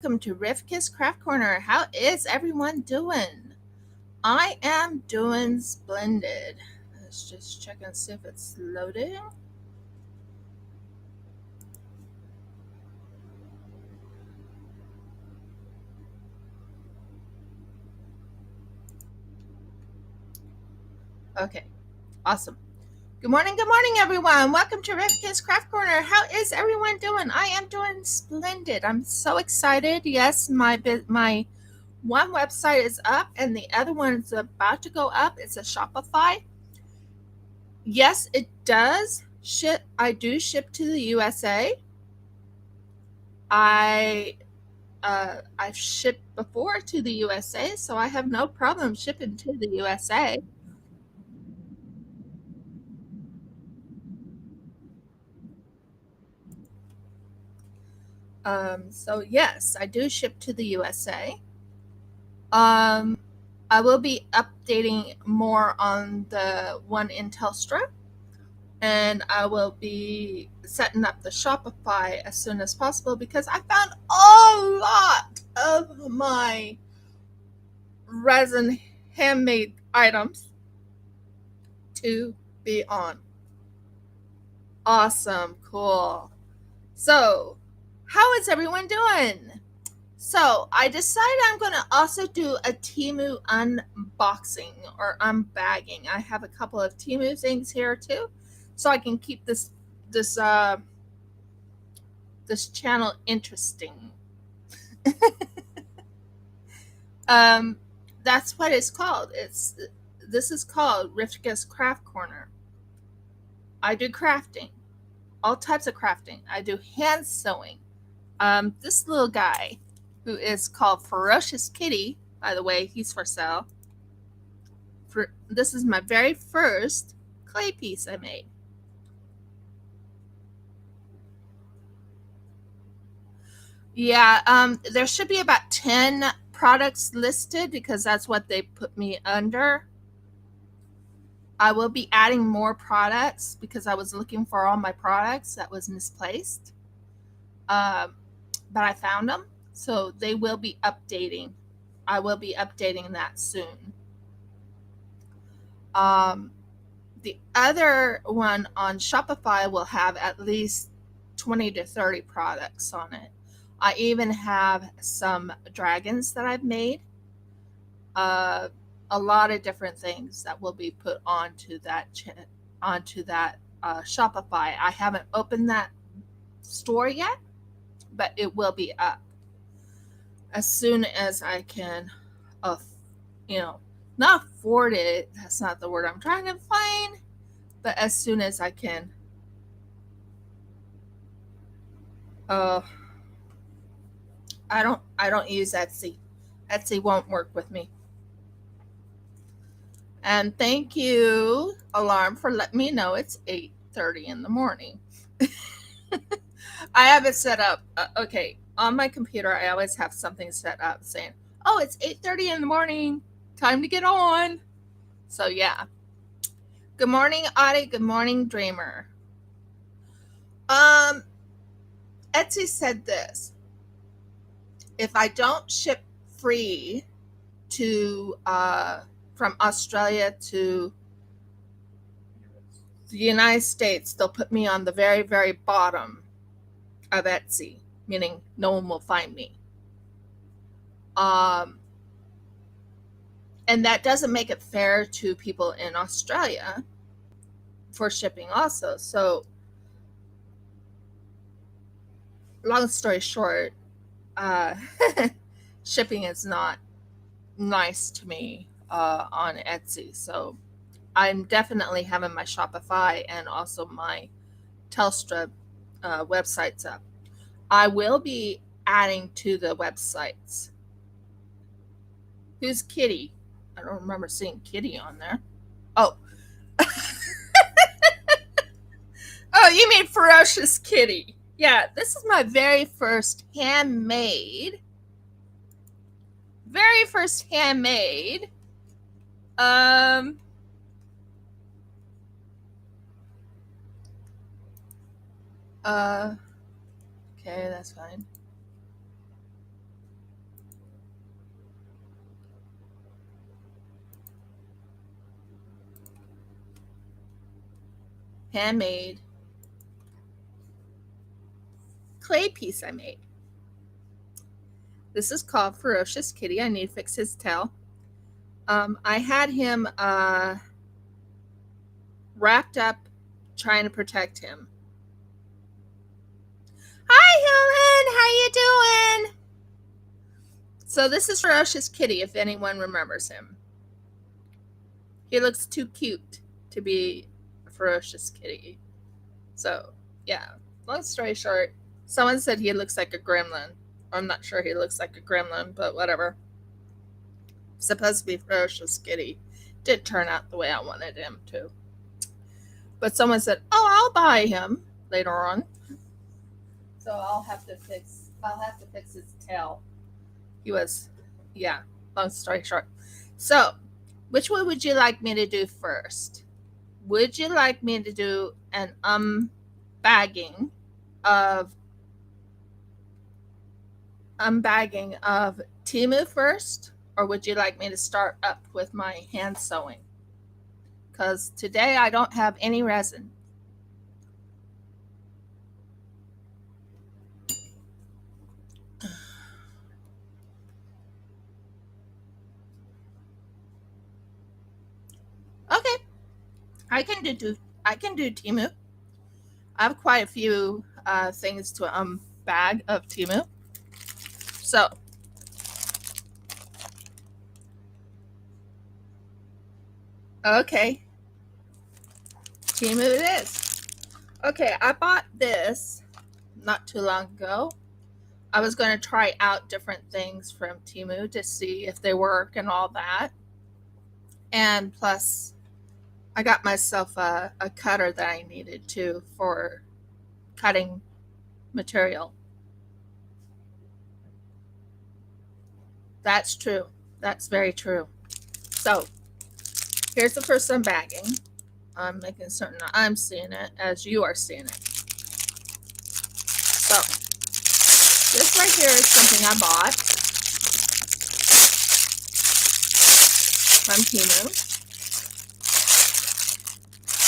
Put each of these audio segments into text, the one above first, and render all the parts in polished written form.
Welcome to Rivka's Craft Corner. How is everyone doing? I am doing splendid. Let's just check and see if it's loading. Okay, awesome. Good morning, everyone. Welcome to Rivka's Craft Corner. How is everyone doing? I am doing splendid. I'm so excited. Yes, my one website is up and the other one is about to go up. It's a Shopify. Yes, it does ship. I do ship to the USA. I've shipped before to the USA, so I have no problem shipping to the USA. So yes, I do ship to the USA. Um, I will be updating more on the one in Telstra, and I will be setting up the Shopify as soon as possible because I found a lot of my resin handmade items to be on. Awesome, cool. So, how is everyone doing? So, I decided I'm going to also do a Timu unboxing or unbagging. I have a couple of Timu things here too, so I can keep this this channel interesting. Um, that's what it's called. This is called Rivka's Craft Corner. I do crafting, all types of crafting. I do hand sewing. This little guy, who is called Ferocious Kitty, by the way, he's for sale. This is my very first clay piece I made. Yeah, there should be about 10 products listed because that's what they put me under. I will be adding more products because I was looking for all my products that was misplaced. Um, but I found them, so they will be updating. I will be updating that soon. Um, the other one on Shopify will have at least 20 to 30 products on it. I even have some dragons that I've made, uh, a lot of different things that will be put onto that Shopify. I haven't opened that store yet, but it will be up as soon as I can, uh, you know, not afford it. That's not the word I'm trying to find, but as soon as I can. Uh, I don't use Etsy. Etsy won't work with me. And thank you, alarm, for letting me know it's 8:30 in the morning. I have it set up. Okay, on my computer, I always have something set up saying, "Oh, it's 8:30 in the morning. Time to get on." So yeah. Good morning, Audie. Good morning, Dreamer. Um, Etsy said this: if I don't ship free to from Australia to the United States, they'll put me on the very, very bottom of Etsy, meaning no one will find me. Um, and that doesn't make it fair to people in Australia for shipping, also. So, long story short, uh, shipping is not nice to me on Etsy. So, I'm definitely having my Shopify and also my Telstra websites up. I will be adding to the websites. Who's Kitty? I don't remember seeing Kitty on there. Oh, oh, you mean Ferocious Kitty? Yeah, this is my very first handmade. Very first handmade. Um. Uh. Okay, that's fine. handmade clay piece I made. This is called Ferocious Kitty. I need to fix his tail. I had him wrapped up trying to protect him. Hi, Helen. How you doing? So this is Ferocious Kitty, if anyone remembers him. He looks too cute to be a Ferocious Kitty. So, yeah. Long story short, someone said he looks like a gremlin. I'm not sure he looks like a gremlin, but whatever. Supposed to be Ferocious Kitty. Did turn out the way I wanted him to. But someone said, "Oh, I'll buy him later on." So I'll have to fix his tail. He was, yeah, long story short. So, which one would you like me to do first? Would you like me to do an unbagging of Temu first, or would you like me to start up with my hand sewing? Because today I don't have any resin. Okay, I can do Temu. I have quite a few things to bag of Temu. So, okay, Temu it is. Okay, I bought this not too long ago. I was going to try out different things from Temu to see if they work and all that. And plus, I got myself a cutter that I needed too for cutting material. That's true. That's very true. So, here's the first unbagging. I'm making certain I'm seeing it as you are seeing it. So, this right here is something I bought from Temu.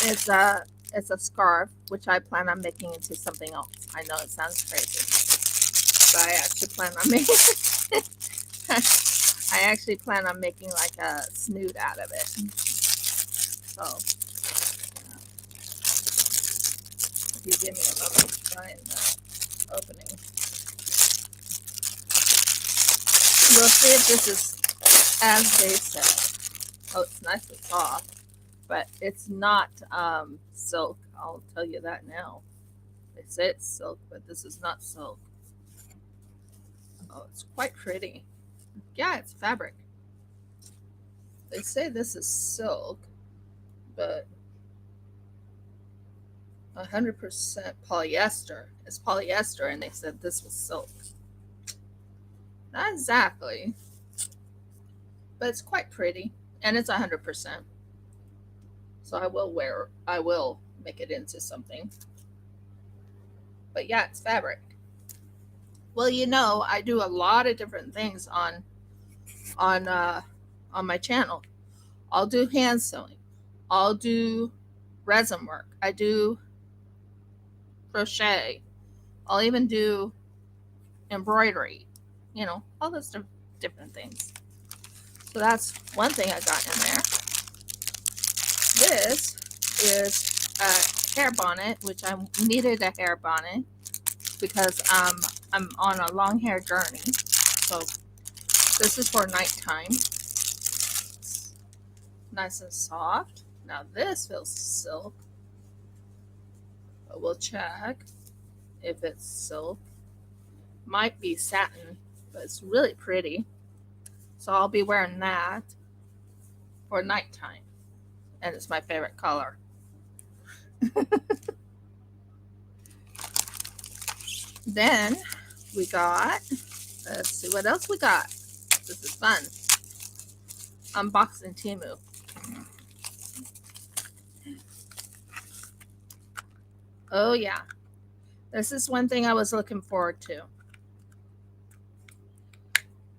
It's a scarf, which I plan on making into something else. I know it sounds crazy, but I actually plan on making like a snoot out of it. So, if you give me a moment to find the opening, we'll see if this is as they said. Oh, it's nice and soft, but it's not silk. I'll tell you that now. They say it's silk, but this is not silk. Oh, it's quite pretty. Yeah, it's fabric. They say this is silk, but 100% polyester. It's polyester, and they said this was silk. Not exactly, but it's quite pretty, and it's 100%. So I will make it into something. But yeah, it's fabric. Well, I do a lot of different things on my channel. I'll do hand sewing. I'll do resin work. I do crochet. I'll even do embroidery. All those different things. So that's one thing I got in there. This is a hair bonnet, which I needed a hair bonnet because I'm on a long hair journey. So this is for nighttime. It's nice and soft. Now this feels silk, but we'll check if it's silk. Might be satin, but it's really pretty. So I'll be wearing that for nighttime, and it's my favorite color. Then we got, let's see what else we got. This is fun. Unboxing Temu. Oh yeah, this is one thing I was looking forward to.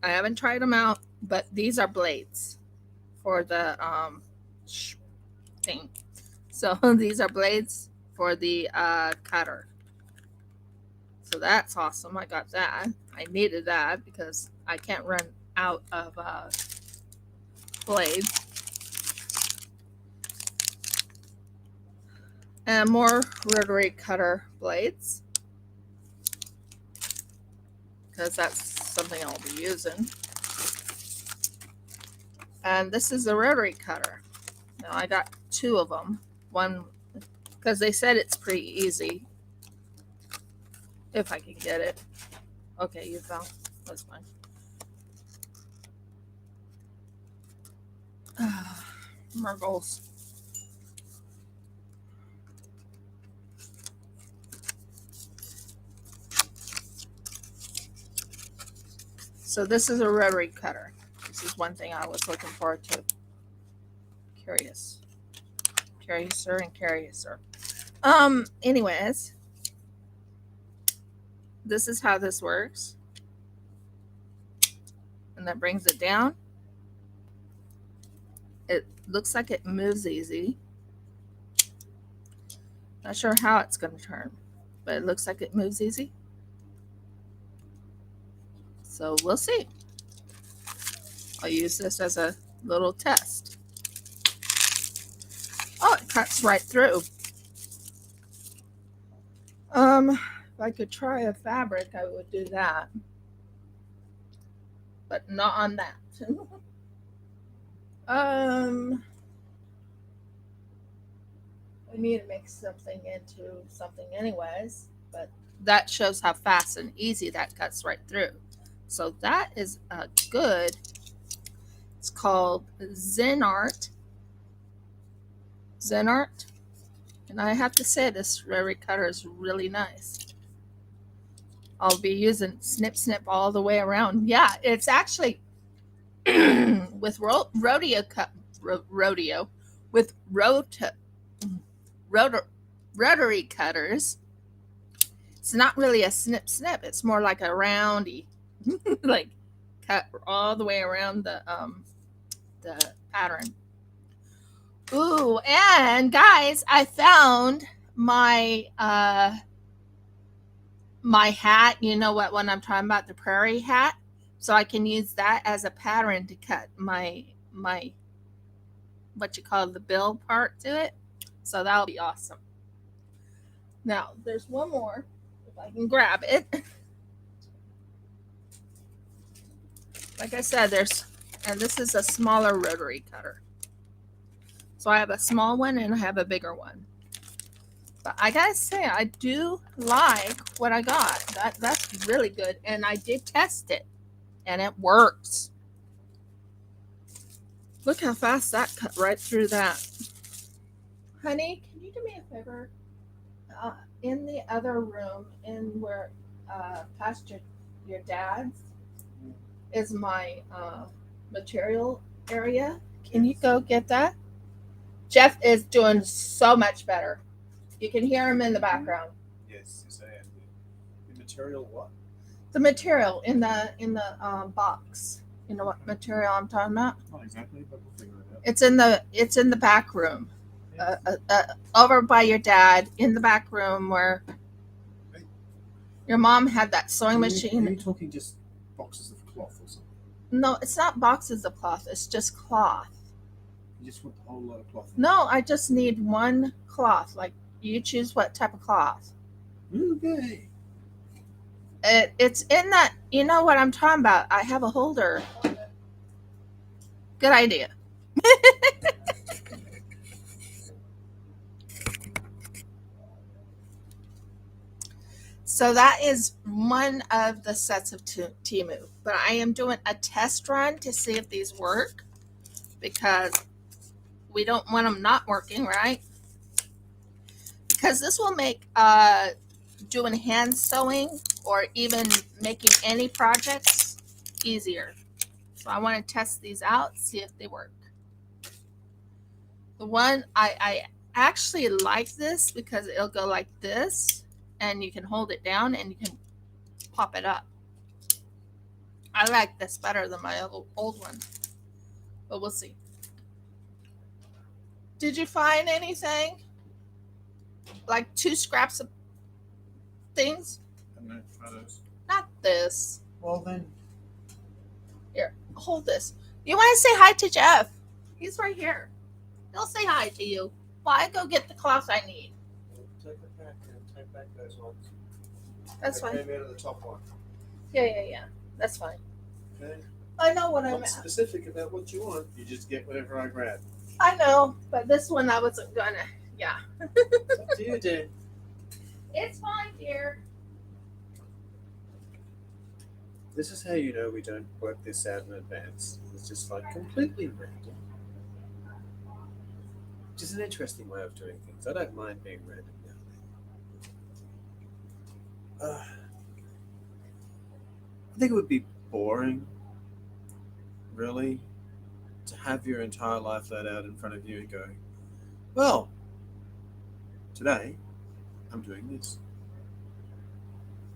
I haven't tried them out, but these are blades for the thing. So these are blades for the cutter. So that's awesome. I got that. I needed that because I can't run out of blades. And more rotary cutter blades, because that's something I'll be using. And this is a rotary cutter. Now I got two of them. One, because they said it's pretty easy. If I can get it. Okay, you fell. That's fine. Murgles. So this is a rotary cutter. This is one thing I was looking forward to. Curiouser and curiouser. Anyways, this is how this works. And that brings it down. It looks like it moves easy. Not sure how it's going to turn, but it looks like it moves easy. So we'll see. I'll use this as a little test. Oh, it cuts right through. If I could try a fabric, I would do that. But not on that. I need to make something into something anyways, but that shows how fast and easy that cuts right through. So that is a good, it's called Zen Art. And I have to say this rotary cutter is really nice. I'll be using snip all the way around. Yeah, it's actually with rotary cutters. It's not really a snip. It's more like a roundy, like cut all the way around the pattern. Ooh, and guys, I found my my hat. You know what one I'm talking about, the prairie hat. So I can use that as a pattern to cut my what you call the bill part to it. So that'll be awesome. Now there's one more, if I can grab it. Like I said, and this is a smaller rotary cutter. So I have a small one and I have a bigger one. But I gotta say, I do like what I got. That's really good. And I did test it. And it works. Look how fast that cut right through that. Honey, can you do me a favor? In the other room, in where past your dad's, is my material area. Can you go get that? Jeff is doing so much better. You can hear him in the background. Yes, you say it. The material what? The material in the box. You know what material I'm talking about? Not exactly, but we'll figure it out. It's in the back room. Over by your dad, in the back room where your mom had that sewing machine. Are you talking just boxes of cloth or something? No, it's not boxes of cloth. It's just cloth. You just want the whole lot of cloth? No, I just need one cloth. Like, you choose what type of cloth. Okay. It's in that, you know what I'm talking about. I have a holder. Good idea. So that is one of the sets of Temu. But I am doing a test run to see if these work, because we don't want them not working, right? Because this will make doing hand sewing or even making any projects easier. So I want to test these out, see if they work. The one I actually like this because it'll go like this, and you can hold it down and you can pop it up. I like this better than my old one, but we'll see. Did you find anything? like 2 scraps of things. And no photos. Not this. Well then, Here, hold this. You want to say hi to Jeff? He's right here. He'll say hi to you. Well, I go get the cloth I need. take it back and take back those ones. That's They fine. came out of the top one. Yeah. That's fine. Okay. I know what I'm Not at. specific about what you want. You just get whatever I grab. I know, but this one I wasn't gonna. Yeah. It's up to you, dear. It's fine, dear. This is how you know we don't work this out in advance. It's just like completely random. Which is an interesting way of doing things. I don't mind being random now and then. I think it would be boring, really, to have your entire life laid out in front of you and go, well, today I'm doing this.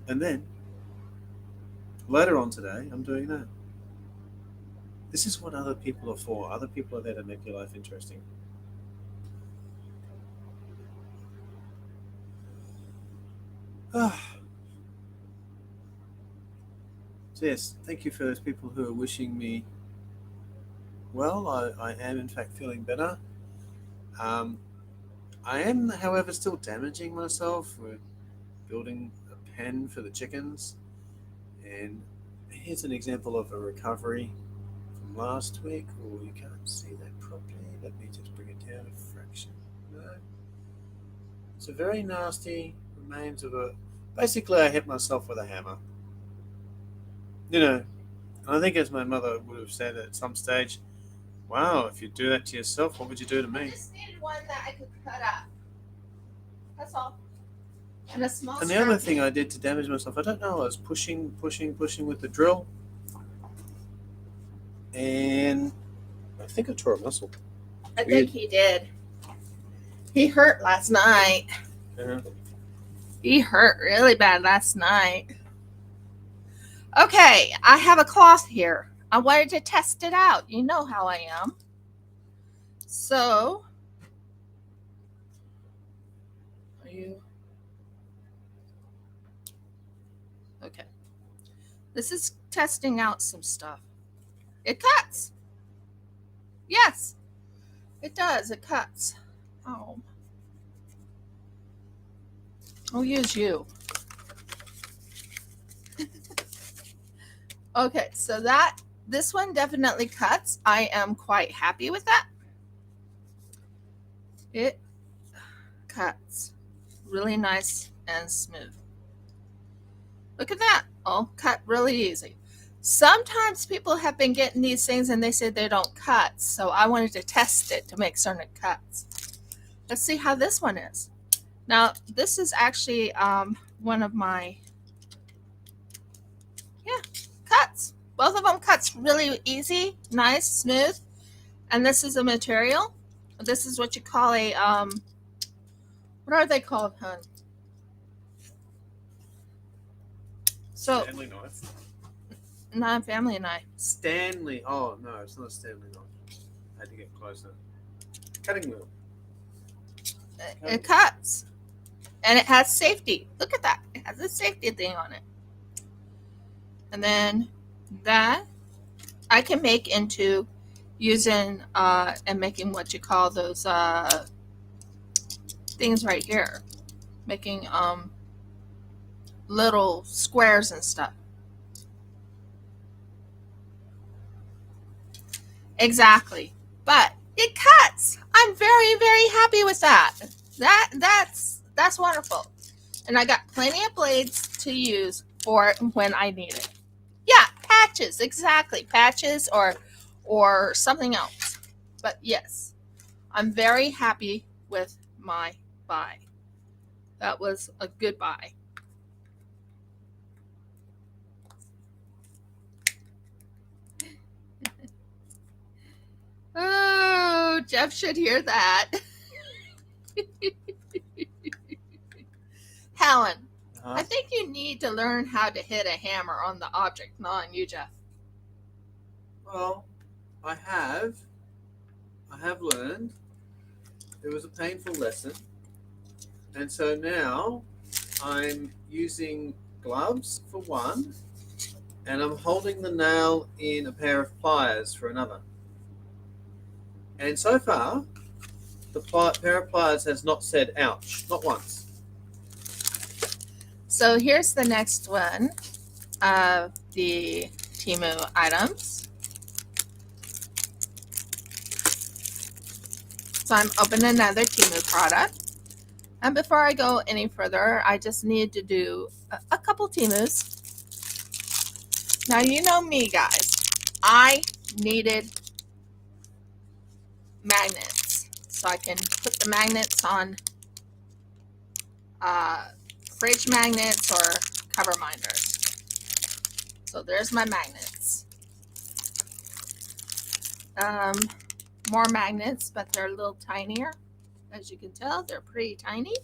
And then later on today, I'm doing that. This is what other people are for. Other people are there to make your life interesting. So yes, thank you for those people who are wishing me well. I am in fact feeling better. Um, I am, however, still damaging myself with building a pen for the chickens. And here's an example of a recovery from last week. Oh, you can't see that properly. Let me just bring it down a fraction. No. It's a very nasty remains of a. Basically, I hit myself with a hammer. You know, and I think as my mother would have said at some stage, wow, if you do that to yourself, what would you do to I me? just needed one that I could cut up. That's all. And a small. And the other thing I did to damage myself, I don't know, I was pushing with the drill. And I think I tore a muscle. I think he did. He hurt last night. Yeah. He hurt really bad last night. Okay, I have a cloth here. I wanted to test it out. You know how I am. So, are you okay? This is testing out some stuff. It cuts. Yes, it does. It cuts. Oh, I'll use you. Okay, so this one definitely cuts. I am quite happy with that. It cuts really nice and smooth. Look at that. All cut really easy. Sometimes people have been getting these things and they say they don't cut. So I wanted to test it to make certain it cuts. Let's see how this one is. Now, this is actually one of my, cuts. Both of them cuts really easy, nice, smooth. And this is a material. This is what you call a, what are they called, hon? So, Stanley knife. not a family knife. Stanley. Oh, no, it's not a Stanley knife. I had to get closer. Cutting wheel. It cuts. And it has safety. Look at that. It has a safety thing on it. And then that I can make into using and making what you call those things right here. Making little squares and stuff. Exactly. But it cuts. I'm very, very happy with that. That's wonderful. And I got plenty of blades to use for it when I need it. Yeah, patches, exactly. Patches or something else. But yes, I'm very happy with my buy. That was a good buy. Oh, Jeff should hear that. Helen, I think you need to learn how to hit a hammer on the object, not on you, Jeff. Well, I have learned. It was a painful lesson. And so now I'm using gloves for one, and I'm holding the nail in a pair of pliers for another. And so far, the pair of pliers has not said ouch, not once. So here's the next one of the Temu items. So I'm opening another Temu product. And before I go any further, I just need to do a couple Temus. Now, you know me, guys. I needed magnets so I can put the magnets on fridge magnets or cover minders. So there's my magnets. More magnets, but they're a little tinier. As you can tell, they're pretty tiny.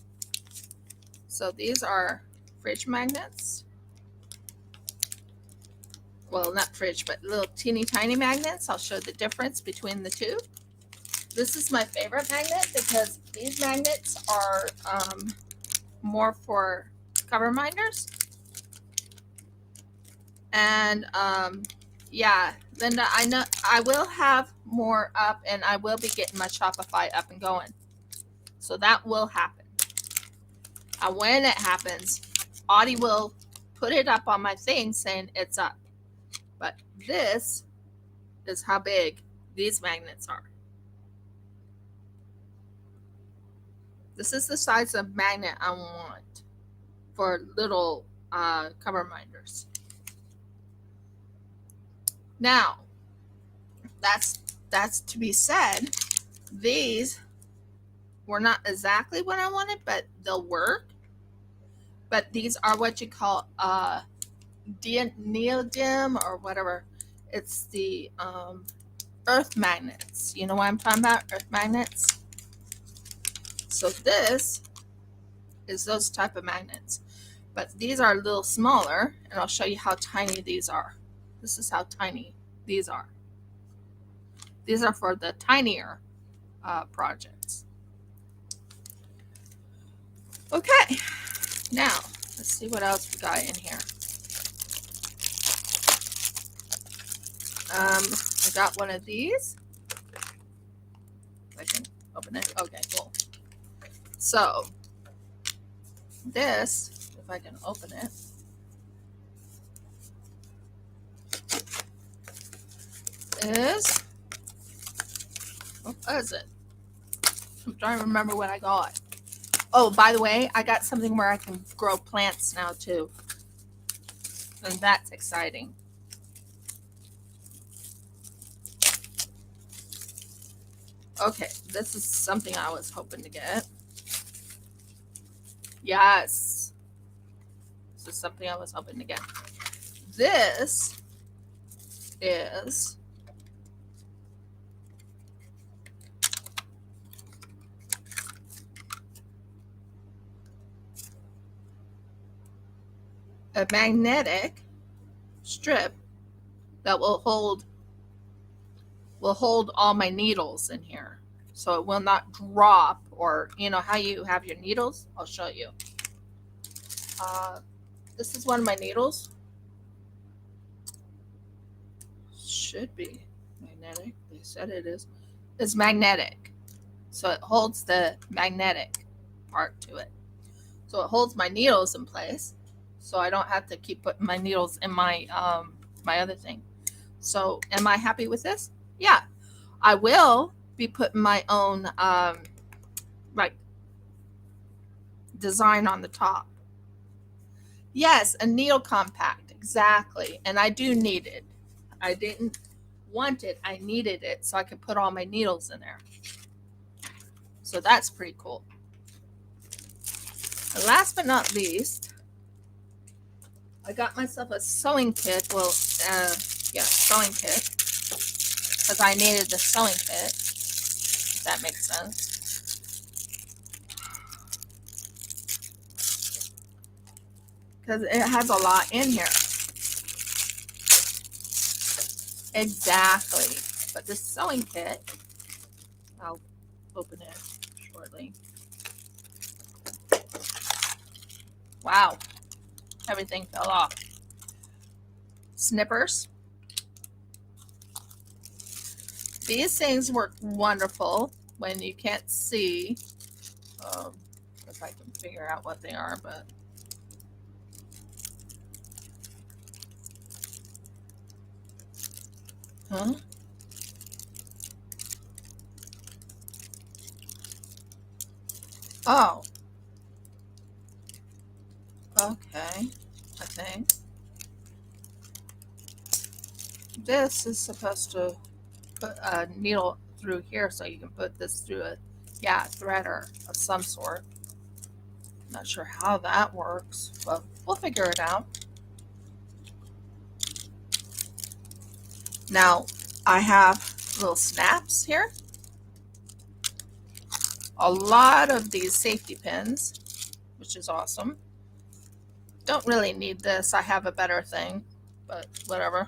So these are fridge magnets. Well, not fridge, but little teeny tiny magnets. I'll show the difference between the two. This is my favorite magnet because these magnets are more for cover minders. And yeah, Linda, I know I will have more up, and I will be getting my Shopify up and going. So that will happen. When it happens, Audie will put it up on my thing saying it's up. But this is how big these magnets are. This is the size of magnet I want for little cover minders. Now, that's to be said. These were not exactly what I wanted, but they'll work. But these are what you call neodymium or whatever. It's the earth magnets. You know what I'm talking about? Earth magnets. So this is those type of magnets. But these are a little smaller, and I'll show you how tiny these are. This is how tiny these are. These are for the tinier projects. Okay, now let's see what else we got in here. I got one of these. If I can open it. Okay, cool. So this, if I can open it, is, what is it? I'm trying to remember what I got. Oh, by the way, I got something where I can grow plants now too. And that's exciting. Okay, this is something I was hoping to get. Yes. This is something I was hoping to get. This is a magnetic strip that will hold all my needles in here, so it will not drop, or you know how you have your needles. I'll show you. This is one of my needles. Should be magnetic. They said it is. It's magnetic, so it holds the magnetic part to it. So it holds my needles in place, so I don't have to keep putting my needles in my my other thing. So am I happy with this? Yeah. I will be putting my own like design on the top. Yes, a needle compact, exactly. And I do need it. I didn't want it, I needed it so I could put all my needles in there. So that's pretty cool. And last but not least, I got myself a sewing kit. Well, sewing kit, because I needed the sewing kit, if that makes sense. Because it has a lot in here. Exactly. But the sewing kit, I'll open it shortly. Wow, everything fell off. Snippers. These things work wonderful when you can't see. If I can figure out what they are, but huh? Oh, okay. I think this is supposed to put a needle through here so you can put this through a threader of some sort. Not sure how that works, but we'll figure it out. Now I have little snaps here. A lot of these safety pins, which is awesome. Don't really need this. I have a better thing, but whatever.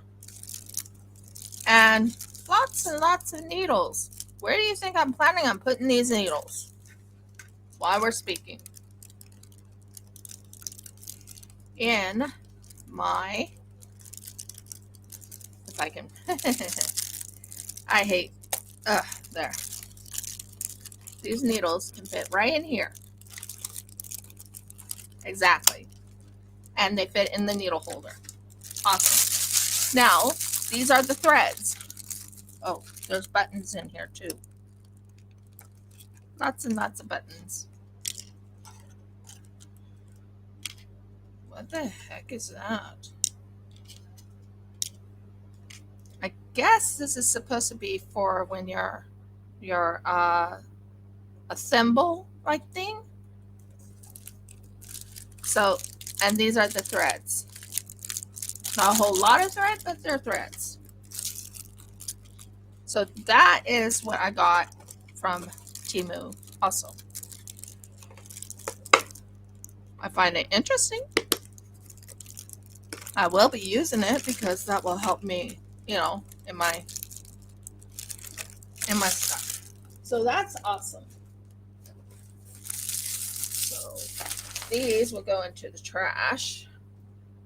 And lots of needles. Where do you think I'm planning on putting these needles while we're speaking? In my, if I can, I hate, there. These needles can fit right in here. Exactly. And they fit in the needle holder. Awesome. Now, these are the threads. Oh, there's buttons in here too. Lots and lots of buttons. What the heck is that? I guess this is supposed to be for when you're a thimble like thing. So, and these are the threads. Not a whole lot of thread, but they're threads. So that is what I got from Temu also. I find it interesting. I will be using it because that will help me, in my stuff. So that's awesome. So these will go into the trash.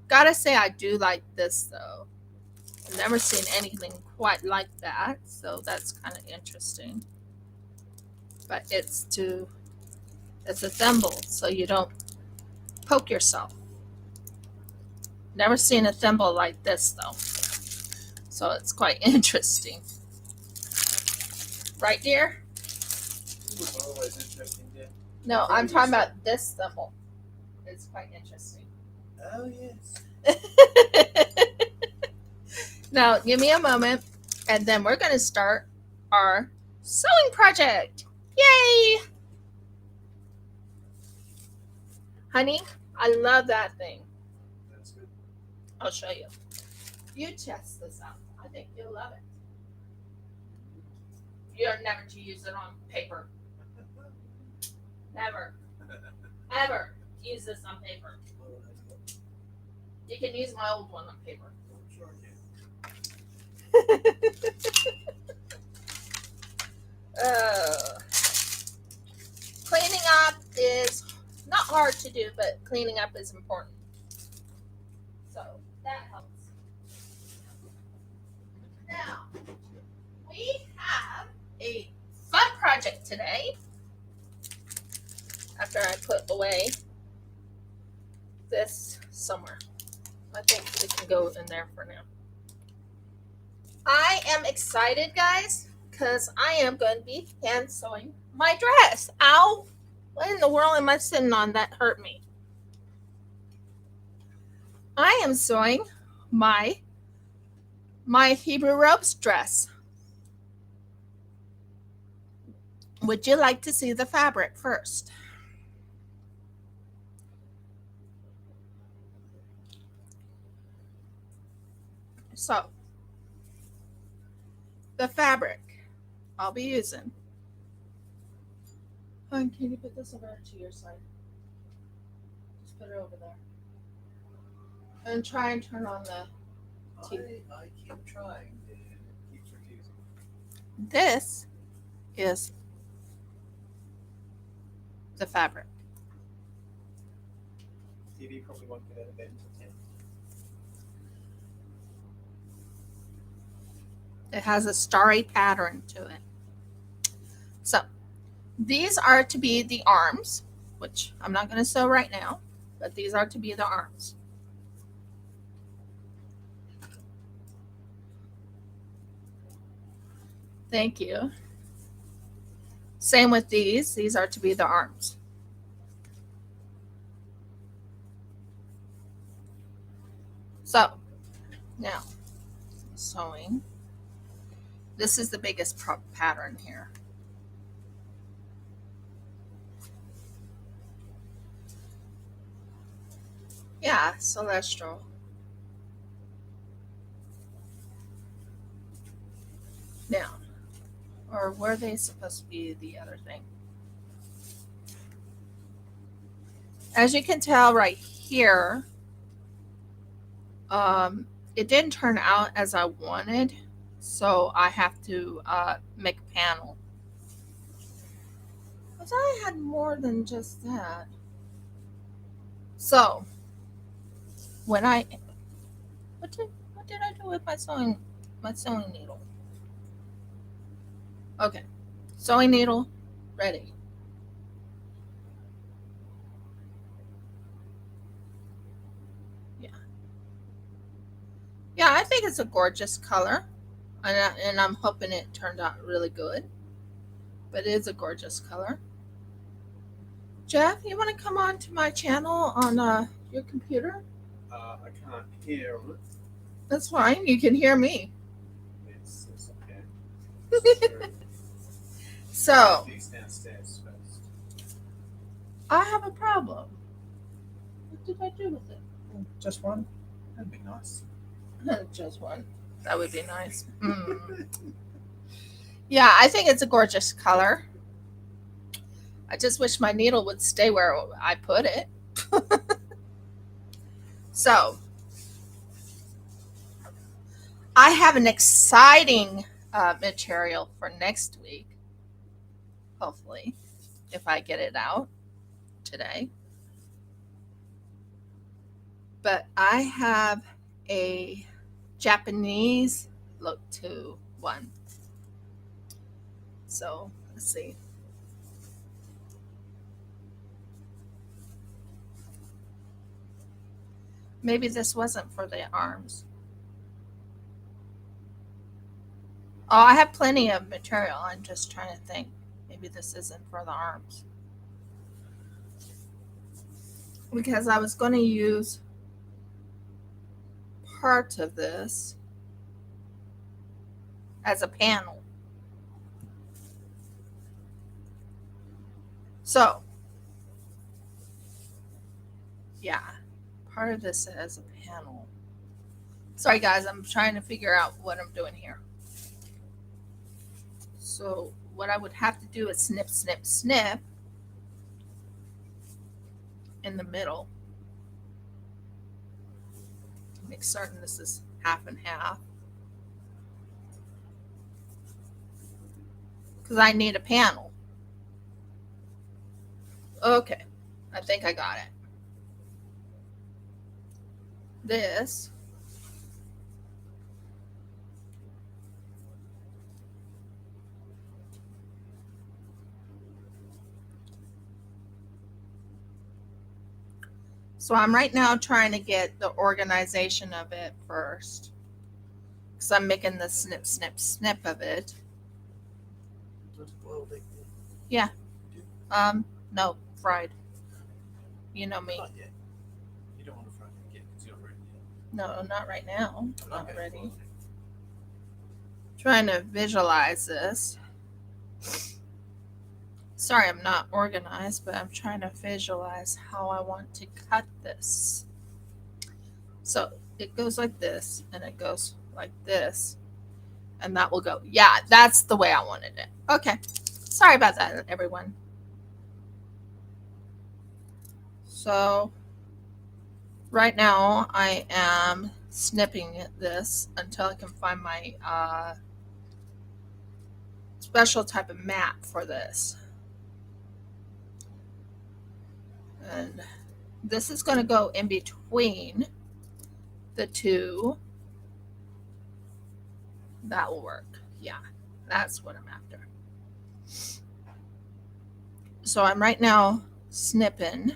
Gotta say I do like this though. I've never seen anything quite like that, so that's kind of interesting. But it's a thimble, so you don't poke yourself. Never seen a thimble like this though, so it's quite interesting. Right, dear? It was always interesting, dear. No, I'm talking about this thimble. It's quite interesting. Oh, yes. Now, give me a moment, and then we're going to start our sewing project. Yay! Honey, I love that thing. That's good. I'll show you. You test this out. I think you'll love it. You're never to use it on paper. Never. Ever use this on paper. You can use my old one on paper. Sure, yeah. Cleaning up is not hard to do, but cleaning up is important. So that helps. Now, we have a fun project today. After I put away this somewhere. I think it can go in there for now. I am excited, guys, because I am going to be hand sewing my dress. Ow! What in the world am I sitting on that hurt me? I am sewing my Hebrew Robe's dress. Would you like to see the fabric first? So, the fabric I'll be using. Can you put this over to your side? Just put it over there. And try and turn on the TV. I keep trying, and it keeps refusing. This is the fabric. Stevie probably won't get out of bed until 10. It has a starry pattern to it. So these are to be the arms, which I'm not going to sew right now, but these are to be the arms. Thank you. Same with these. These are to be the arms. So now sewing. This is the biggest pattern here. Yeah, celestial. Now, or were they supposed to be the other thing? As you can tell right here, it didn't turn out as I wanted, so I have to make a panel. I thought I had more than just that. So, when what did I do with my sewing needle? Okay, sewing needle ready. Yeah, I think it's a gorgeous color, and I'm hoping it turned out really good. But it is a gorgeous color. Jeff, you want to come on to my channel on your computer? I can't hear on it. That's fine. You can hear me. It's okay. Sure. So, These downstairs first. I have a problem. What did I do with it? Just one? That'd be nice. Just one. That would be nice. Yeah, I think it's a gorgeous color. I just wish my needle would stay where I put it. So, I have an exciting material for next week. Hopefully, if I get it out today. But I have a Japanese look to one. So let's see. Maybe this wasn't for the arms. Oh, I have plenty of material. I'm just trying to think. Maybe this isn't for the arms. Because I was going to use part of this as a panel. So, yeah, part of this as a panel. Sorry, guys, I'm trying to figure out what I'm doing here. So, what I would have to do is snip, snip, snip in the middle. Make certain this is half and half. Because I need a panel. Okay, I think I got it. This so I'm right now trying to get the organization of it first. Because I'm making the snip, snip, snip of it. Yeah. No, fried. You know me. Not yet. You don't want to fry it yet because you're not ready yet. No, not right now. Not Okay, ready. fine. Trying to visualize this. Sorry, I'm not organized, but I'm trying to visualize how I want to cut this. So it goes like this, and it goes like this, and that will go. Yeah, that's the way I wanted it. Okay. Sorry about that, everyone. So right now I am snipping this until I can find my special type of mat for this. And This is going to go in between the two. That will work. Yeah, that's what I'm after. So I'm right now snipping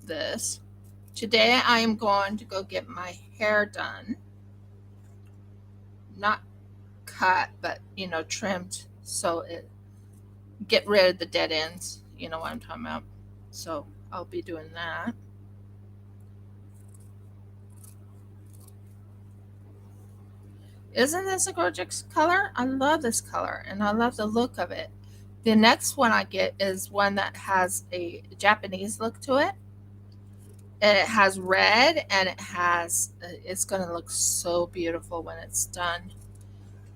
this. Today I am going to go get my hair done. Not cut, but trimmed, so it get rid of the dead ends. You know what I'm talking about. So I'll be doing that. Isn't this a gorgeous color? I love this color and I love the look of it. The next one I get is one that has a Japanese look to it. And it has red and it's going to look so beautiful when it's done.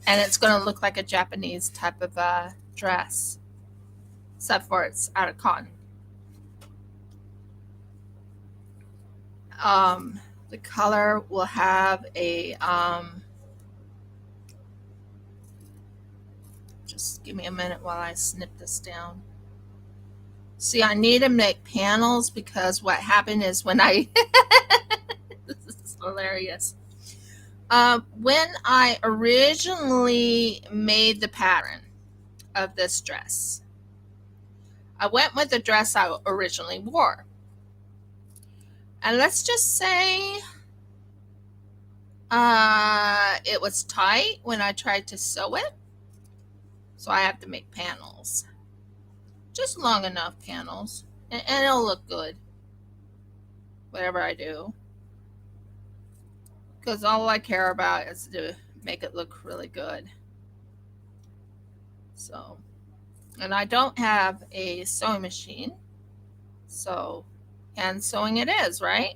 And it's going to look like a Japanese type of dress, except for it's out of cotton. The color will have a just give me a minute while I snip this down. See, I need to make panels because what happened is when I this is hilarious. When I originally made the pattern of this dress, I went with the dress I originally wore. And let's just say it was tight when I tried to sew it. So I have to make panels. Just long enough panels. And it'll look good. Whatever I do. Because all I care about is to make it look really good. So, and I don't have a sewing machine. So, hand sewing it is, right?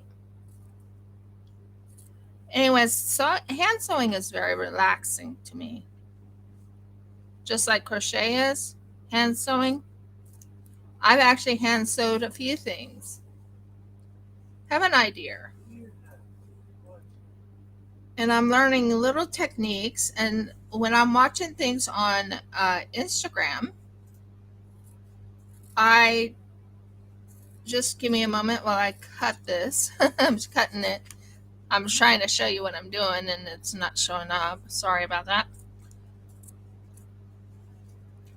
Anyways, so hand sewing is very relaxing to me. Just like crochet is, hand sewing. I've actually hand sewed a few things. Haven't I, dear? And I'm learning little techniques. And when I'm watching things on Instagram, I just give me a moment while I cut this. I'm just cutting it. I'm trying to show you what I'm doing and it's not showing up. Sorry about that.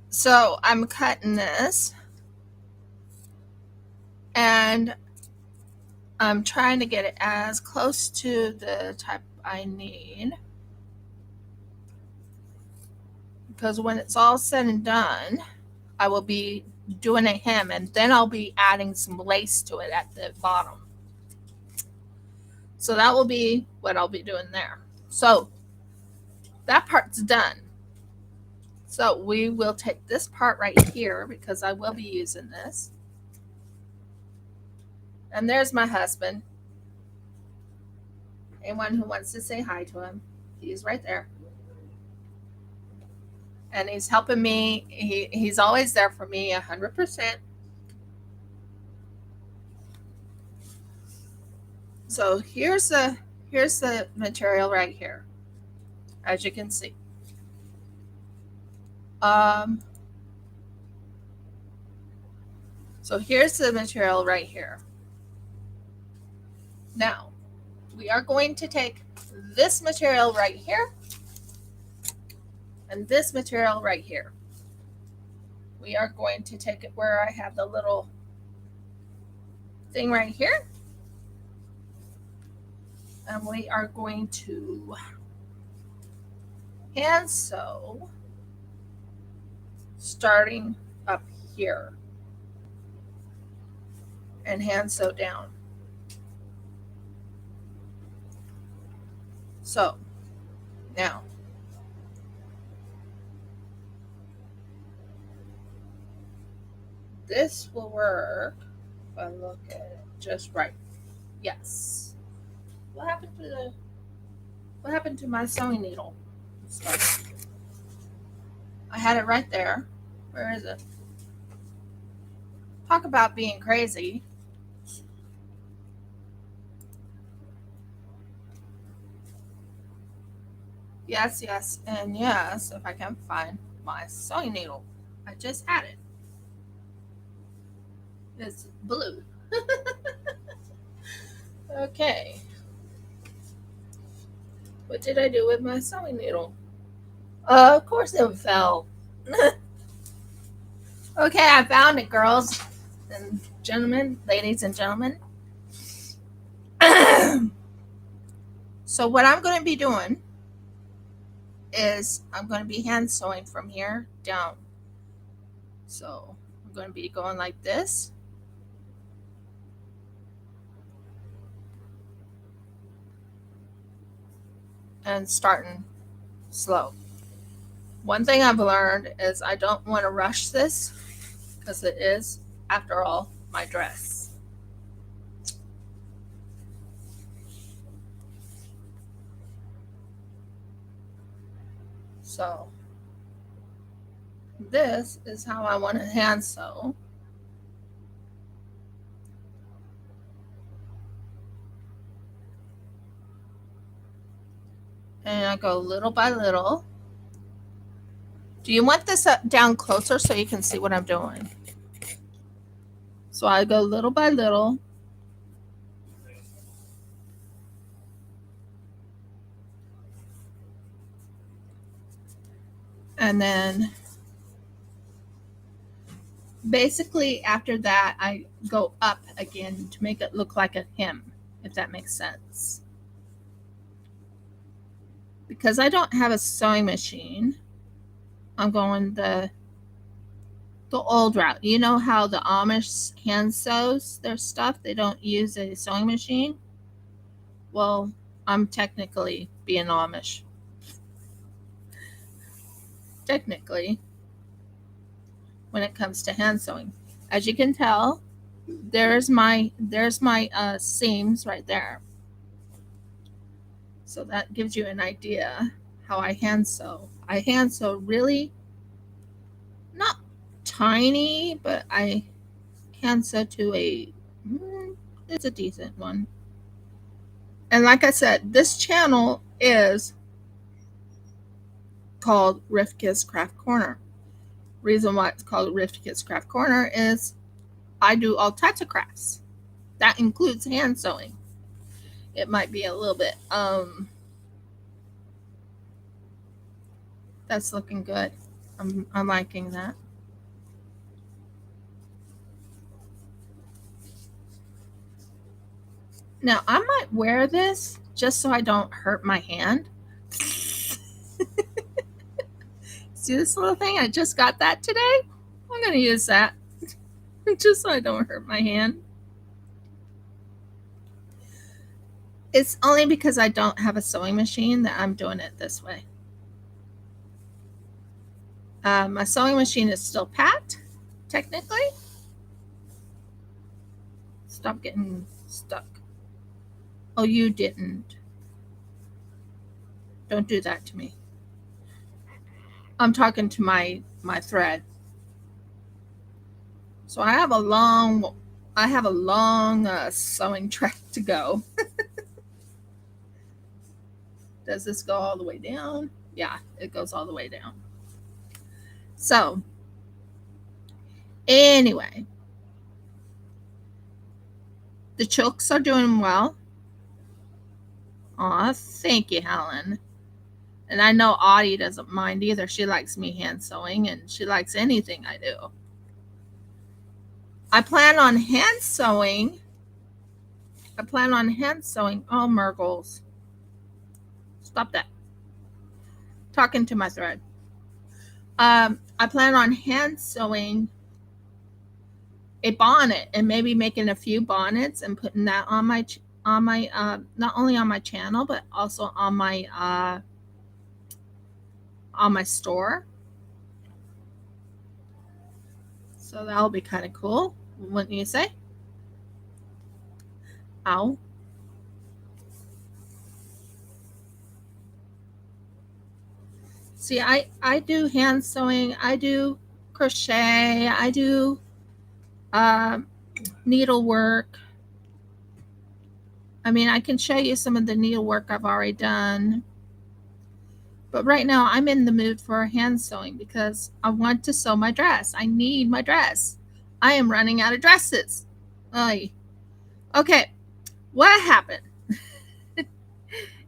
So I'm cutting this and I'm trying to get it as close to the type I need. Because when it's all said and done, I will be doing a hem and then I'll be adding some lace to it at the bottom. So that will be what I'll be doing there. So that part's done. So we will take this part right here because I will be using this. And there's my husband. Anyone who wants to say hi to him, he's right there. And he's helping me. He's always there for me 100%. So here's the material right here, as you can see. So here's the material right here. Now, we are going to take this material right here and this material right here. We are going to take it where I have the little thing right here. And we are going to hand sew starting up here and hand sew down. So now this will work if I look at it just right. Yes. What happened to my sewing needle? I had it right there. Where is it? Talk about being crazy. Yes, yes, and yes, if I can find my sewing needle. I just had it. It's blue. Okay. What did I do with my sewing needle? Of course it fell. Okay, I found it, girls and gentlemen, ladies and gentlemen. So what I'm going to be doing is I'm going to be hand sewing from here down. So I'm going to be going like this. And starting slow. One thing I've learned is I don't want to rush this because it is, after all, my dress. So this is how I want to hand sew. And I go little by little. Do you want this down closer so you can see what I'm doing? So I go little by little. And then basically after that, I go up again to make it look like a hem, if that makes sense. Because I don't have a sewing machine, I'm going the old route. You know how the Amish hand sews their stuff? They don't use a sewing machine. Well, I'm technically being Amish. Technically, when it comes to hand sewing, as you can tell, there's my seams right there. So that gives you an idea how I hand sew. I hand sew really not tiny, but I hand sew to it's a decent one. And like I said, this channel is called Rifka's Craft Corner. Reason why it's called Rifka's Craft Corner is I do all types of crafts. That includes hand sewing. It might be a little bit that's looking good. I'm liking that. Now I might wear this just so I don't hurt my hand. See this little thing? I just got that today. I'm going to use that just so I don't hurt my hand. It's only because I don't have a sewing machine that I'm doing it this way. My sewing machine is still packed, technically. Stop getting stuck. Oh, you didn't. Don't do that to me. I'm talking to my thread. So I have a long sewing track to go. Does this go all the way down? Yeah, it goes all the way down. So anyway, the chokes are doing well. Aw, thank you, Helen. And I know Audie doesn't mind either. She likes me hand sewing and she likes anything I do. I plan on hand sewing. Oh, Murgles. Stop that. Talking to my thread. I plan on hand sewing a bonnet and maybe making a few bonnets and putting that on my not only on my channel but also on my store. So that'll be kind of cool, wouldn't you say? Ow. See, I do hand sewing, I do crochet, I do needlework. I mean, I can show you some of the needlework I've already done. But right now, I'm in the mood for hand sewing because I want to sew my dress. I need my dress. I am running out of dresses. Oy. Okay, what happened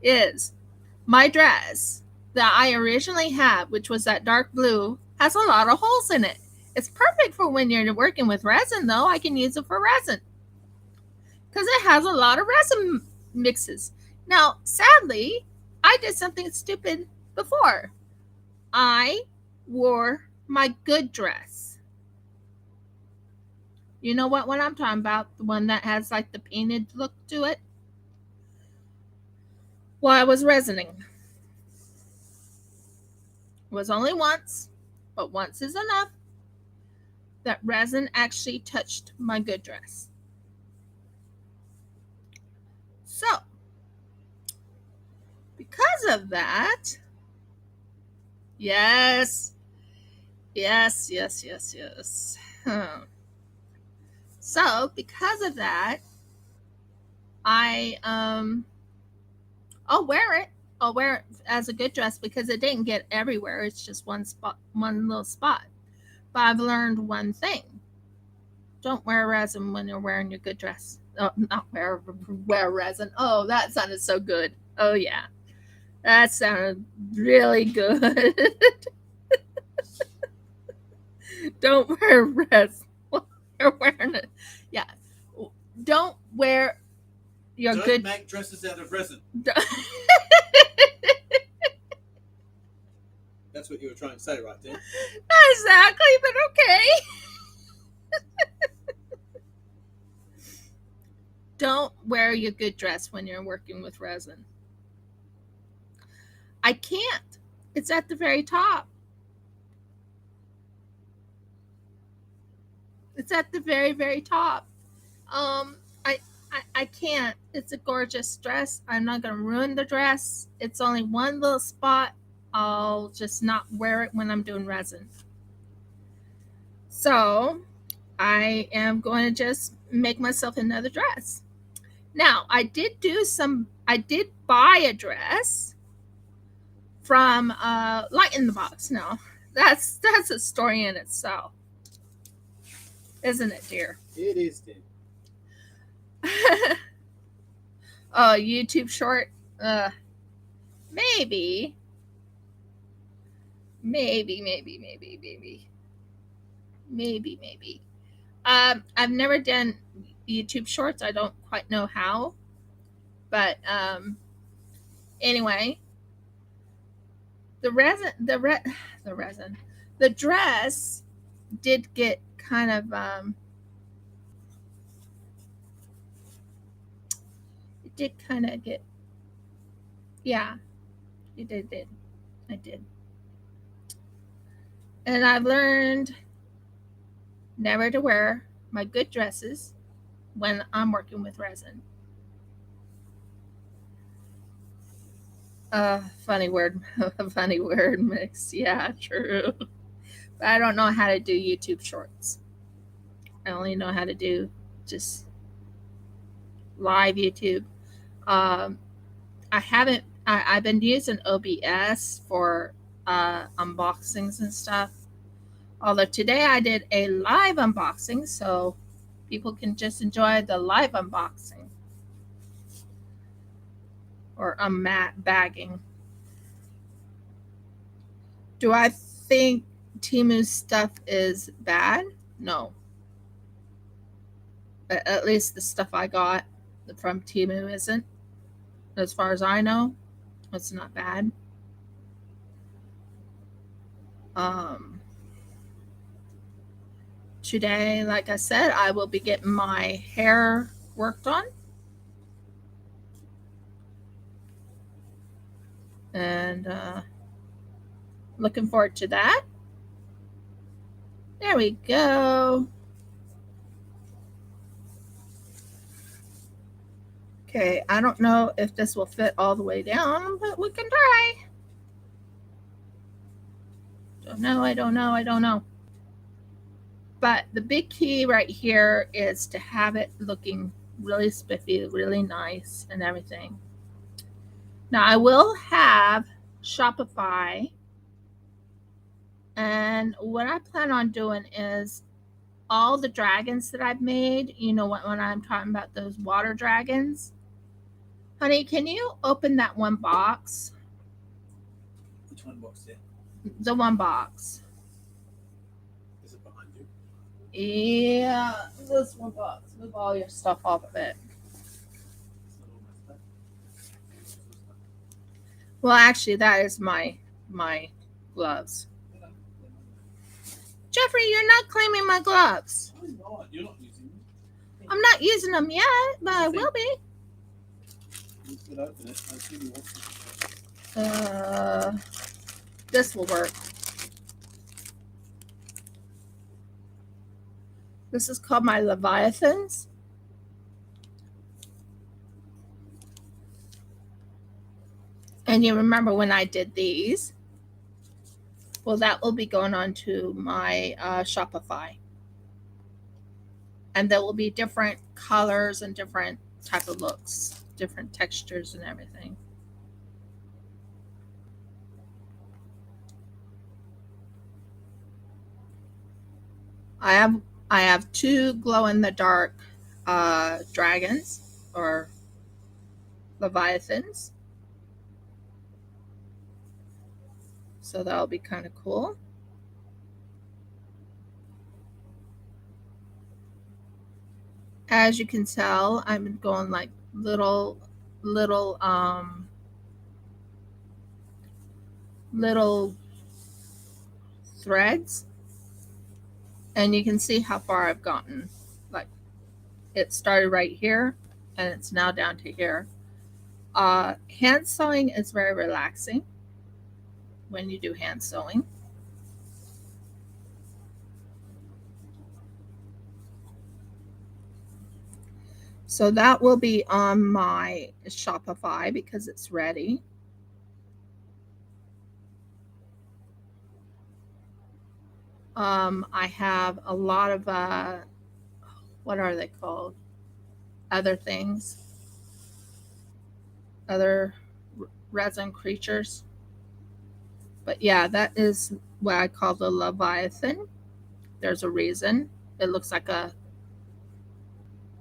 is my dress that I originally had, which was that dark blue, has a lot of holes in it. It's perfect for when you're working with resin, though. I can use it for resin because it has a lot of resin mixes. Now, sadly, I did something stupid before. I wore my good dress. You know what one I'm talking about? The one that has like the painted look to it? Well, I was resining. It was only once, but once is enough that resin actually touched my good dress. So, because of that, yes, yes. So, because of that, I I'll wear it. I'll wear it as a good dress because it didn't get everywhere. It's just one spot, one little spot. But I've learned one thing: don't wear resin when you're wearing your good dress. Oh, not wear resin. Oh, that sounded so good. Oh yeah, that sounded really good. Don't wear resin while you're wearing it. Yeah, don't wear your Don't good. make dresses out of resin. That's what you were trying to say right there. Not exactly, but okay. Don't wear your good dress when you're working with resin. I can't. It's at the very top. It's at the very top. Um, I, I can't. It's a gorgeous dress. I'm not gonna ruin the dress. It's only one little spot. I'll just not wear it when I'm doing resin. So I am going to just make myself another dress. Now I did do some. I did buy a dress from Light in the Box. Now that's a story in itself, isn't it, dear? It is, dear. Oh, YouTube short. Uh, maybe, maybe. I've never done YouTube shorts. I don't quite know how, but anyway, the resin, the resin, the dress did get kind of it did kind of get, yeah, it did. I did, and I've learned never to wear my good dresses when I'm working with resin. Funny word, funny word mix. Yeah, true. But I don't know how to do YouTube shorts. I only know how to do just live YouTube. Um, I haven't. I've been using OBS for unboxings and stuff. Although today I did a live unboxing, so people can just enjoy the live unboxing or mat bagging. Do I think Timu's stuff is bad? No. But at least the stuff I got from Timu isn't. As far as I know, it's not bad. Um, Today, like I said, I will be getting my hair worked on. And looking forward to that. There we go. Okay, I don't know if this will fit all the way down, but we can try. I don't know. But the big key right here is to have it looking really spiffy, really nice, and everything. Now, I will have Shopify, and what I plan on doing is all the dragons that I've made, you know what, when I'm talking about those water dragons. Honey, can you open that one box? Which one box there? The one box. Is it behind you? Yeah, this one box. Move all your stuff off of it. It's not all my stuff. Well, actually, that is my gloves. Jeffrey, you're not claiming my gloves. I'm not. You're not using them. I'm not using them yet, but I will be. You could open it. I see you want This will work. This is called my Leviathans. And you remember when I did these? Well, that will be going on to my Shopify. And there will be different colors and different type of looks, different textures and everything. I have two glow in the dark dragons or Leviathans. So that'll be kind of cool. As you can tell, I'm going like little threads, and you can see how far I've gotten. Like it started right here and it's now down to here. Hand sewing is very relaxing when you do hand sewing. So that will be on my Shopify because it's ready. I have a lot of what are they called? Other things, other resin creatures. But yeah, that is what I call the Leviathan. There's a reason. It looks like a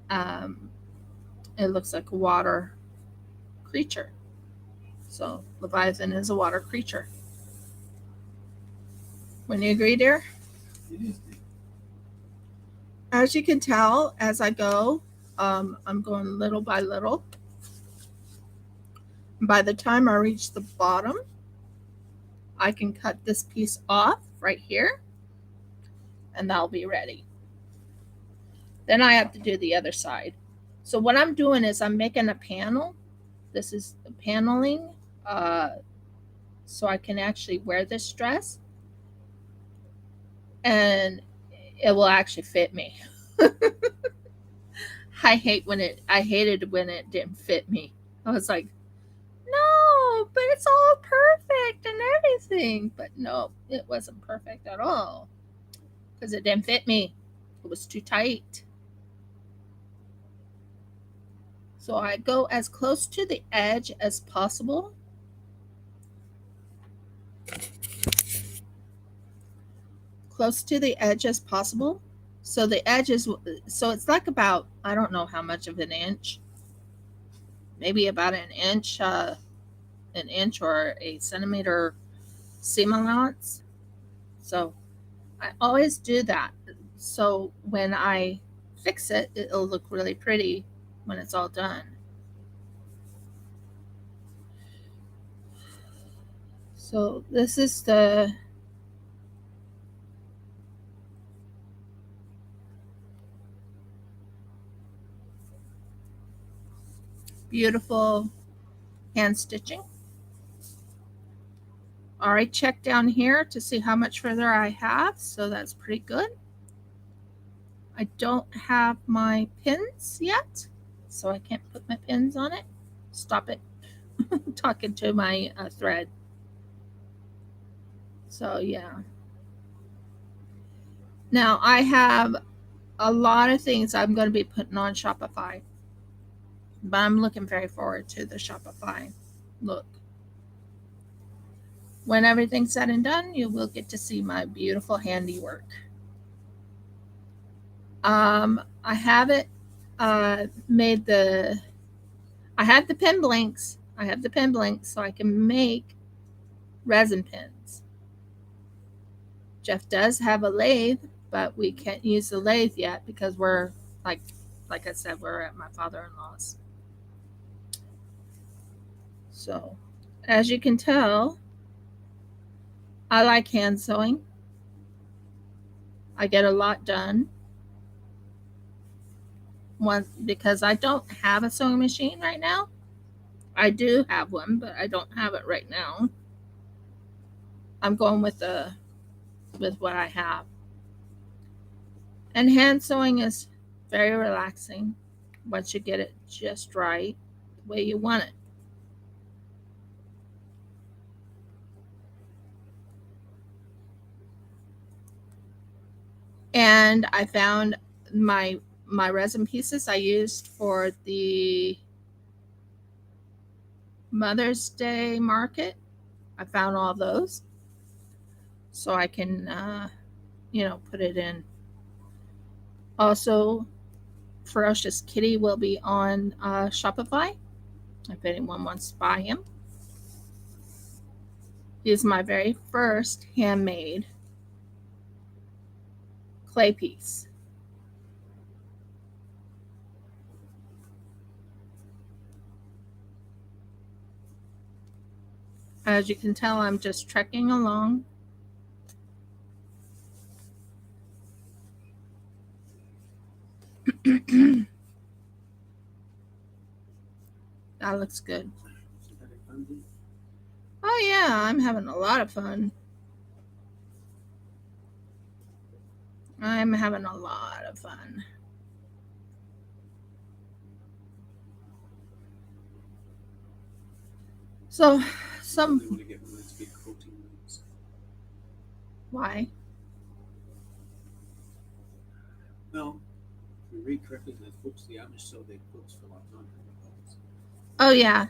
um, water creature. So Leviathan is a water creature. Wouldn't you agree, dear? it. It is. As you can tell, as I go, I'm going little by little. By the time I reach the bottom, I can cut this piece off right here, and that'll be ready. Then I have to do the other side. So what I'm doing is I'm making a panel. This is the paneling, so I can actually wear this dress, and it will actually fit me. I hated when it didn't fit me. I was like, no, but it's all perfect and everything. But no, it wasn't perfect at all because it didn't fit me. It was too tight. So I go as close to the edge as possible. Close to the edge as possible. So the edge is, so it's like about, I don't know how much of an inch, maybe about an inch or a centimeter seam allowance. So I always do that. So when I fix it, it'll look really pretty when it's all done. So this is the beautiful hand stitching. All right, check down here to see how much further I have. So that's pretty good. I don't have my pins yet, so I can't put my pins on it. Stop it. Talking to my thread. So yeah. Now I have a lot of things I'm going to be putting on Shopify, but I'm looking very forward to the Shopify look. When everything's said and done, you will get to see my beautiful handiwork. I have it made the. I have the pen blanks. I have the pen blanks so I can make resin pens. Jeff does have a lathe, but we can't use the lathe yet because we're like I said, we're at my father-in-law's. So, as you can tell, I like hand sewing. I get a lot done. One because I don't have a sewing machine right now. I do have one, but I don't have it right now. I'm going with what I have. And hand sewing is very relaxing once you get it just right, the way you want it. And I found my resin pieces I used for the Mother's Day market. I found all those, so I can put it in. Also, Ferocious Kitty will be on Shopify if anyone wants to buy him. He is my very first handmade clay piece. As you can tell, I'm just trekking along. That looks good. Oh yeah, I'm having a lot of fun. I'm having a lot of fun. So, some. They want to get one of those big quilting looms. Why? Well, if you read correctly, those books, the Amish sell their quilts for like $900. Oh yeah.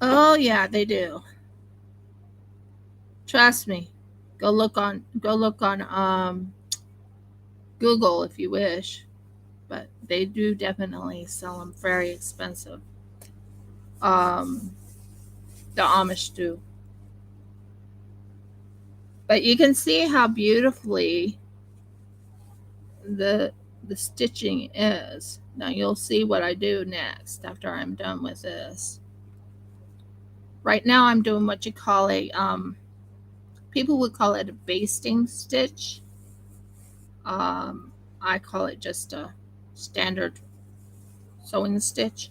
Oh yeah, they do. Trust me. Go look on Google if you wish, but they do definitely sell them very expensive. Um, the Amish do. But you can see how beautifully the the stitching is. Now you'll see what I do next after I'm done with this. Right now I'm doing what you call a people would call it a basting stitch. I call it just a standard sewing stitch.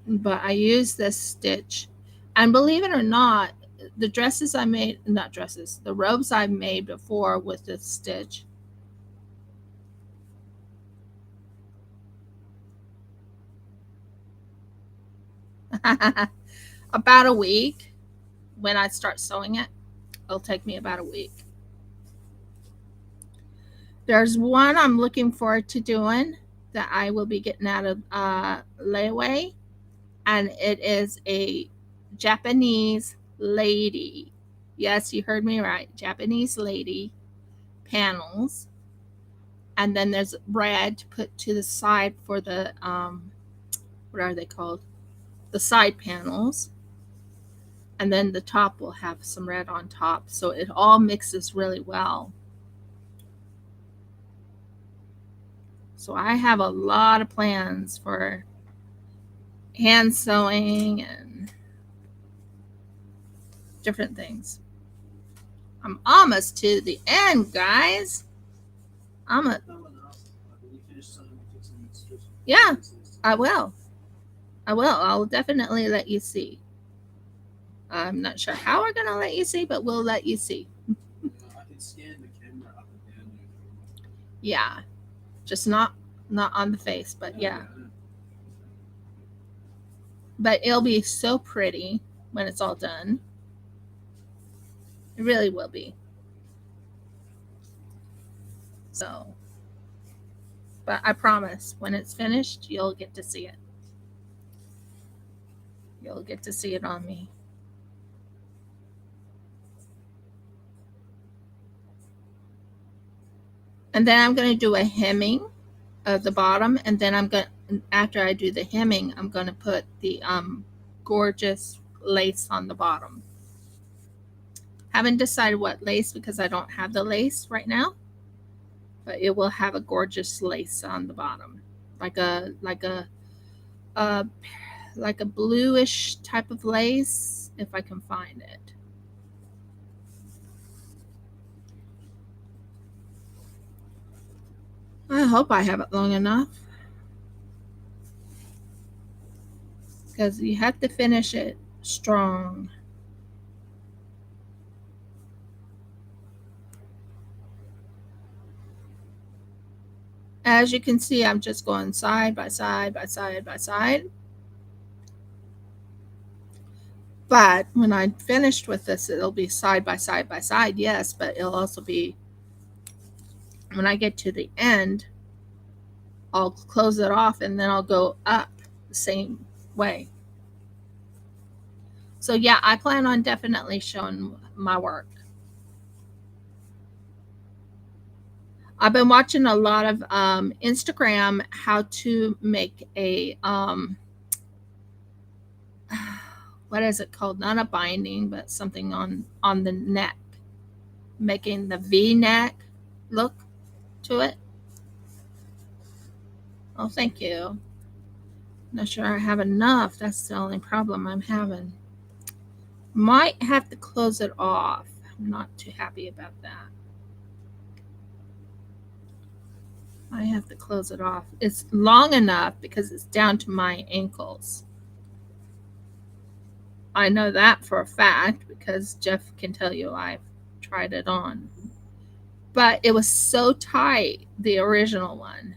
But I use this stitch, and believe it or not, the dresses I made, not dresses, the robes I made before with this stitch, about a week. When I start sewing it, it'll take me about a week. There's one I'm looking forward to doing that I will be getting out of layaway, and it is a Japanese lady. Yes, you heard me right. Japanese lady panels. And then there's red to put to the side for the what are they called? The side panels. And then the top will have some red on top. So it all mixes really well. So I have a lot of plans for hand sewing and different things. I'm almost to the end, guys. Yeah, I will. I will. I'll definitely let you see. I'm not sure how we're gonna let you see, but we'll let you see. I can scan the camera up and down. Yeah, just not on the face, but yeah. But it'll be so pretty when it's all done. It really will be. So, but I promise, when it's finished, you'll get to see it. You'll get to see it on me. And then I'm going to do a hemming of the bottom, and then after I do the hemming, I'm going to put the gorgeous lace on the bottom. Haven't decided what lace because I don't have the lace right now, but it will have a gorgeous lace on the bottom, like a like a bluish type of lace, if I can find it. I hope I have it long enough, because you have to finish it strong. As you can see, I'm just going side by side by side by side. But when I'm finished with this, it'll be side by side by side, yes, but it'll also be, when I get to the end, I'll close it off and then I'll go up the same way. So yeah, I plan on definitely showing my work. I've been watching a lot of Instagram how to make a what is it called? Not a binding, but something on the neck, making the V neck look to it. Oh, thank you. Not sure I have enough. That's the only problem I'm having. Might have to close it off. I'm not too happy about that. I have to close it off. It's long enough because it's down to my ankles. I know that for a fact because Jeff can tell you I've tried it on. But it was so tight, the original one.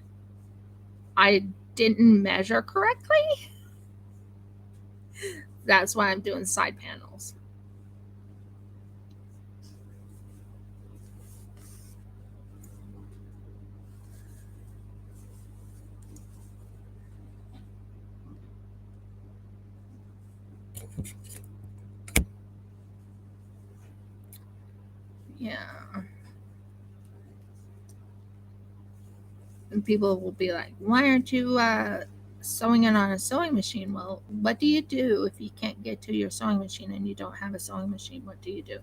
I didn't measure correctly. That's why I'm doing side panels. Yeah. And people will be like, why aren't you sewing it on a sewing machine? Well, what do you do if you can't get to your sewing machine and you don't have a sewing machine? What do you do?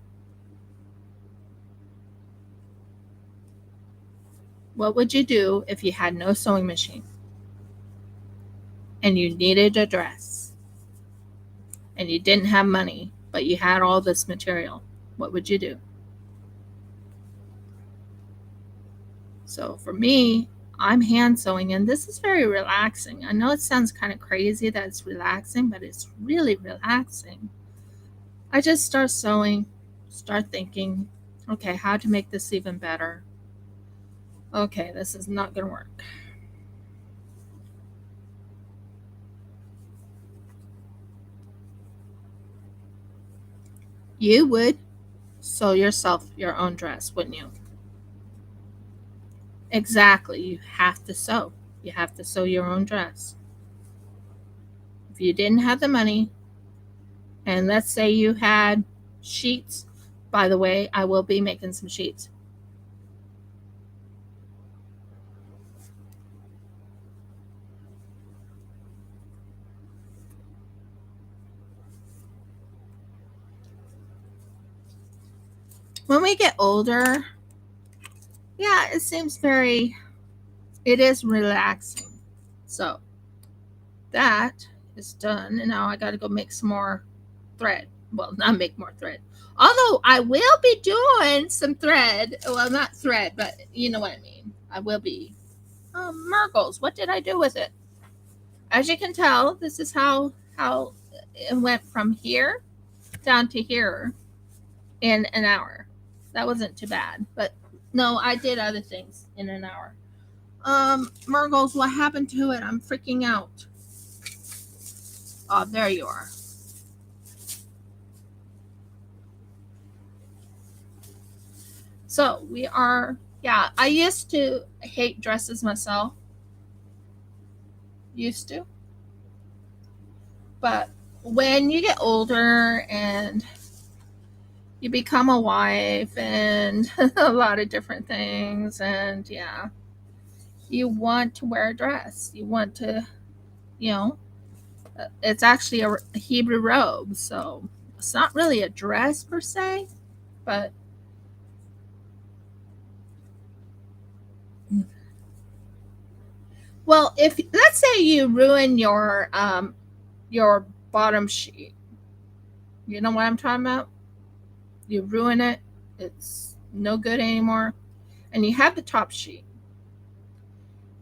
What would you do if you had no sewing machine and you needed a dress and you didn't have money, but you had all this material? What would you do? So for me, I'm hand sewing, and this is very relaxing. I know it sounds kind of crazy that it's relaxing, but it's really relaxing. I just start sewing, start thinking, okay, how to make this even better. Okay, this is not going to work. You would sew yourself your own dress, wouldn't you? Exactly. You have to sew. You have to sew your own dress. If you didn't have the money, and let's say you had sheets, by the way, I will be making some sheets. When we get older, yeah, it is relaxing. So that is done. And now I got to go make some more thread. Well, not make more thread. Although I will be doing some thread. Well, not thread, but you know what I mean. I will be. Mergles. What did I do with it? As you can tell, this is how it went from here down to here in an hour. That wasn't too bad. But no, I did other things in an hour. Mergles, what happened to it? I'm freaking out. Oh, there you are. So we are, yeah, I used to hate dresses myself. Used to. But when you get older and you become a wife and a lot of different things. And yeah, you want to wear a dress. You want to, you know, it's actually a Hebrew robe. So it's not really a dress per se, but well, if let's say you ruin your bottom sheet, you know what I'm talking about? You ruin it, it's no good anymore, and you have the top sheet.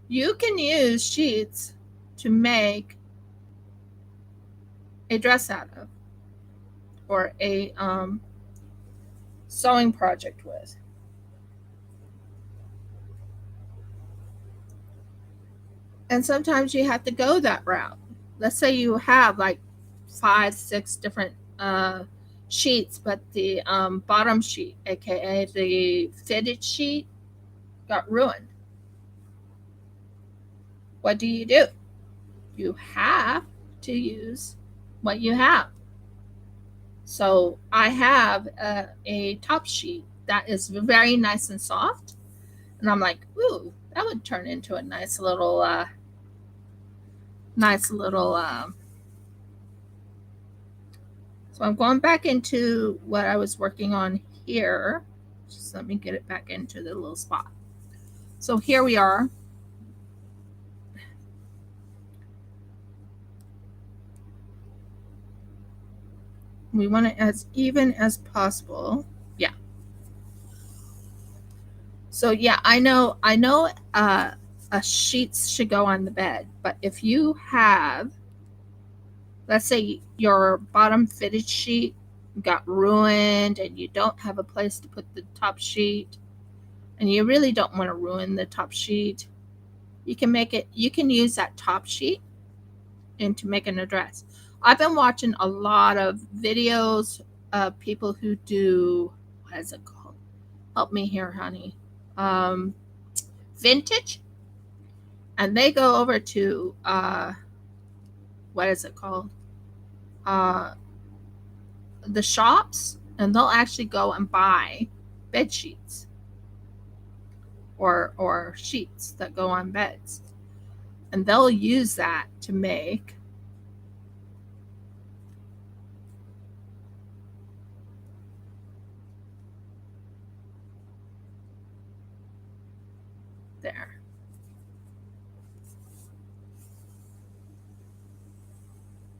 You can use sheets to make a dress out of, or a sewing project with. And sometimes you have to go that route. Let's say you have like 5, 6 different sheets, but the bottom sheet, aka the fitted sheet, got ruined. What do? You have to use what you have. So I have a top sheet that is very nice and soft, and I'm like, ooh, that would turn into a nice little. So I'm going back into what I was working on here. Just let me get it back into the little spot. So here we are. We want it as even as possible. Yeah. So yeah, I know sheets should go on the bed, but if you have, let's say your bottom fitted sheet got ruined and you don't have a place to put the top sheet, and you really don't want to ruin the top sheet, you can use that top sheet into making a dress. I've been watching a lot of videos of people who do, what is it called? Help me here, honey. Um, Vintage, and they go over to what is it called? Uh, the shops, and they'll actually go and buy bed sheets, or sheets that go on beds, and they'll use that to make there.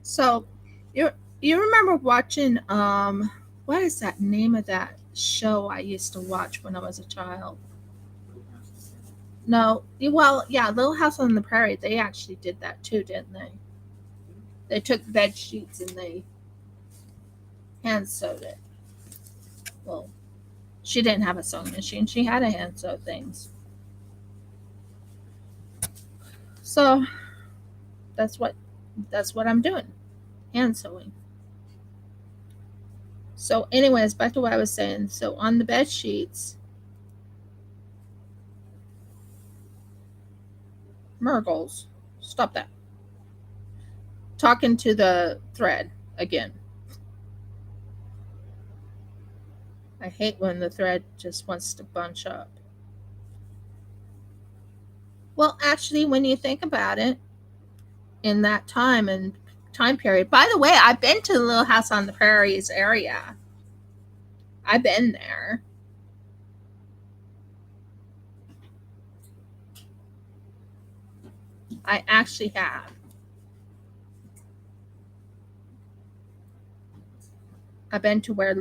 So you remember watching what is that name of that show I used to watch when I was a child? No, well, yeah, Little House on the Prairie. They actually did that too, didn't they? They took bed sheets and they hand sewed it. Well, she didn't have a sewing machine. She had a hand sew things. So that's what that's what I'm doing. Hand sewing. So anyways, back to what I was saying. So on the bed sheets, Murgles. Stop that. Talking to the thread again. I hate when the thread just wants to bunch up. Well, actually, when you think about it, in that time period. By the way, I've been to the Little House on the Prairies area. I've been there. I actually have. I've been to where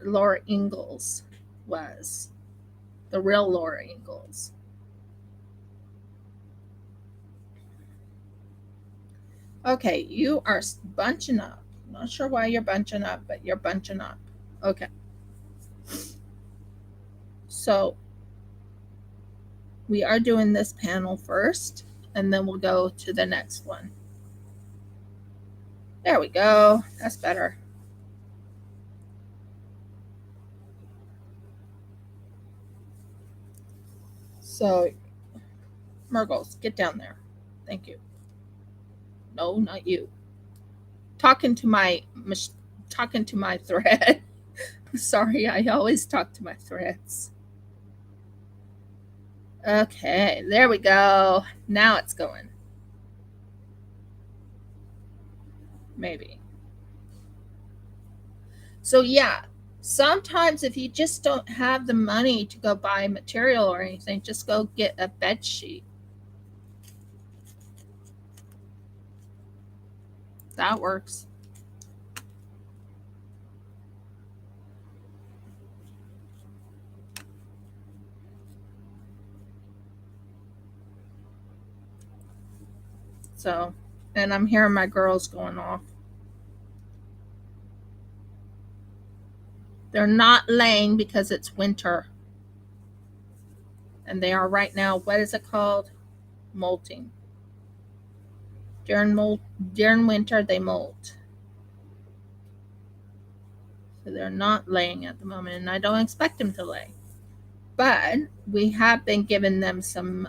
Laura Ingalls was, the real Laura Ingalls. Okay, you are bunching up. Not sure why you're bunching up, but you're bunching up. Okay, so we are doing this panel first, and then we'll go to the next one. There we go. That's better. So, Murgles, get down there. Thank you. No, not you. Talking to my talking to my thread. Sorry, I always talk to my threads. Okay, there we go. Now it's going. Maybe. So, yeah, sometimes if you just don't have the money to go buy material or anything, just go get a bed sheet. That works. So, and I'm hearing my girls going off. They're not laying because it's winter. And they are right now, what is it called? Molting. During winter they molt. So they're not laying at the moment, and I don't expect them to lay. But we have been giving them some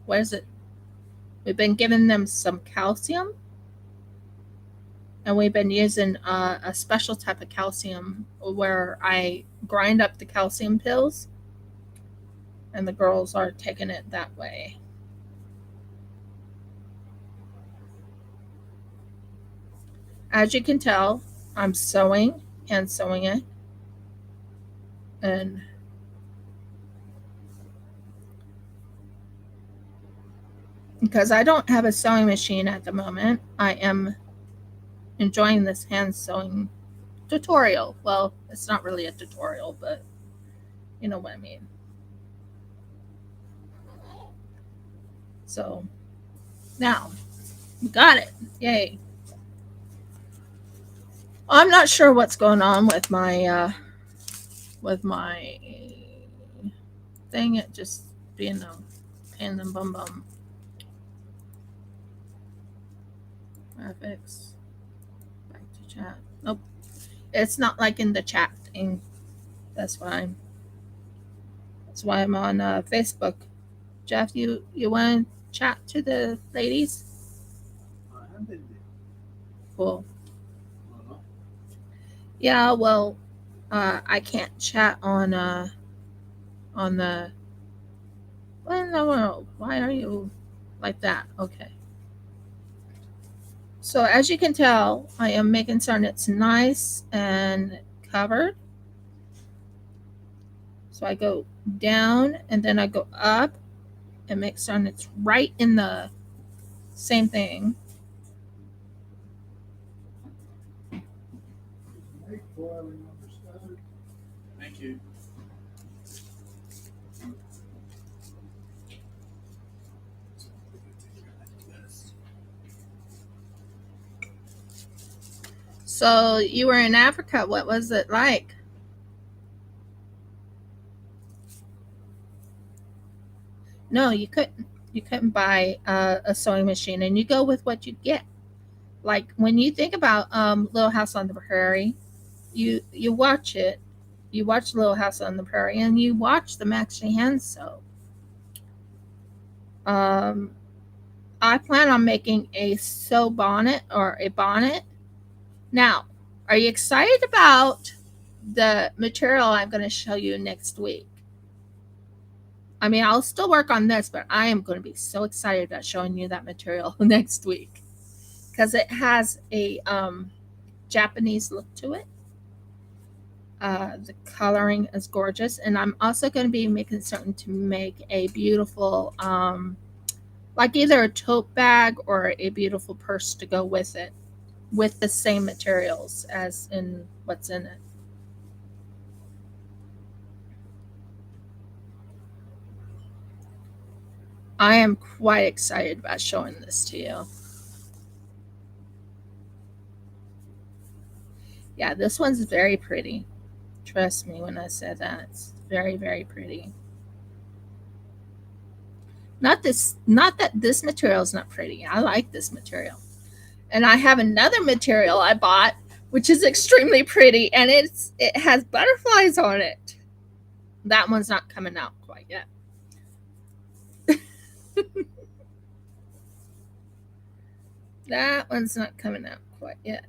what is it? We've been giving them some calcium, and we've been using a special type of calcium where I grind up the calcium pills, and the girls are taking it that way. As you can tell, I'm sewing and sewing it, and because I don't have a sewing machine at the moment, I am enjoying this hand sewing tutorial. Well, it's not really a tutorial, but you know what I mean. So now we got it. Yay. I'm not sure what's going on with my thing. It just being a pain in the bum bum. Graphics. Back to chat. Nope. It's not like in the chat thing. That's fine. That's why I'm on Facebook. Jeff, you want to chat to the ladies? I have been there. Cool. Well, Yeah, well, I can't chat on the. Well, in the world? Why are you like that? Okay. So as you can tell, I am making certain it's nice and covered. So I go down and then I go up and make certain it's right in the same thing. thank you. So you were in Africa. What was it like? No, you couldn't. You couldn't buy a sewing machine, and you go with what you get. Like when you think about Little House on the Prairie, you watch it. You watch Little House on the Prairie, and you watch them actually hand sew. Um, I plan on making a sew bonnet or a bonnet. Now, are you excited about the material I'm going to show you next week? I mean, I'll still work on this, but I am going to be so excited about showing you that material next week because it has a Japanese look to it. The coloring is gorgeous, and I'm also going to be making certain to make a beautiful, like either a tote bag or a beautiful purse to go with it, with the same materials as in what's in it. I am quite excited about showing this to you. Yeah, this one's very pretty. Trust me when I say that. It's very, very pretty. Not that this material is not pretty. I like this material. And I have another material I bought which is extremely pretty and it has butterflies on it. That one's not coming out quite yet. That one's not coming out quite yet.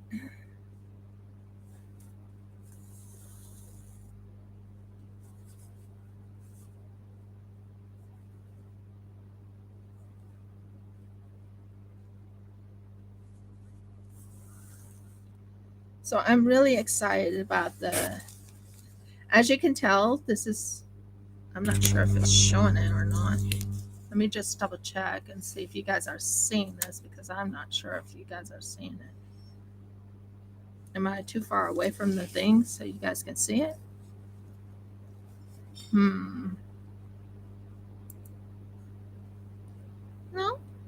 So I'm really excited about as you can tell, I'm not sure if it's showing it or not. Let me just double check and see if you guys are seeing this, because I'm not sure if you guys are seeing it. Am I too far away from the thing so you guys can see it? No,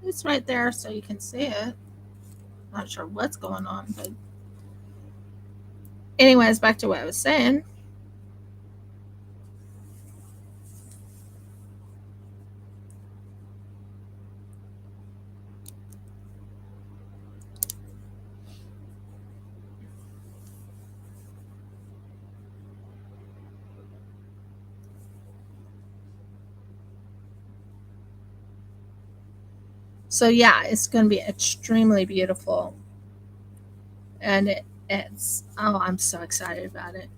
it's right there so you can see it. Not sure what's going on, but anyways, back to what I was saying. So yeah, it's going to be extremely beautiful, and it's I'm so excited about it.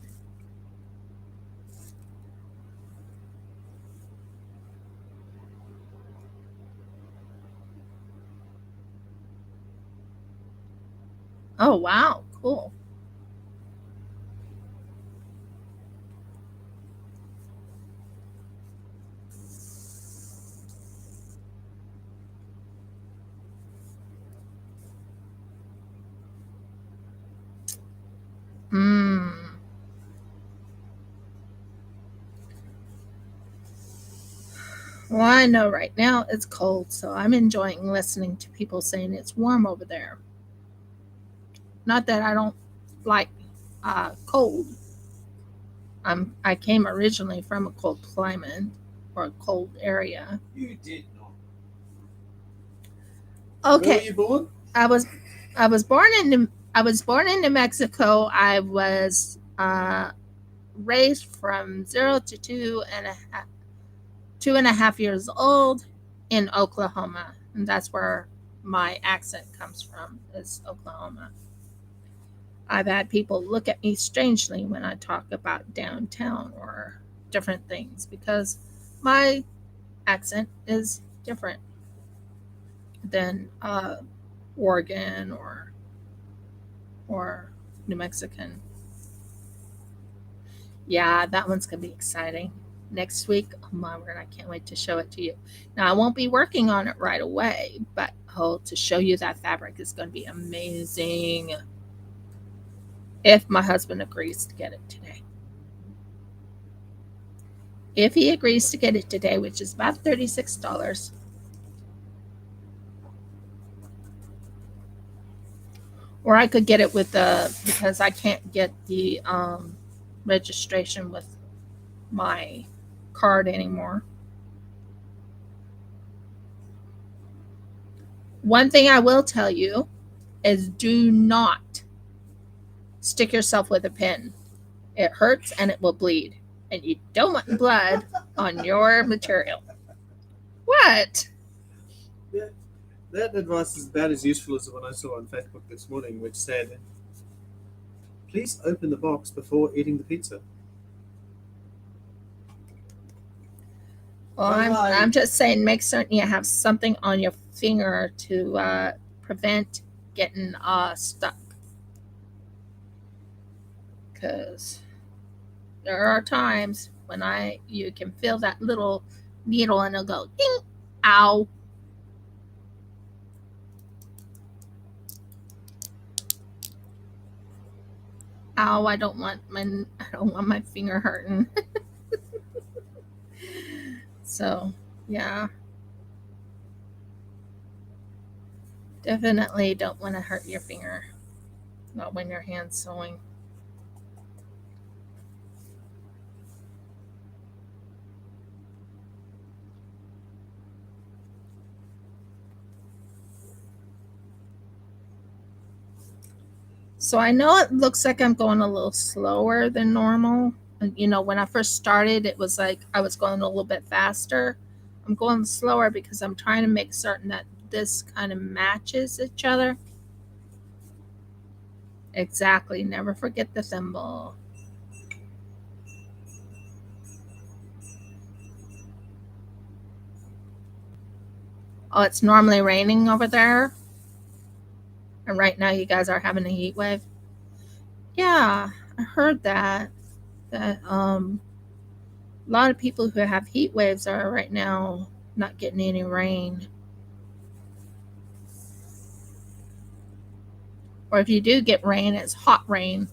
Oh wow, cool. Mm. Well, I know right now it's cold, so I'm enjoying listening to people saying it's warm over there. Not that I don't like cold. I came originally from a cold climate or a cold area. You did not. Okay. Where were you born? I was I was born in New Mexico. I was raised from 2.5 years old in Oklahoma, and that's where my accent comes from, is Oklahoma. I've had people look at me strangely when I talk about downtown or different things, because my accent is different than Oregon or New Mexican. Yeah, that one's gonna be exciting. Next week, oh my word, I can't wait to show it to you. Now I won't be working on it right away, but to show you that fabric is gonna be amazing if my husband agrees to get it today. If he agrees to get it today, which is about $36. Or I could get it with because I can't get the registration with my card anymore. One thing I will tell you is, do not stick yourself with a pin. It hurts and it will bleed. And you don't want blood on your material. What? That advice is about as useful as the one I saw on Facebook this morning, which said, please open the box before eating the pizza. Well, I'm just saying, make certain you have something on your finger to prevent getting stuck. Because there are times when you can feel that little needle and it'll go ding, ow. Ow, I don't want my finger hurting. So, yeah. Definitely don't want to hurt your finger. Not when your hand's sewing. So I know it looks like I'm going a little slower than normal. When I first started, it was like I was going a little bit faster. I'm going slower because I'm trying to make certain that this kind of matches each other. Exactly. Never forget the thimble. Oh, it's normally raining over there. And right now you guys are having a heat wave. Yeah, I heard that a lot of people who have heat waves are right now not getting any rain. Or if you do get rain, it's hot rain.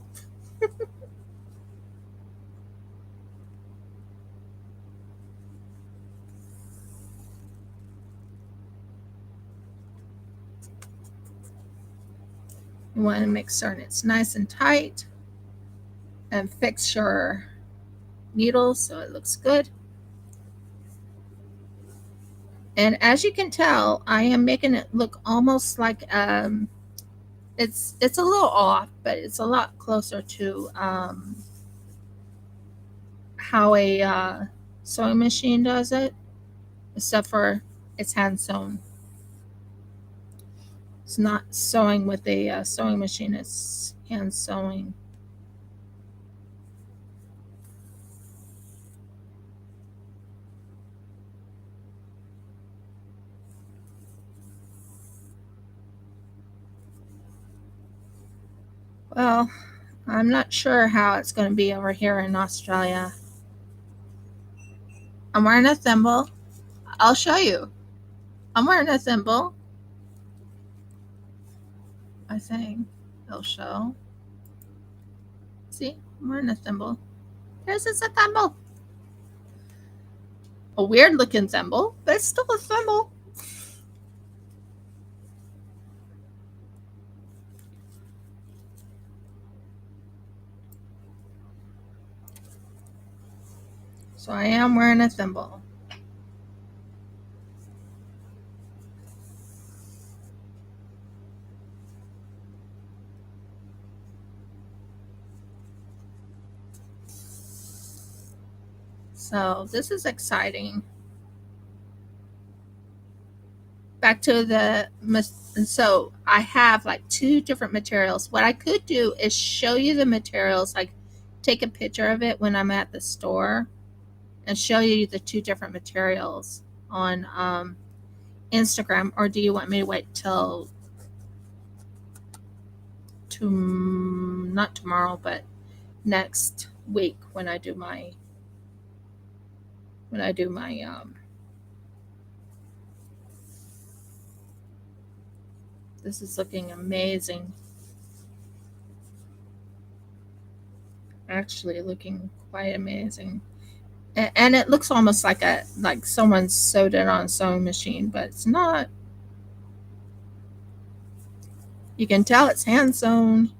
You want to make certain it's nice and tight and fix your needles so it looks good. And as you can tell, I am making it look almost like it's a little off, but it's a lot closer to how a sewing machine does it, except for it's hand sewn. It's not sewing with a sewing machine; it's hand sewing. Well, I'm not sure how it's going to be over here in Australia. I'm wearing a thimble. I'll show you. I'm wearing a thimble. I think it'll show. See, I'm wearing a thimble. There's a thimble. A weird looking thimble, but it's still a thimble. So I am wearing a thimble. So this is exciting. Back to the so I have like two different materials. What I could do is show you the materials, like take a picture of it when I'm at the store and show you the two different materials on Instagram, or do you want me to wait till to not tomorrow, but next week when I do my this is looking amazing. Actually looking quite amazing. And it looks almost like someone sewed it on a sewing machine, but it's not. You can tell it's hand sewn.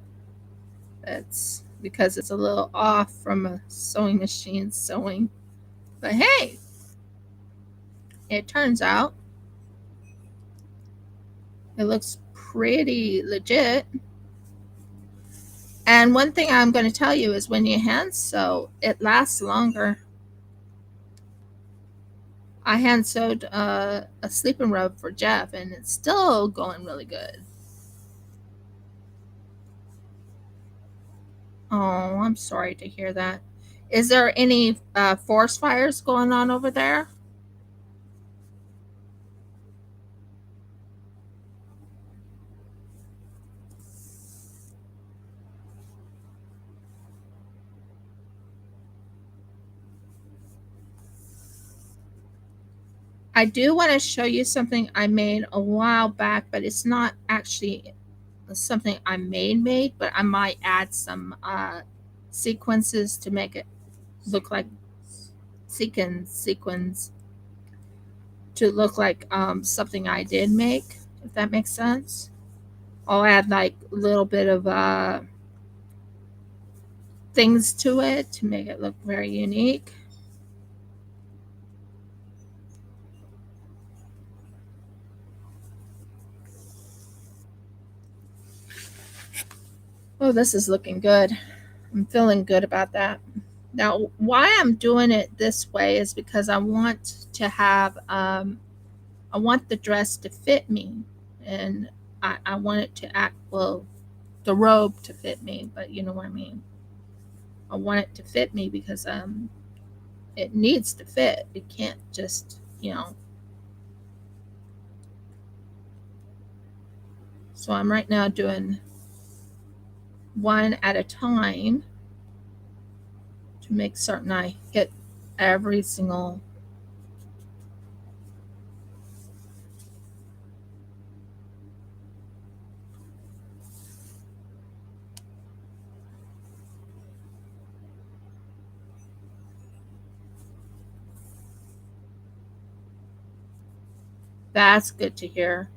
It's because it's a little off from a sewing machine sewing. But hey, it turns out it looks pretty legit. And one thing I'm going to tell you is when you hand sew, it lasts longer. I hand sewed a sleeping robe for Jeff, and it's still going really good. Oh, I'm sorry to hear that. Is there any forest fires going on over there? I do want to show you something I made a while back, but it's not actually something I made, but I might add some sequences to make it look like sequins to look like something I did make, if that makes sense. I'll add like a little bit of things to it to make it look very unique. Oh, this is looking good. I'm feeling good about that. Now, why I'm doing it this way is because I want to have, I want the dress to fit me, and I want it to act well, the robe to fit me, but you know what I mean. I want it to fit me because it needs to fit. It can't just, you know. So I'm right now doing one at a time to make certain I hit every single. That's good to hear.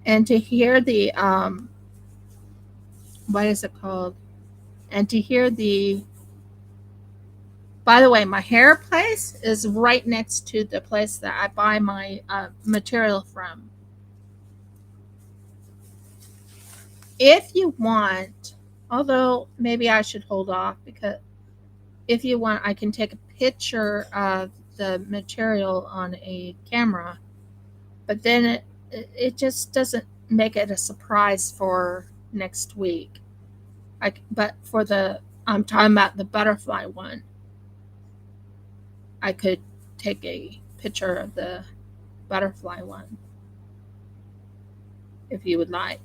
And to hear the what is it called? And to hear the, by the way, my hair place is right next to the place that I buy my material from. If you want, although maybe I should hold off, because if you want, I can take a picture of the material on a camera, but then it just doesn't make it a surprise for next week. But for the, I'm talking about the butterfly one, I could take a picture of the butterfly one if you would like.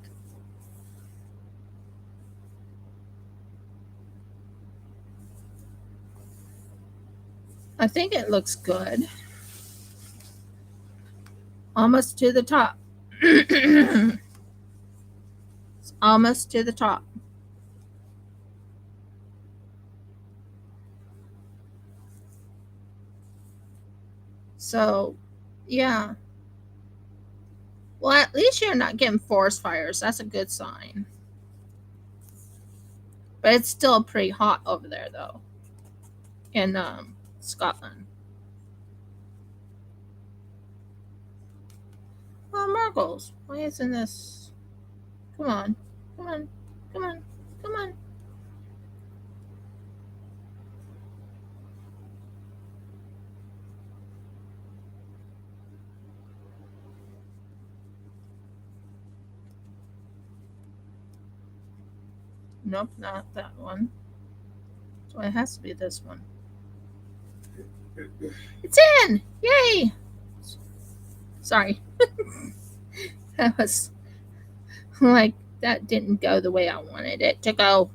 I think it looks good. Almost to the top. It's almost to the top. So, yeah. Well, at least you're not getting forest fires. That's a good sign. But it's still pretty hot over there, though, in Scotland. Oh, Margles, why isn't this? Come on, come on, come on, come on. Nope, not that one. So it has to be this one. It's in! Yay! Sorry. That was like, that didn't go the way I wanted it to go.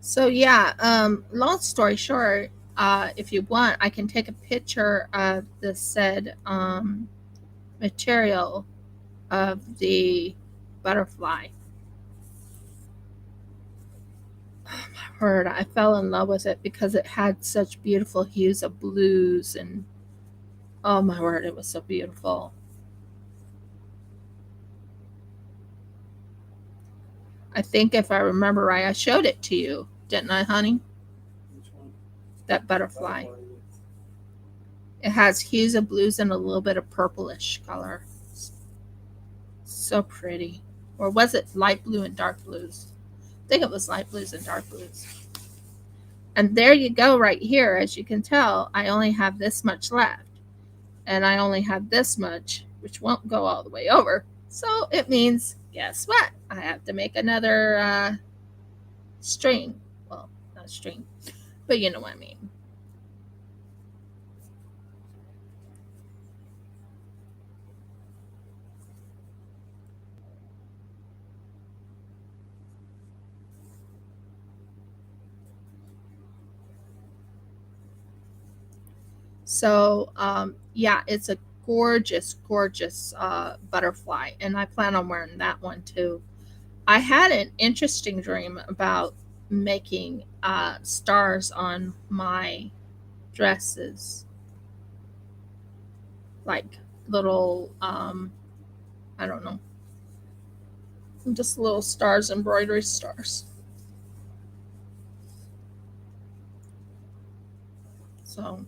So yeah, long story short, if you want, I can take a picture of the said material of the butterfly. Oh my word, I fell in love with it because it had such beautiful hues of blues, and oh my word, it was so beautiful. I think if I remember right, I showed it to you, didn't I, honey? Which one? That butterfly. It has hues of blues and a little bit of purplish color. So pretty. Or was it light blue and dark blues? I think it was light blues and dark blues. And there you go, right here. As you can tell, I only have this much left. And I only have this much, which won't go all the way over. So it means, guess what? I have to make another string. Well, not a string, but you know what I mean. So, yeah, it's a gorgeous, gorgeous butterfly. And I plan on wearing that one too. I had an interesting dream about making stars on my dresses, like little, I don't know, just little stars, embroidery stars. So,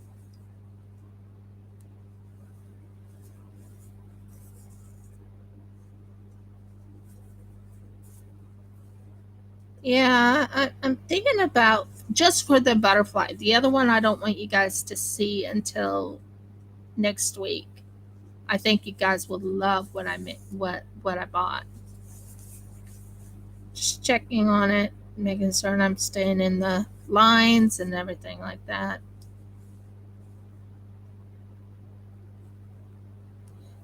yeah, I'm thinking about just for the butterfly. The other one I don't want you guys to see until next week. I think you guys will love what I bought. Just checking on it, making certain I'm staying in the lines and everything like that.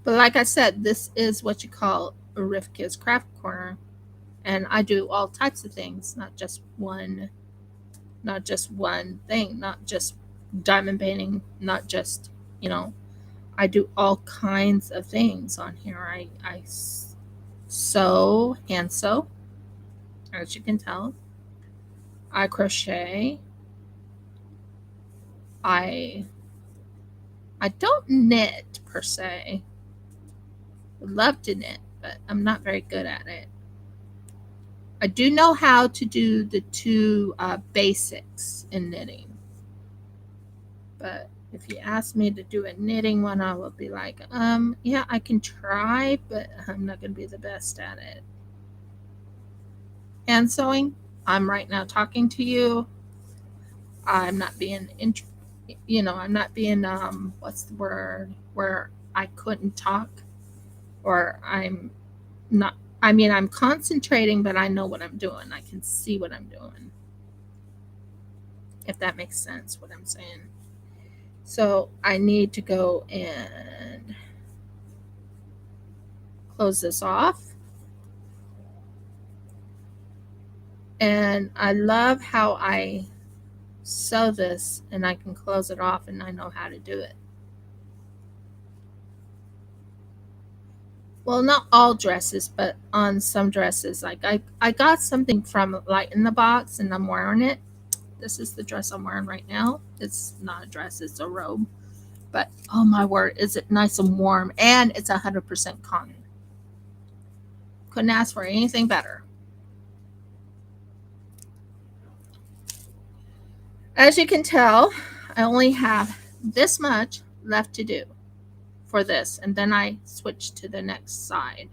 But like I said, this is what you call a Rifka's Craft Corner, and I do all types of things, not just one thing, not just diamond painting, not just, you know, I do all kinds of things on here. I sew, hand sew, as you can tell. I crochet. I I don't knit per se. Would love to knit, but I'm not very good at it. I do know how to do the two basics in knitting, but if you ask me to do a knitting one, I will be like, yeah, I can try, but I'm not going to be the best at it. Hand sewing, I'm right now talking to you. I'm not being, I'm not being, what's the word, where I couldn't talk, or I'm not, I mean, I'm concentrating, but I know what I'm doing. I can see what I'm doing, if that makes sense, what I'm saying. So I need to go and close this off. And I love how I sew this and I can close it off and I know how to do it. Well, not all dresses, but on some dresses. Like I got something from Light in the Box and I'm wearing it. This is the dress I'm wearing right now. It's not a dress, it's a robe. But oh my word, is it nice and warm, and it's 100% cotton. Couldn't ask for anything better. As you can tell, I only have this much left to do for this, and then I switch to the next side.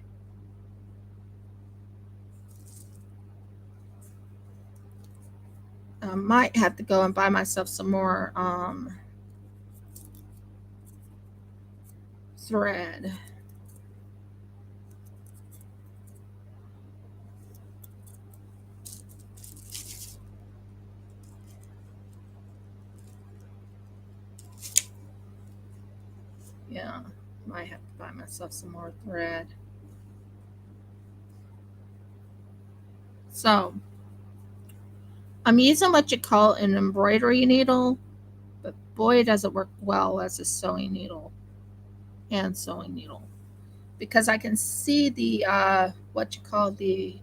I might have to go and buy myself some more thread. Yeah, might have to buy myself some more thread. So I'm using what you call an embroidery needle, but boy, does it work well as a sewing needle, hand sewing needle, because I can see the what you call the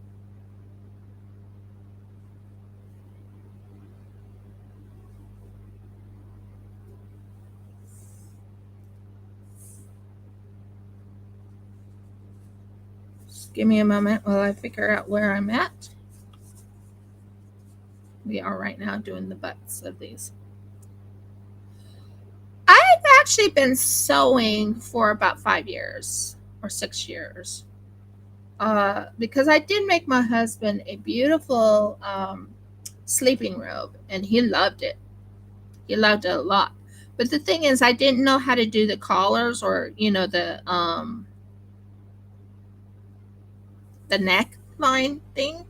just give me a moment while I figure out where I'm at. We are right now doing the butts of these. I've actually been sewing for about 5 years or 6 years. Because I did make my husband a beautiful sleeping robe, and he loved it. He loved it a lot. But the thing is, I didn't know how to do the collars, or the neckline thing.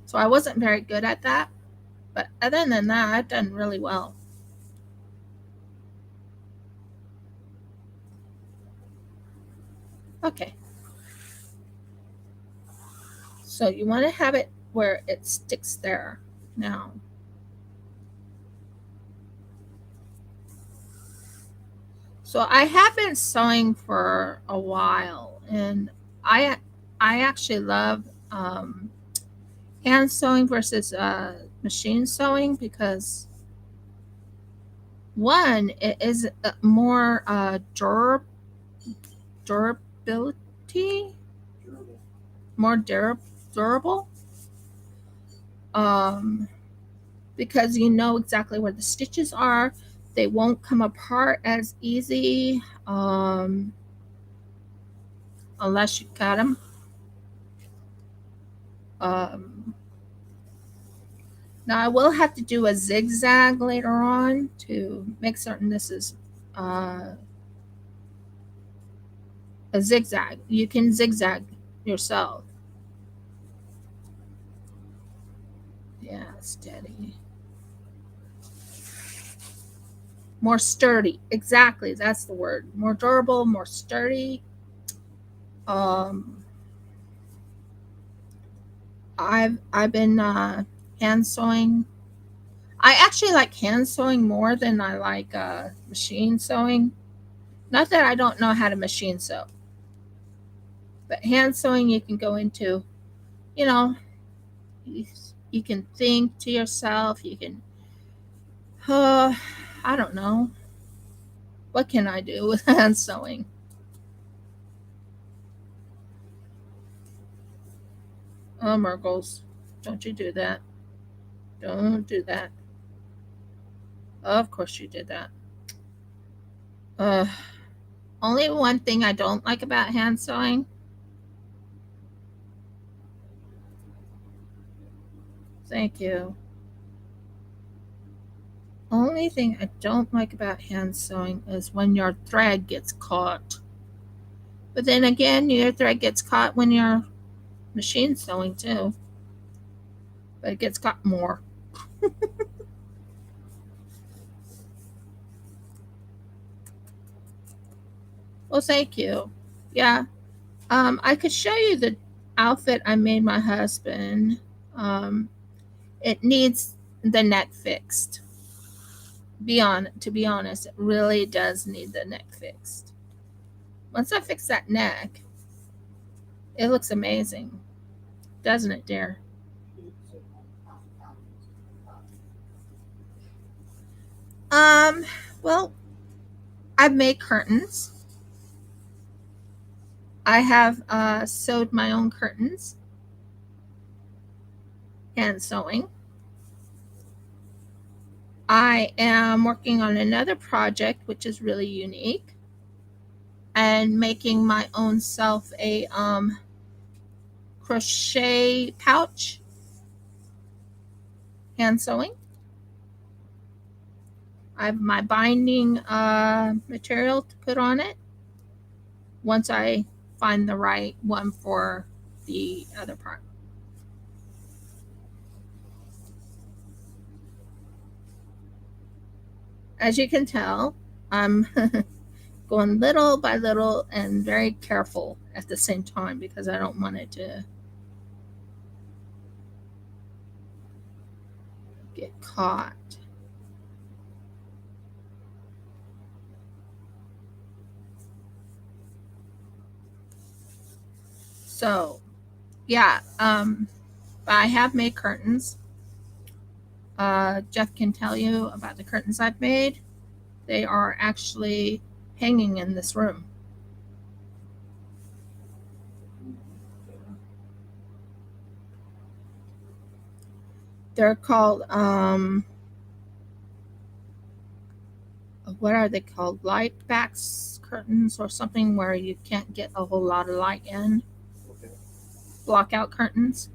So I wasn't very good at that. But other than that, I've done really well. Okay. So you want to have it where it sticks there. Now, so I have been sewing for a while, and I I actually love hand sewing versus machine sewing, because one, it is more durability, more durable, um, because you know exactly where the stitches are. They won't come apart as easy unless you cut them. Um, Now I will have to do a zigzag later on to make certain this is uh, a zigzag. You can zigzag yourself. Yeah, steady. More sturdy. Exactly, that's the word. More durable, more sturdy. Um, I've been hand sewing. I actually like hand sewing more than I like machine sewing. Not that I don't know how to machine sew, but hand sewing you can go into, you know, you, you can think to yourself. You can, uh, I don't know, what can I do with hand sewing? Oh, Mergles, don't you do that. Don't do that. Of course you did that. Uh, only one thing I don't like about hand sewing. Thank you. Only thing I don't like about hand sewing is when your thread gets caught. But then again, your thread gets caught when you're machine sewing too. But it gets caught more. Well, thank you. Yeah. I could show you the outfit I made my husband. Um, it needs the neck fixed. To be honest, it really does need the neck fixed. Once I fix that neck, it looks amazing, doesn't it, dear? Um, well, I've made curtains. I have sewed my own curtains, hand sewing. I am working on another project which is really unique and making my own self a crochet pouch, hand sewing. I have my binding material to put on it once I find the right one for the other part. As you can tell, I'm going little by little and very careful at the same time because I don't want it to get caught. So, yeah, I have made curtains. Jeff can tell you about the curtains I've made. They are actually hanging in this room. They're called, what are they called? Light backs curtains or something where you can't get a whole lot of light in. Okay. Block out curtains.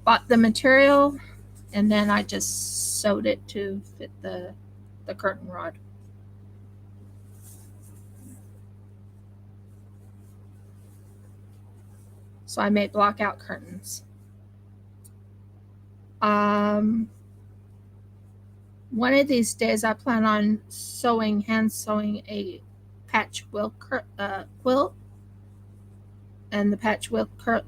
Bought the material and then I just sewed it to fit the curtain rod. So I made block out curtains. Um, one of these days, I plan on hand sewing a patch quilt, and the patchwork quilt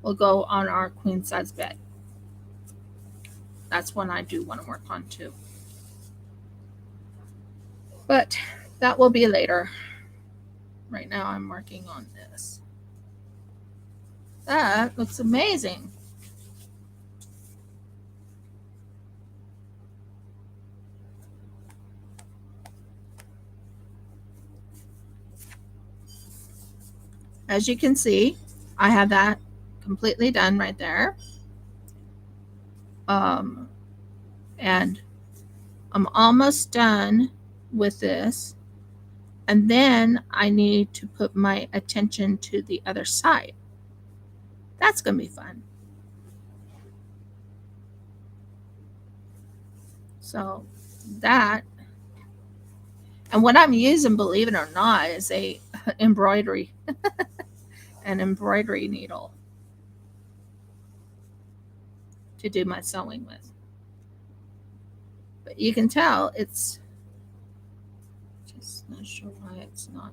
will go on our queen size bed. That's one I do want to work on too. But that will be later. Right now, I'm working on this. That looks amazing. As you can see, I have that completely done right there. Um, and I'm almost done with this. And then I need to put my attention to the other side. That's going to be fun. So that, and what I'm using, believe it or not, is a embroidery, an embroidery needle to do my sewing with. But you can tell it's just not sure why it's not.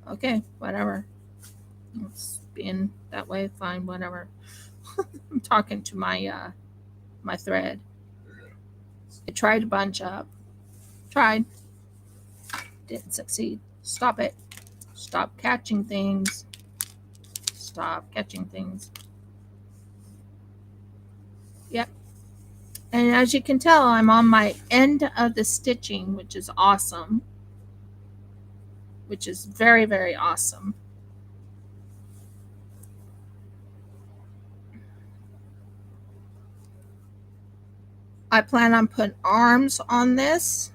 Okay, whatever. It's being that way, fine, whatever. I'm talking to my thread. I tried a bunch up. Tried. Didn't succeed. Stop it. Stop catching things. Stop catching things. Yep. And as you can tell, I'm on my end of the stitching, which is awesome. Which is very, very awesome. I plan on putting arms on this.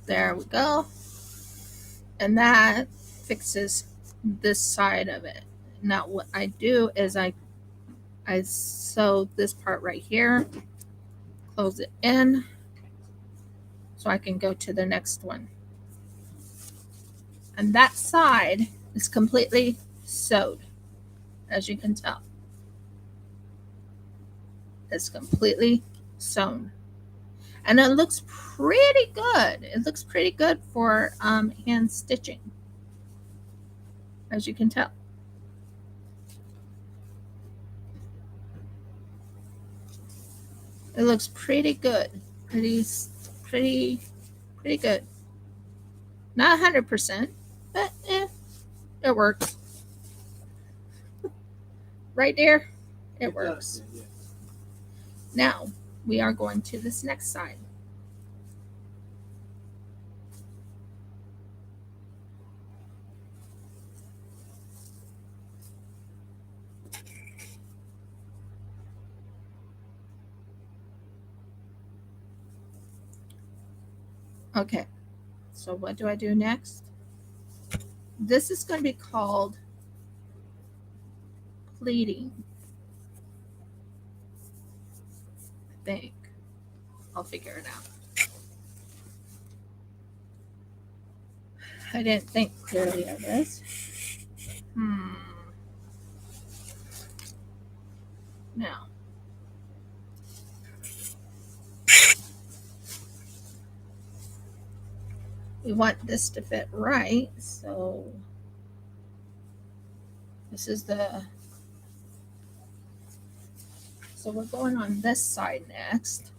There we go. And that fixes this side of it. Now what I do is I sew this part right here, close it in, so I can go to the next one. And that side is completely sewed, as you can tell. It's completely sewn. And it looks pretty good. It looks pretty good for hand stitching, as you can tell. It looks pretty good. Pretty good. Not 100%, but it works. Right there, it works. Yeah. Now, we are going to this next side. Okay, so what do I do next? This is going to be called pleating, I think. I'll figure it out. I didn't think clearly of this. Now, we want this to fit right, so this is so we're going on this side next.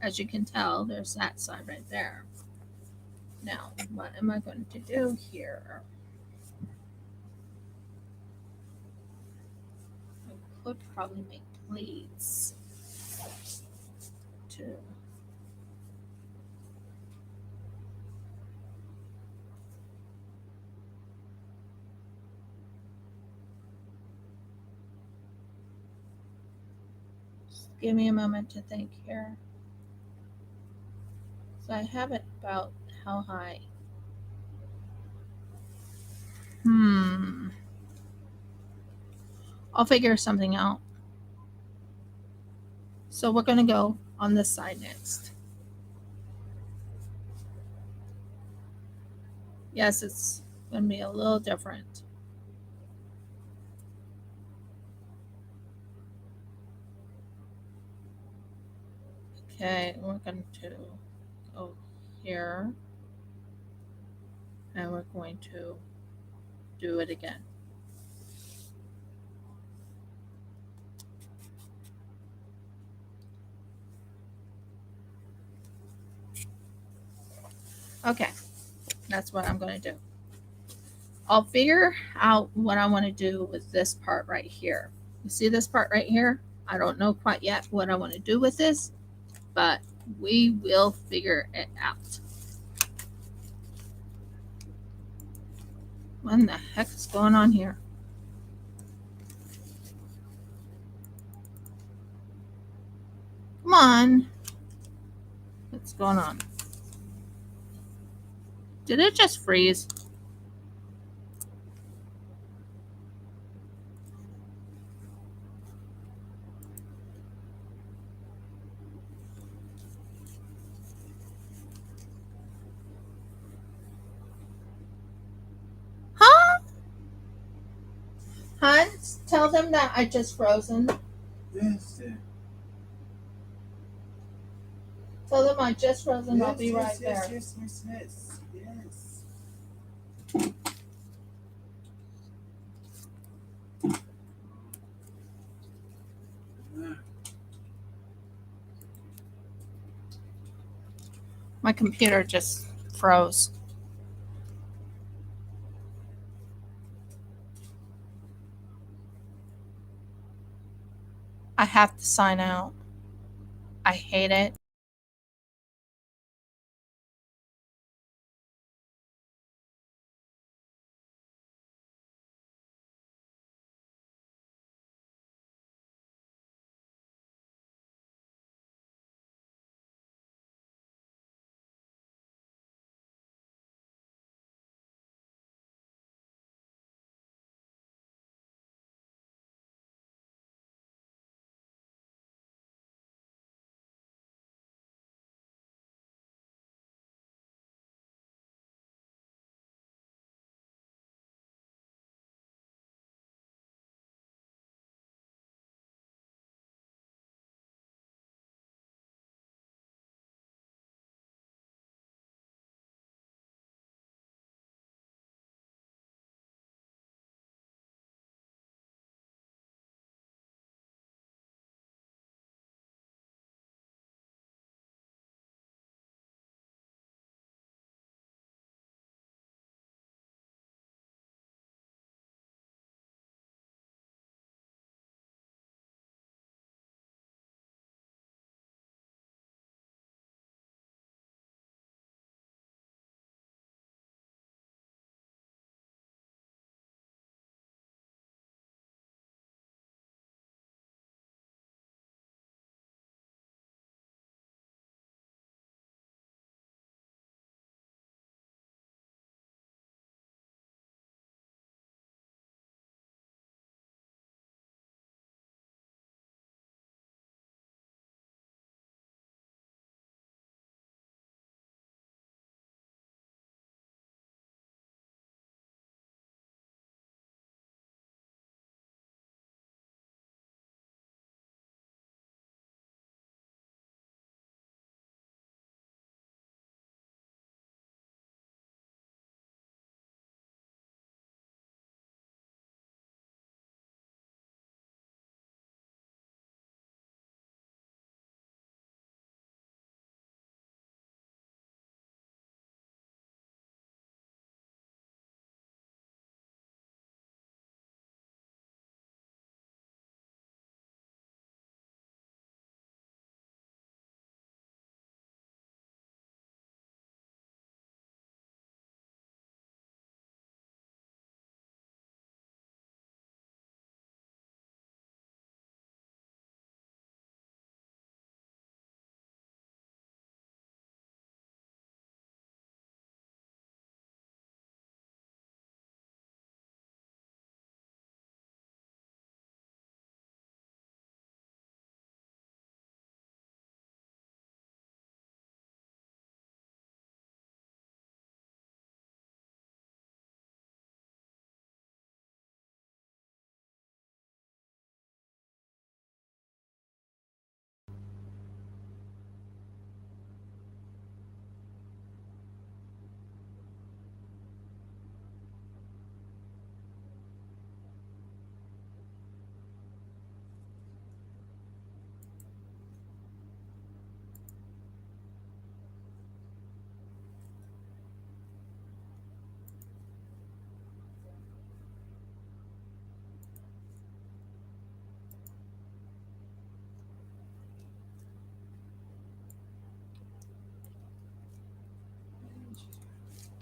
As you can tell, there's that side right there. Now, what am I going to do here? I could probably make pleats too. Just give me a moment to think here. So I have it about how high? I'll figure something out. So we're going to go on this side next. Yes, it's going to be a little different. Okay, we're going to go here. And we're going to do it again. Okay, that's what I'm going to do. I'll figure out what I want to do with this part right here. You see this part right here? I don't know quite yet what I want to do with this, but we will figure it out. What in the heck is going on here? Come on. What's going on? Did it just freeze? Hans, tell them that I just frozen. Yes, dear. Tell them I just frozen. Yes, I'll be right there. yes, yes, yes, yes. My computer just froze. I have to sign out. I hate it.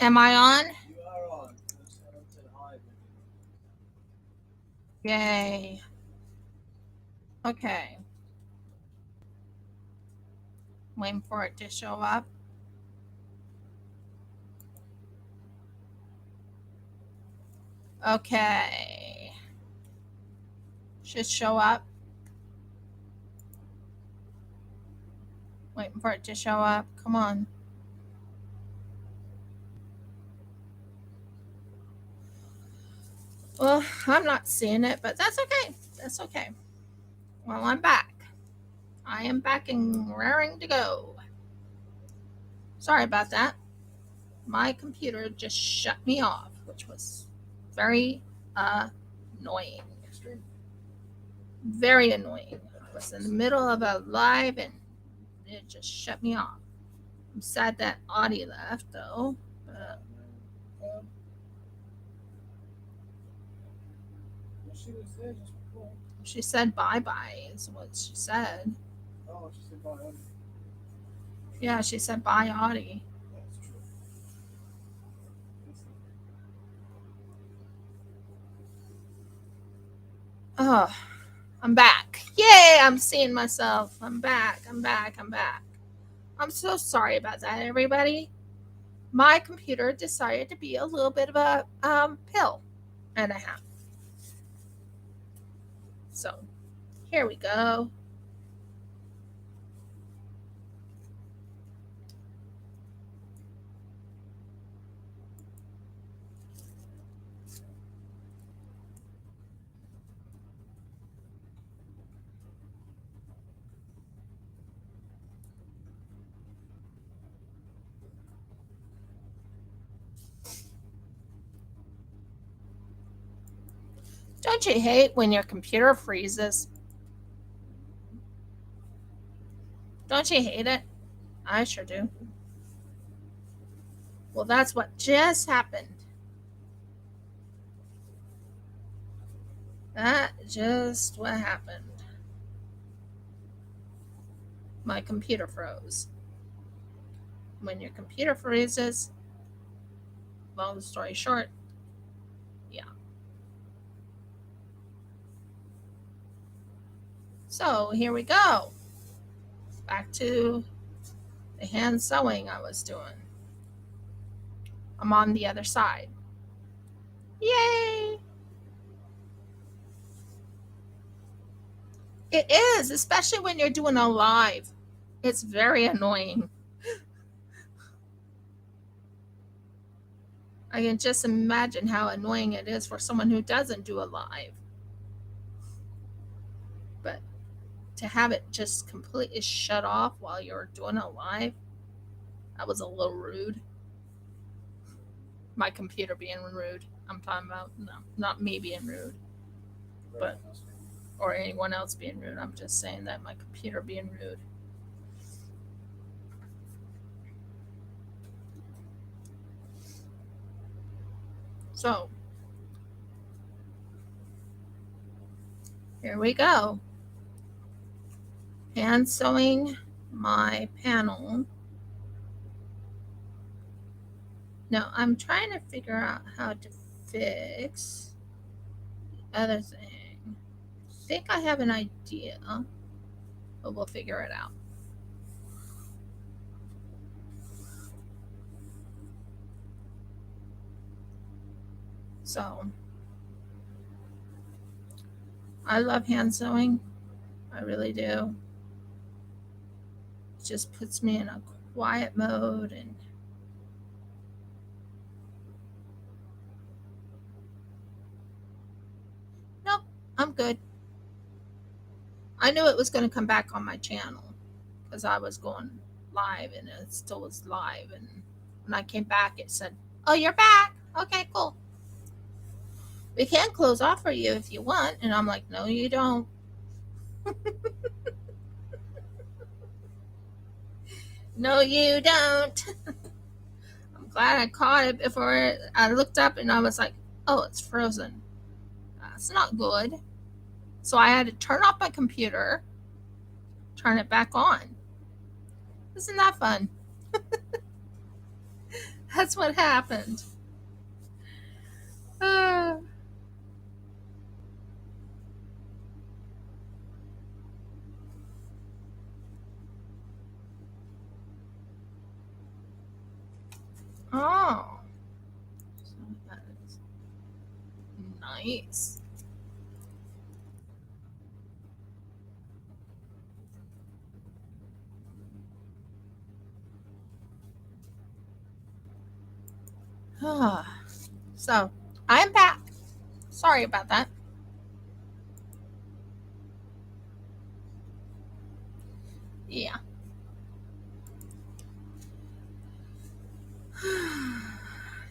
Am I on? You are on. Shalom said hi. Yay. Okay. Waiting for it to show up. Okay. Should show up. Waiting for it to show up. Come on. Well, I'm not seeing it, but that's okay. That's okay. Well, I'm back. I am back and raring to go. Sorry about that. My computer just shut me off, which was very annoying. Very annoying. I was in the middle of a live and it just shut me off. I'm sad that Audie left though. But she said bye bye, is what she said. Oh, she said bye. Yeah, she said bye, Audie. That's true. Oh, I'm back. Yay, I'm seeing myself. I'm back. I'm back. I'm back. I'm so sorry about that, everybody. My computer decided to be a little bit of a pill and a half. So here we go. Don't you hate when your computer freezes? Don't you hate it? I sure do. Well, that's what just happened. That just what happened. My computer froze. When your computer freezes, long story short, yeah. So here we go. Back to the hand sewing I was doing. I'm on the other side. Yay! It is, especially when you're doing a live. It's very annoying. I can just imagine how annoying it is for someone who doesn't do a live. But to have it just completely shut off while you're doing a live, that was a little rude. My computer being rude. I'm talking about, no, not me being rude, but or anyone else being rude. I'm just saying that my computer being rude. So here we go. Hand sewing my panel. Now I'm trying to figure out how to fix the other thing. I think I have an idea, but we'll figure it out. So I love hand sewing. I really do. It just puts me in a quiet mode and nope, I'm good. I knew it was going to come back on my channel because I was going live and it still was live. And when I came back, it said, "Oh, you're back. Okay, cool. We can close off for you if you want." And I'm like, "No, you don't. No, you don't." I'm glad I caught it before I looked up and I was like, "Oh, it's frozen. That's not good." So I had to turn off my computer, turn it back on. Isn't that fun? That's what happened. Uh, oh, so that is nice. So I'm back. Sorry about that. Yeah.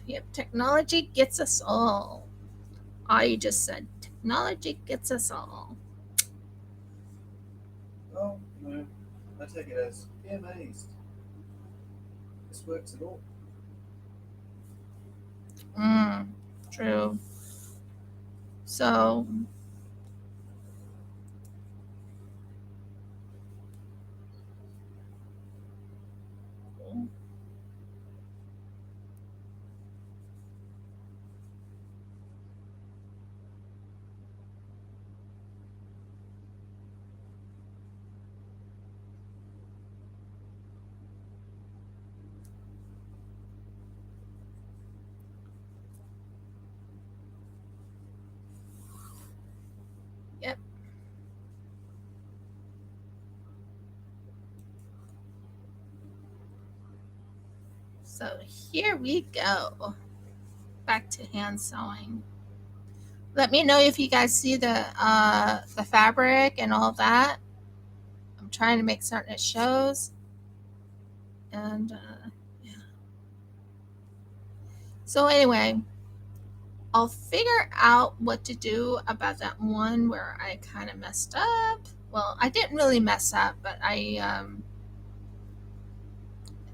Yep, technology gets us all. I just said technology gets us all. Well, I take it as be amazed. This works at all. True. So, yep. So here we go. Back to hand sewing. Let me know if you guys see the fabric and all that. I'm trying to make certain it shows. And yeah. So anyway, I'll figure out what to do about that one where I kind of messed up. Well, I didn't really mess up, but I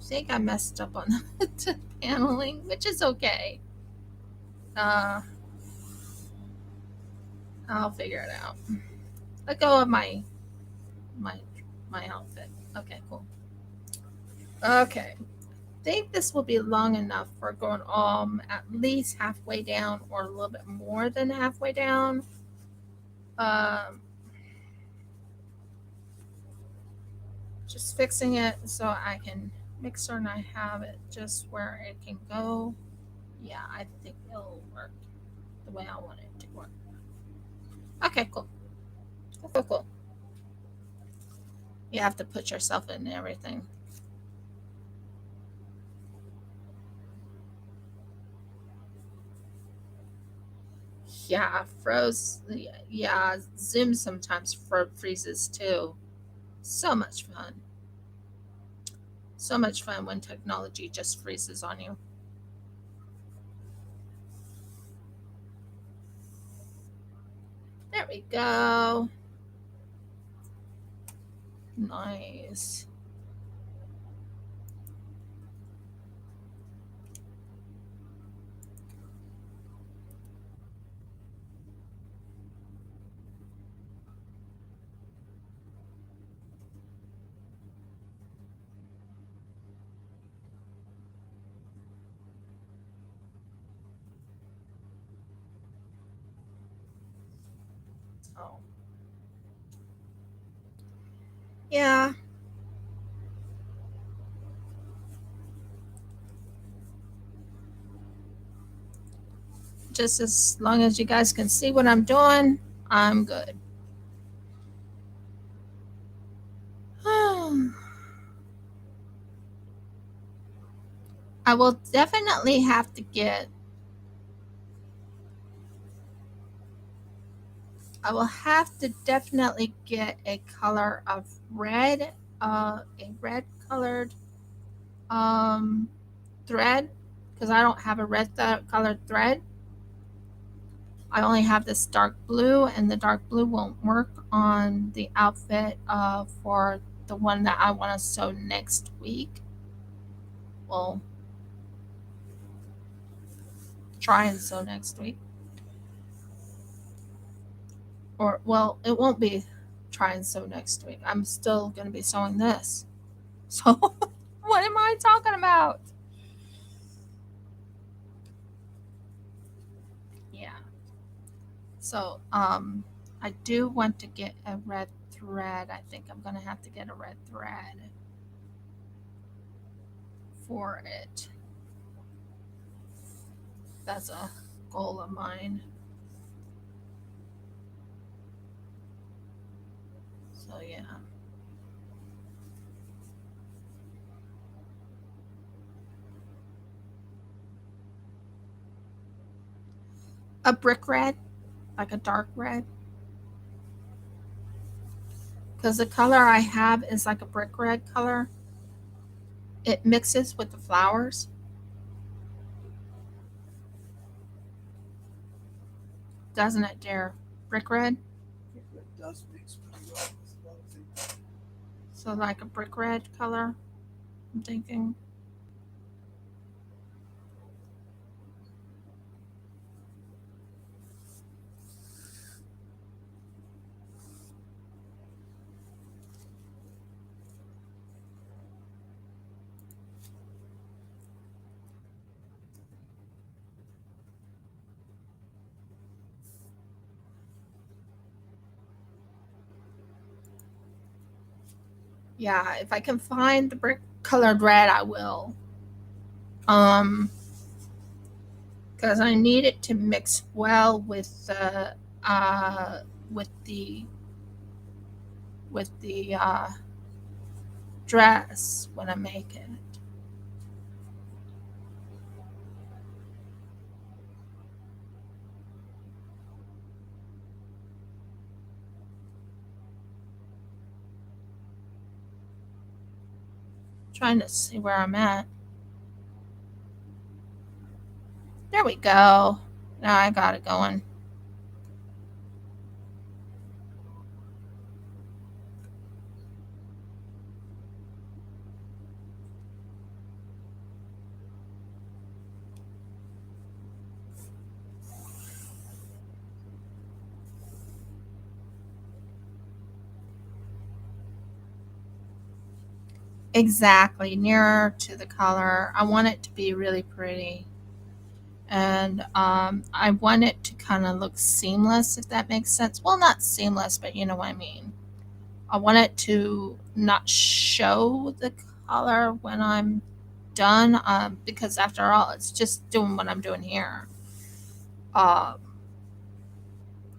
think I messed up on the paneling, which is okay. Uh, I'll figure it out. Let go of my my outfit. Okay, cool. Okay. I think this will be long enough for going at least halfway down or a little bit more than halfway down. Um, just fixing it so I can make certain I have it just where it can go. Yeah, I think it'll work the way I want it to work. Okay, cool. Cool, cool, cool. You have to put yourself in everything. Yeah, froze. Yeah, Zoom sometimes freezes too. So much fun. So much fun when technology just freezes on you. There we go. Nice. Oh, yeah. Just as long as you guys can see what I'm doing, I'm good. I will definitely have to get. I will have to definitely get a color of red, a red colored um, thread, because I don't have a red colored thread. I only have this dark blue, and the dark blue won't work on the outfit for the one that I want to sew next week. Well, try and sew next week. Or, well, it won't be try and sew next week. I'm still going to be sewing this. So, what am I talking about? Yeah. So, I do want to get a red thread. I think I'm going to have to get a red thread for it. That's a goal of mine. So, yeah. A brick red. like a dark red. Because the color I have is like a brick red color. It mixes with the flowers, doesn't it, dear? Brick red? It does mix pretty well with a lot of things. So, like a brick red color, I'm thinking. Yeah, if I can find the brick colored red, I will. Um, because I need it to mix well uh, with the with the dress when I make it. Trying to see where I'm at. There we go. Now I got it going. Exactly, nearer to the color. I want it to be really pretty. And I want it to kind of look seamless, if that makes sense. Well, not seamless, but you know what I mean. I want it to not show the color when I'm done, because after all, it's just doing what I'm doing here. Um,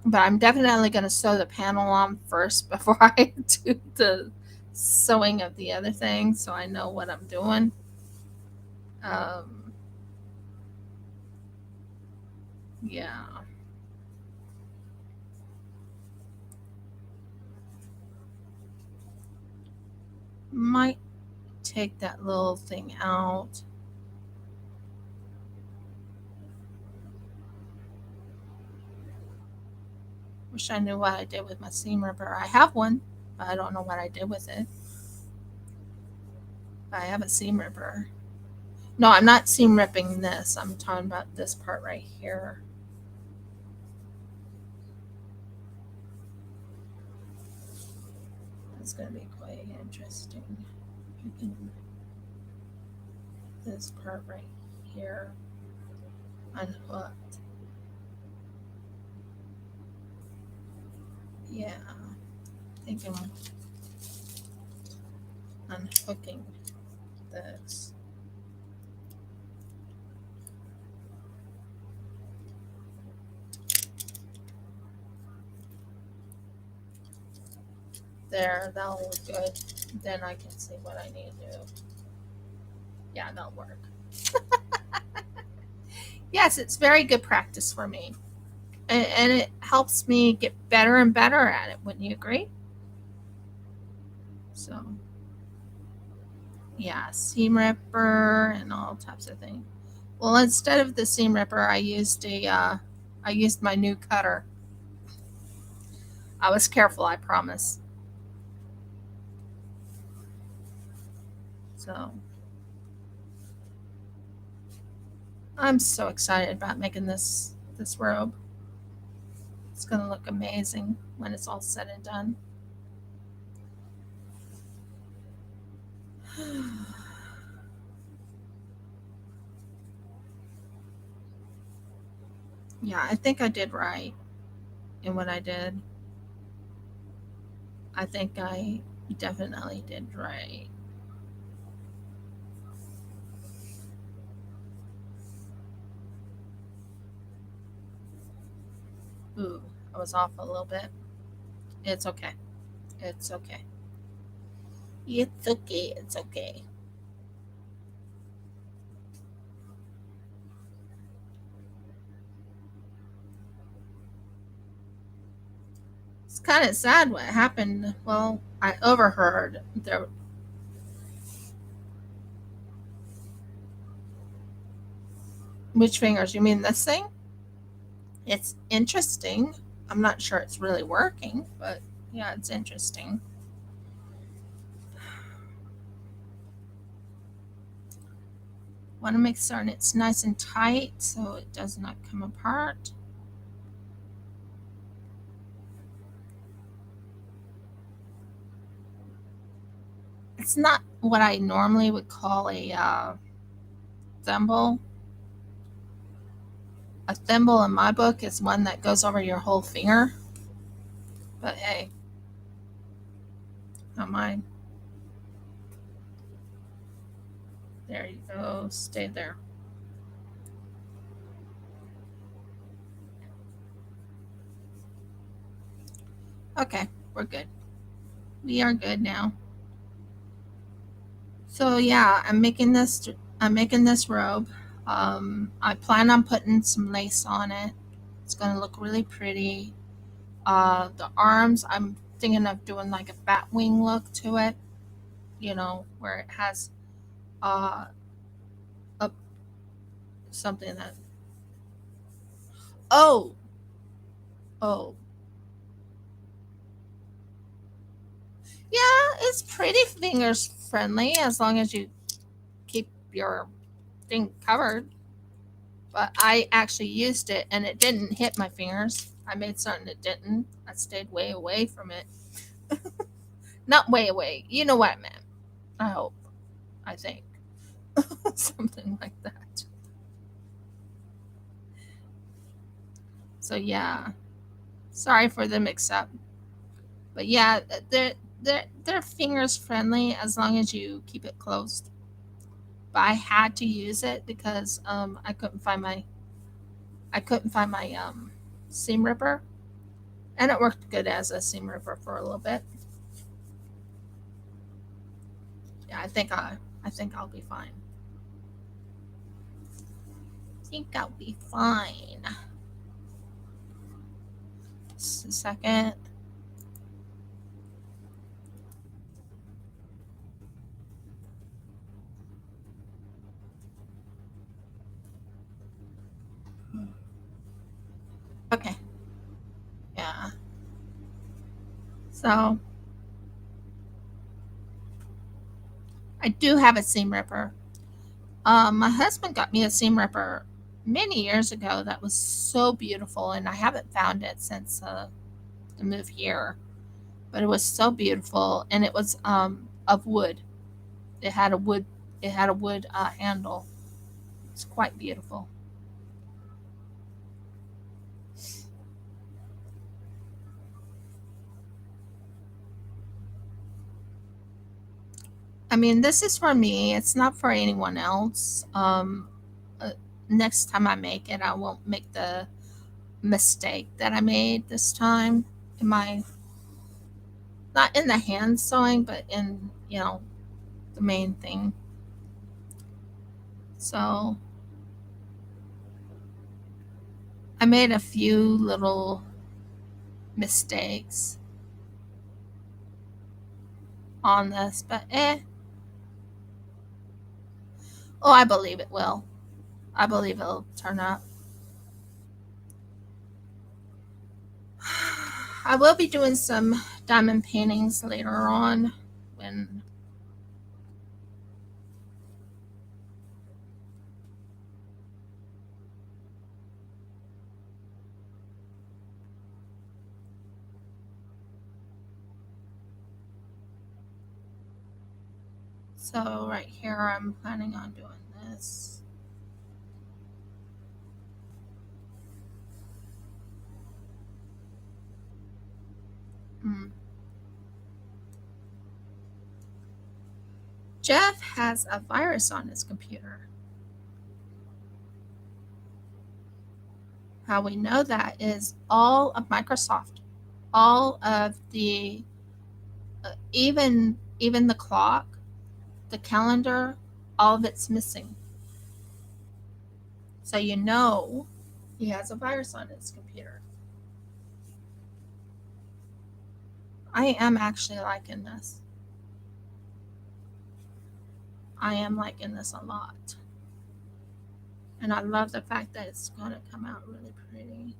but I'm definitely going to sew the panel on first before I do the sewing of the other thing, so I know what I'm doing. Um, yeah, might take that little thing out. Wish I knew what I did with my seam ripper. I have one, but I don't know what I did with it. But I have a seam ripper. No, I'm not seam ripping this. I'm talking about this part right here. It's going to be quite interesting. This part right here unhooked. Yeah, I think I'm unhooking this. There, that'll look good. Then I can see what I need to do. Yeah, that'll work. Yes, it's very good practice for me. And it helps me get better and better at it. Wouldn't you agree? So, yeah, seam ripper and all types of things. Well, instead of the seam ripper, I used my new cutter. I was careful, I promise. So, I'm so excited about making this robe. It's going to look amazing when it's all said and done. Yeah, I think I did right in what I did. I think I definitely did right. Ooh, I was off a little bit. It's okay. It's okay. It's okay. It's okay. kind of sad what happened. Well, I overheard there. Which fingers? You mean this thing? It's interesting. I'm not sure it's really working, but yeah, it's interesting. Want to make certain it's nice and tight so it does not come apart. It's not what I normally would call a thimble. A thimble in my book is one that goes over your whole finger. But hey, not mine. There you go. Stay there. Okay, we're good. We are good now. So yeah, I'm making this. I'm making this robe. I plan on putting some lace on it. It's gonna look really pretty. The arms, I'm thinking of doing like a bat wing look to it. Where it has uh, a something that. Oh, oh, yeah, it's pretty fingers friendly as long as you keep your thing covered. But I actually used it and it didn't hit my fingers. I made something it didn't. I stayed way away from it. Not way away. You know what I meant. I hope. I think. Something like that. So yeah. Sorry for the mix up. But yeah, they're fingers friendly as long as you keep it closed. But I had to use it because I couldn't find my seam ripper, and it worked good as a seam ripper for a little bit. Yeah, I think I'll be fine. I think I'll be fine. Just a second. Okay. Yeah. So I do have a seam ripper. My husband got me a seam ripper many years ago that was so beautiful, and I haven't found it since the move here. But it was so beautiful, and it was of wood. It had a wood. It had a wood handle. It's quite beautiful. I mean, this is for me. It's not for anyone else. Uh, Next time I make it, I won't make the mistake that I made this time in my not in the hand sewing, but in the main thing. So I made a few little mistakes on this, but oh, I believe it will. I believe it'll turn up. I will be doing some diamond paintings later on when so right here I'm planning on doing this. Mm. Jeff has a virus on his computer. How we know that is all of Microsoft, all of the even the clock, the calendar, all of it's missing. So you know he has a virus on his computer. I am actually liking this. I am liking this a lot. And I love the fact that it's going to come out really pretty.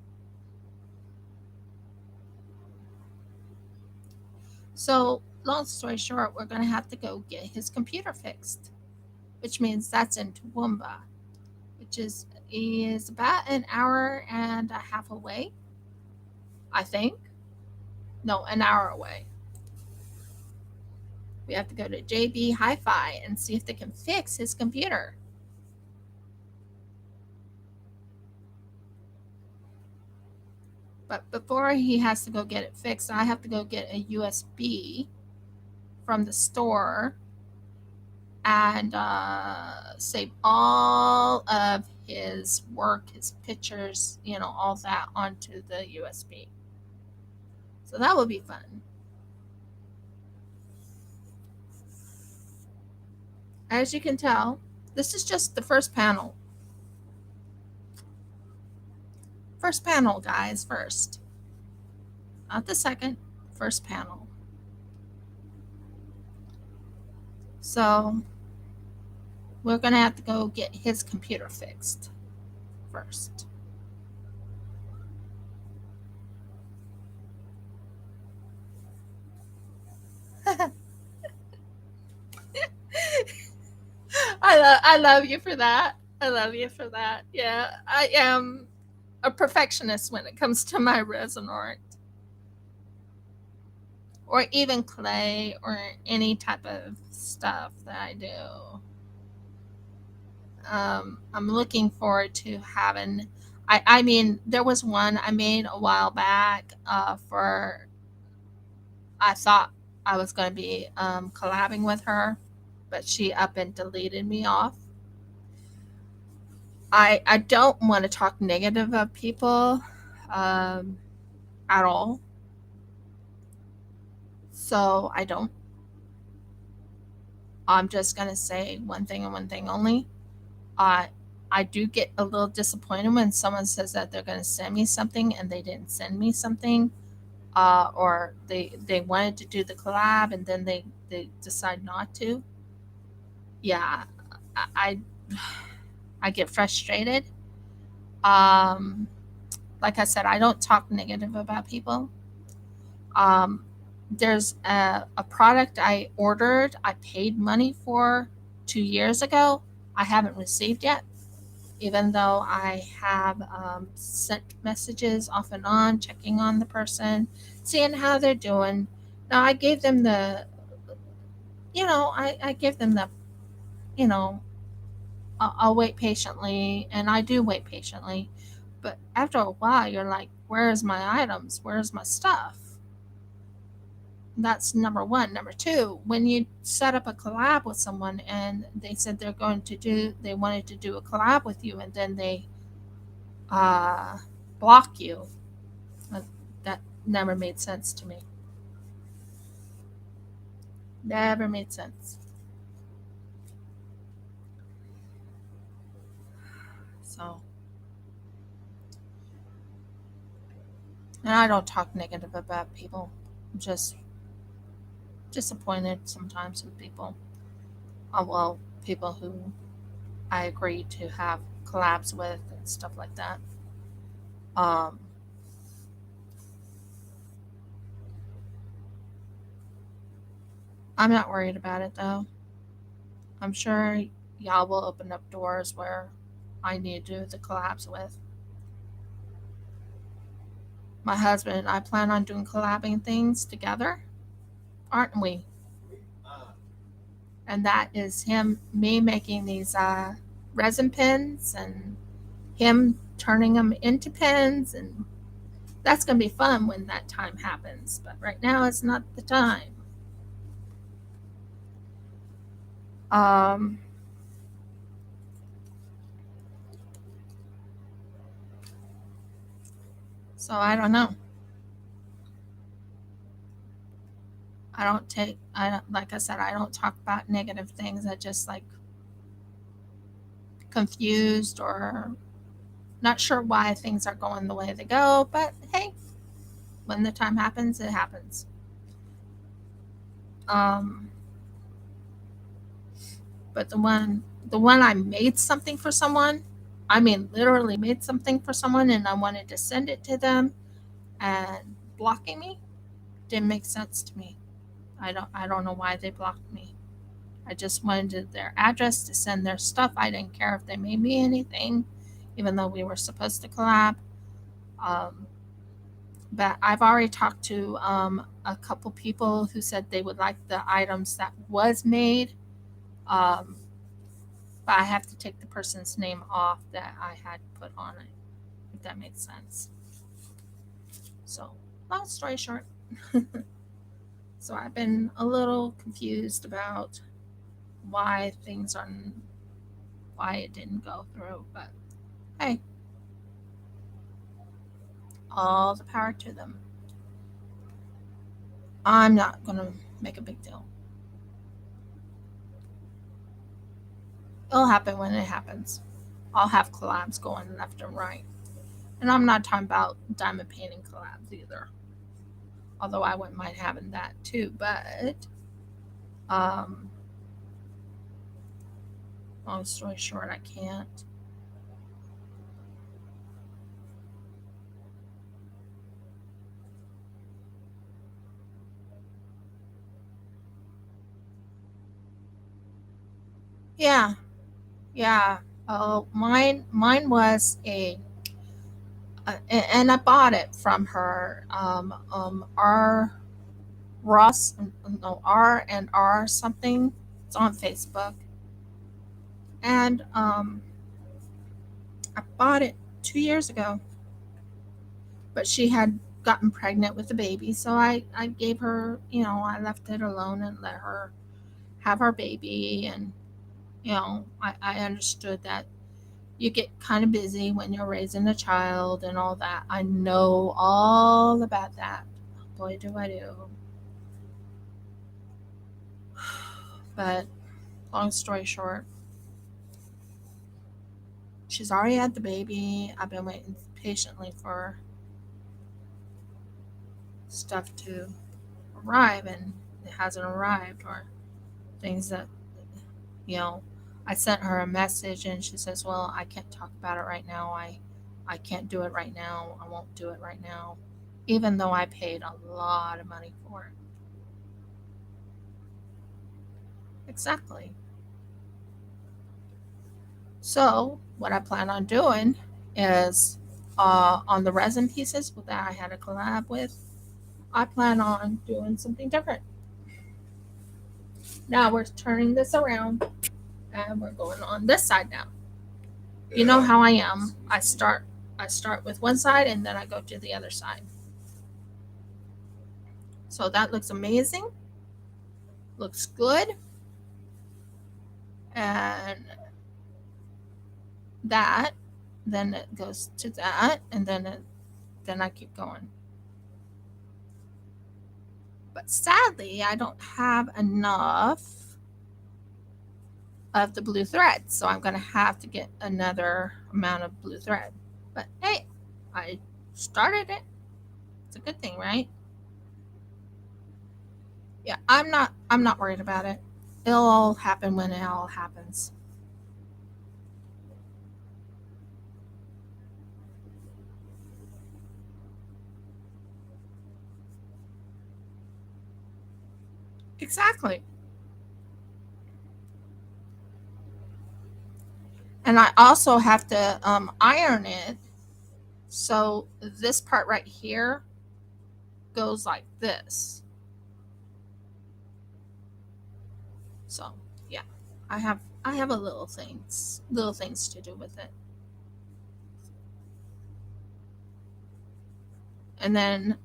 So, long story short, we're going to have to go get his computer fixed, which means that's in Toowoomba, which is about an hour and a half away, I think. No, an hour away. We have to go to JB Hi-Fi and see if they can fix his computer. But before he has to go get it fixed, I have to go get a USB from the store and save all of his work, his pictures, all that onto the USB. So that will be fun. As you can tell, this is just the first panel. First panel, guys, first. Not the second, first panel. So we're going to have to go get his computer fixed first. I love you for that. I love you for that. Yeah, I am a perfectionist when it comes to my resin art, or even clay, or any type of stuff that I do. I'm looking forward to having. I mean, there was one I made a while back for. I thought I was going to be collabing with her, but she up and deleted me off. I don't want to talk negative of people um, at all. So I don't. I'm just going to say one thing and one thing only. I I do get a little disappointed when someone says that they're going to send me something and they didn't send me something, or they wanted to do the collab and then they decide not to. Yeah, I I get frustrated. Um, like I said, I don't talk negative about people. Um, there's a product I ordered, I paid money for 2 years ago. I haven't received yet, even though I have sent messages off and on, checking on the person, seeing how they're doing. Now, I gave them I give them the, you know, I'll wait patiently, and I do wait patiently. But after a while, you're like, where's my items? Where's my stuff? That's number one. Number two, when you set up a collab with someone and they said they wanted to do a collab with you, and then they uh, block you, uh, that never made sense to me. Never made sense. So, and I don't talk negative about people. I'm just disappointed sometimes with people. Well, people who I agree to have collabs with and stuff like that. Um, I'm not worried about it though. I'm sure y'all will open up doors where I need to do the collabs with. My husband and I plan on doing collabing things together, aren't we? And that is me making these resin pens, and him turning them into pens, and that's going to be fun when that time happens. But right now, it's not the time. Um, so I don't know. Like I said, I don't talk about negative things. I just like confused or not sure why things are going the way they go. But hey, when the time happens, it happens. Um, but the one I made something for someone, I mean literally made something for someone and I wanted to send it to them, and blocking me didn't make sense to me. I don't know why they blocked me. I just wanted their address to send their stuff. I didn't care if they made me anything, even though we were supposed to collab. Um, but I've already talked to a couple people who said they would like the items that was made. Um, but I have to take the person's name off that I had put on it, if that makes sense. So, long story short, so I've been a little confused about why things are why it didn't go through, but hey, all the power to them. I'm not gonna make a big deal. It'll happen when it happens. I'll have collabs going left and right. And I'm not talking about diamond painting collabs either. Although I wouldn't mind having that too, but um long story short, I can't. Yeah, yeah. Oh, mine was and I bought it from her. R Ross, no, R and R something. It's on Facebook, and I bought it 2 years ago, but she had gotten pregnant with a baby, so I gave her, I left it alone and let her have her baby, and I understood that you get kind of busy when you're raising a child and all that. I know all about that. Boy, do I do. But long story short, she's already had the baby. I've been waiting patiently for stuff to arrive, and it hasn't arrived, or things that, you know, I sent her a message and she says, "Well, I can't talk about it right now. I can't do it right now. I won't do it right now." Even though I paid a lot of money for it. Exactly. So, what I plan on doing is on the resin pieces that I had a collab with, I plan on doing something different. Now we're turning this around and we're going on this side now. You know how I am. I start with one side and then I go to the other side. So that looks amazing. Looks good. And that, then it goes to that, and then I keep going. But sadly, I don't have enough of the blue thread, so I'm going to have to get another amount of blue thread. But hey, I started it. It's a good thing, right? Yeah, I'm not worried about it. It'll all happen when it all happens. Exactly. And I also have to iron it. So this part right here goes like this. So yeah, I have a little things to do with it. And then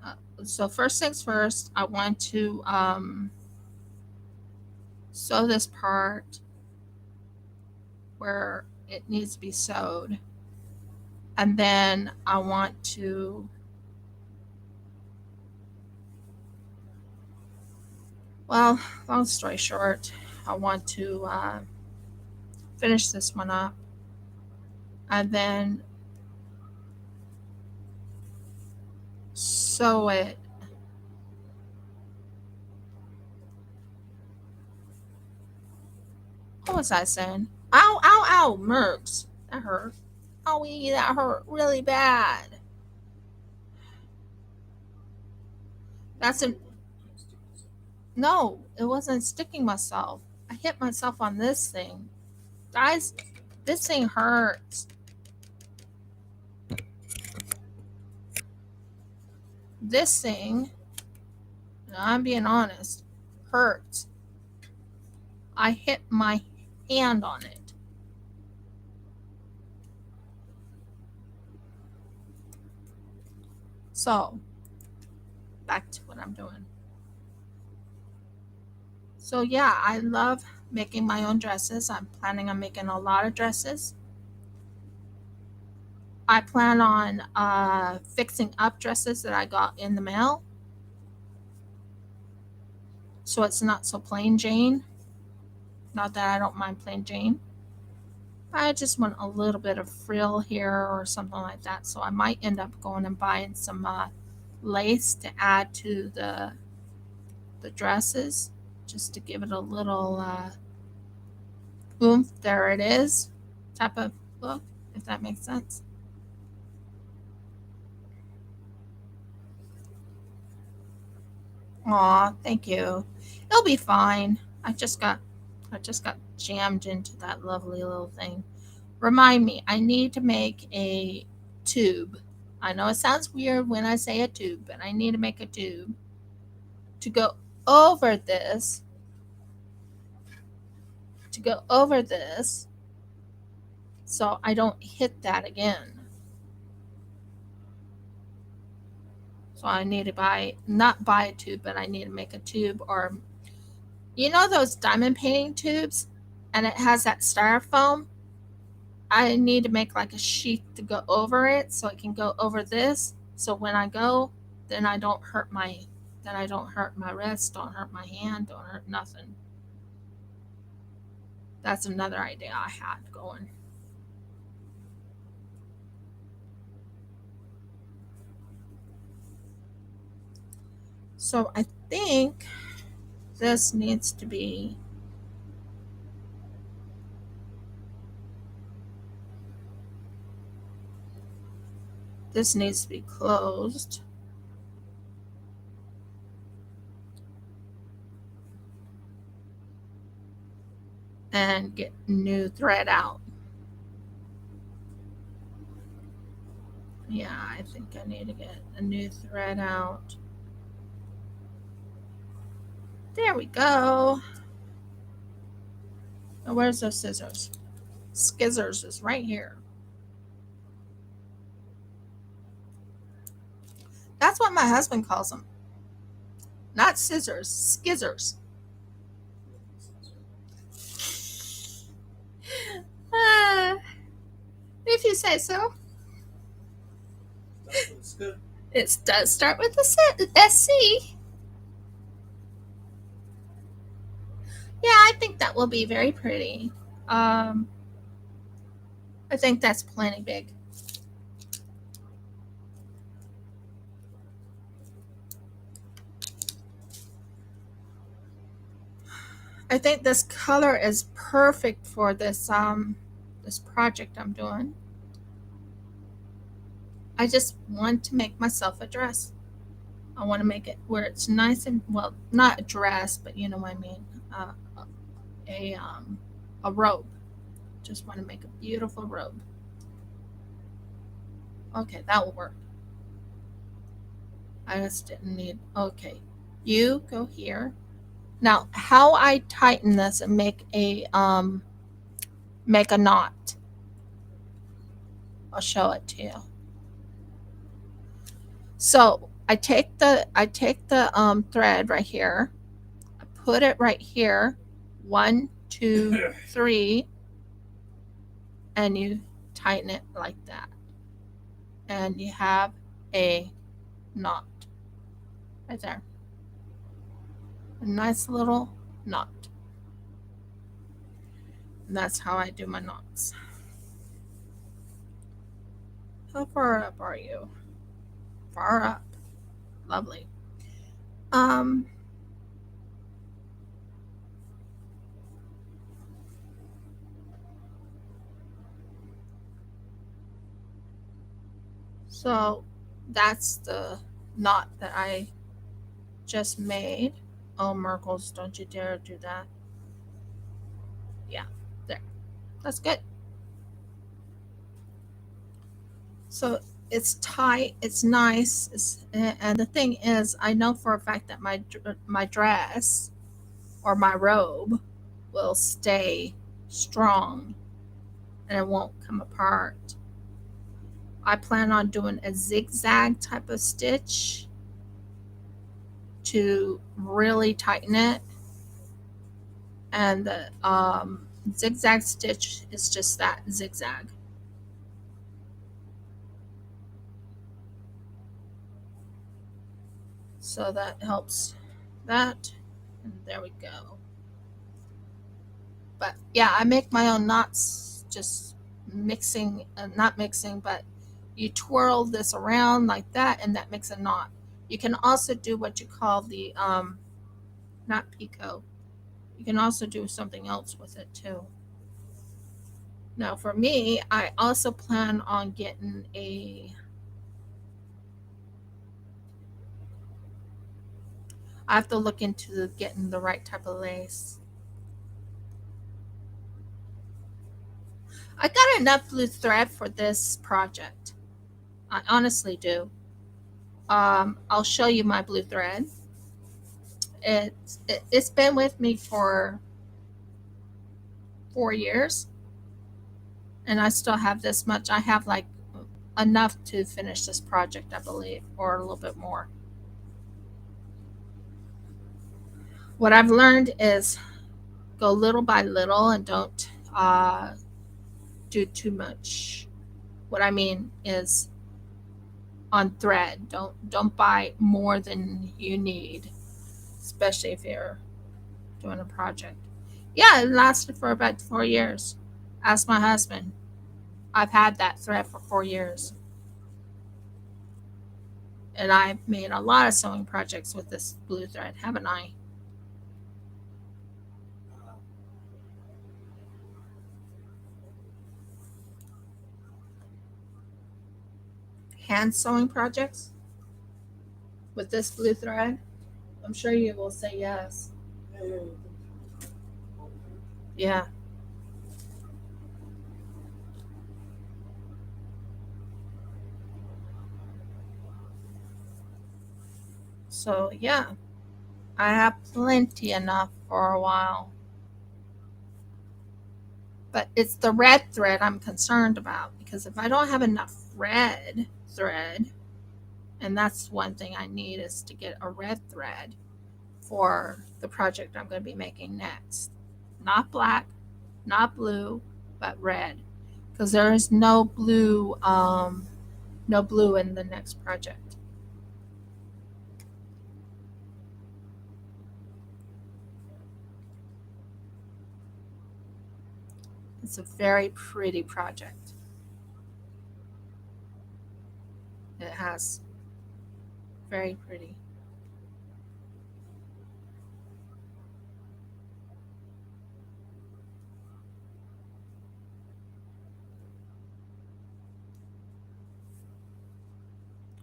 so first things first, I want to sew this part where it needs to be sewed, and then I want to, well, long story short, I want to finish this one up, and then sew it What was I saying? Ow, ow, ow, Mergs. That hurt. Owie, that hurt really bad. That's a no. It wasn't sticking myself. I hit myself on this thing. Guys, this thing hurts. This thing, I'm being honest, hurts. I hit my hand on it. So, back to what I'm doing. So, yeah, I love making my own dresses. I'm planning on making a lot of dresses. I plan on fixing up dresses that I got in the mail so it's not so plain Jane. Not that I don't mind plain Jane. I just want a little bit of frill here or something like that. So I might end up going and buying some lace to add to the dresses just to give it a little oomph. There it is type of look, if that makes sense. Aw, thank you. It'll be fine. I just got jammed into that lovely little thing. Remind me, I need to make a tube. I know it sounds weird when I say a tube, but I need to make a tube to go over this, to go over this, so I don't hit that again. So I need to not buy a tube, but I need to make a tube, or you know those diamond painting tubes, and it has that styrofoam. I need to make like a sheath to go over it, so it can go over this. So when I go, then I don't hurt my, then I don't hurt my wrist, don't hurt my hand, don't hurt nothing. That's another idea I had going. So I think this needs to be, this needs to be closed. And get new thread out. Yeah, I think I need to get a new thread out. There we go. Now, where's those scissors? Skizzers is right here. That's what my husband calls them. Not scissors, skizzers. Uh, if you say so. It's good. It does start with the SC. Yeah, I think that will be very pretty. Um, I think that's plenty big. I think this color is perfect for this project I'm doing. I just want to make myself a dress. I want to make it where it's nice and, well, not a dress, but you know what I mean. A a robe. Just want to make a beautiful robe. Okay, that will work. I just didn't need. Okay, you go here. Now, how I tighten this and make a knot. I'll show it to you. So I take the thread right here. I put it right here. 1, 2, 3, and you tighten it like that, and you have a knot right there. A nice little knot. And that's how I do my knots. How far up are you? Far up. Lovely. Um, So that's the knot that I just made. Oh, Merkles, don't you dare do that. Yeah, there. That's good. So it's tight, it's nice, and the thing is, I know for a fact that my dress or my robe will stay strong and it won't come apart. I plan on doing a zigzag type of stitch to really tighten it, and the zigzag stitch is just that, zigzag. So that helps that, and there we go. But yeah, I make my own knots, just mixing, not mixing, but you twirl this around like that, and that makes a knot. You can also do what you call the not picot. You can also do something else with it too. Now for me, I also plan on getting a. I have to look into getting the right type of lace. I got enough blue thread for this project. I honestly do. I'll show you my blue thread. It's been with me for 4 years, and I still have this much. I have like enough to finish this project, I believe, or a little bit more. What I've learned is go little by little and don't do too much. What I mean is on thread. Don't buy more than you need, especially if you're doing a project. Yeah, it lasted for about 4 years. Ask my husband. I've had that thread for 4 years. And I've made a lot of sewing projects with this blue thread, haven't I? Hand sewing projects with this blue thread? I'm sure you will say yes. Yeah. So, yeah, I have plenty enough for a while. But it's the red thread I'm concerned about, because if I don't have enough red thread, and that's one thing I need is to get a red thread for the project I'm going to be making next. Not black, not blue, but red, because there is no blue in the next project. It's a very pretty project. It has very pretty.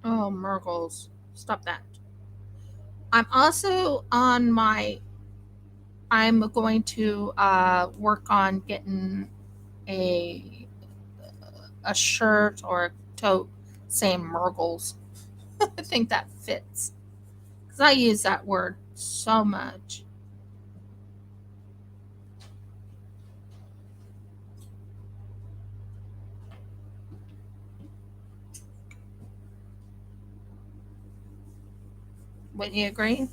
Oh, Murgles, stop that. I'm also on my. I'm going to work on getting a a shirt or a tote saying Murgles. I think that fits because I use that word so much. Wouldn't you agree?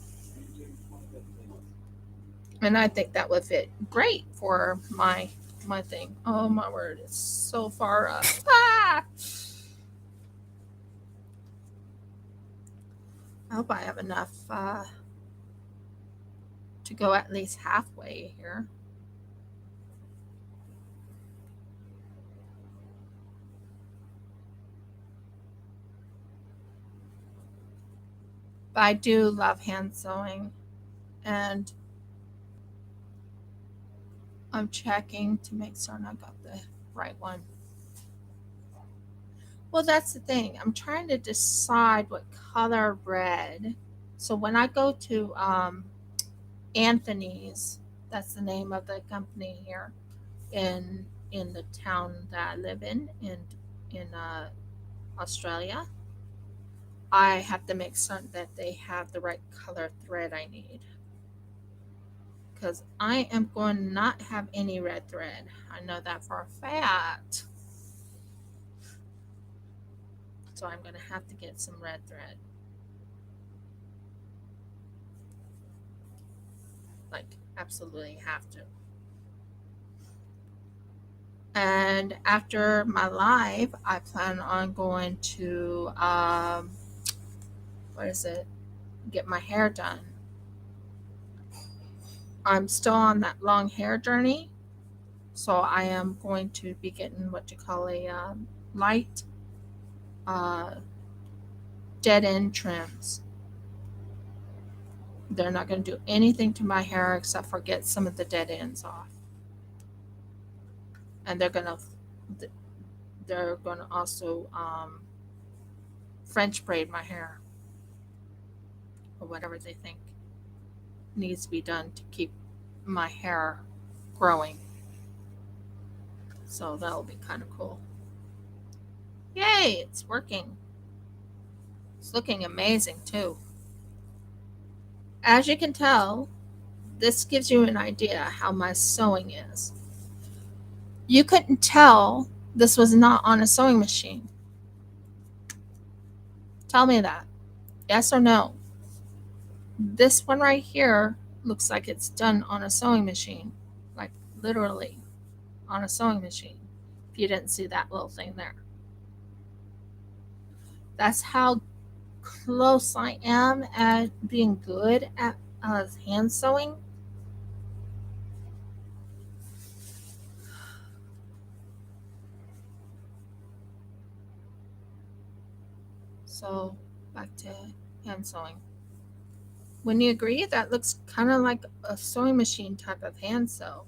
And I think that would fit great for my thing. Oh my word, it's so far up. Ah! I hope I have enough to go at least halfway here. But I do love hand sewing, and I'm checking to make certain I got the right one. Well, that's the thing. I'm trying to decide what color red. So when I go to Anthony's, that's the name of the company here in the town that I live in Australia, I have to make certain that they have the right color thread I need. Because I am going to not have any red thread. I know that for a fact. So I'm going to have to get some red thread. Like, absolutely have to. And after my live, I plan on going to, what is it? Get my hair done. I'm still on that long hair journey. So I am going to be getting what you call a light uh, dead end trims. They're not going to do anything to my hair except for get some of the dead ends off. And they're going to also French braid my hair or whatever they think needs to be done to keep my hair growing. So that'll be kind of cool. Yay, it's working. It's looking amazing too. As you can tell, this gives you an idea how my sewing is. You couldn't tell this was not on a sewing machine. Tell me that. Yes or no? This one right here looks like it's done on a sewing machine. Like literally on a sewing machine. If you didn't see that little thing there. That's how close I am at being good at hand sewing. So back to hand sewing. Wouldn't you agree? That looks kind of like a sewing machine type of hand sew.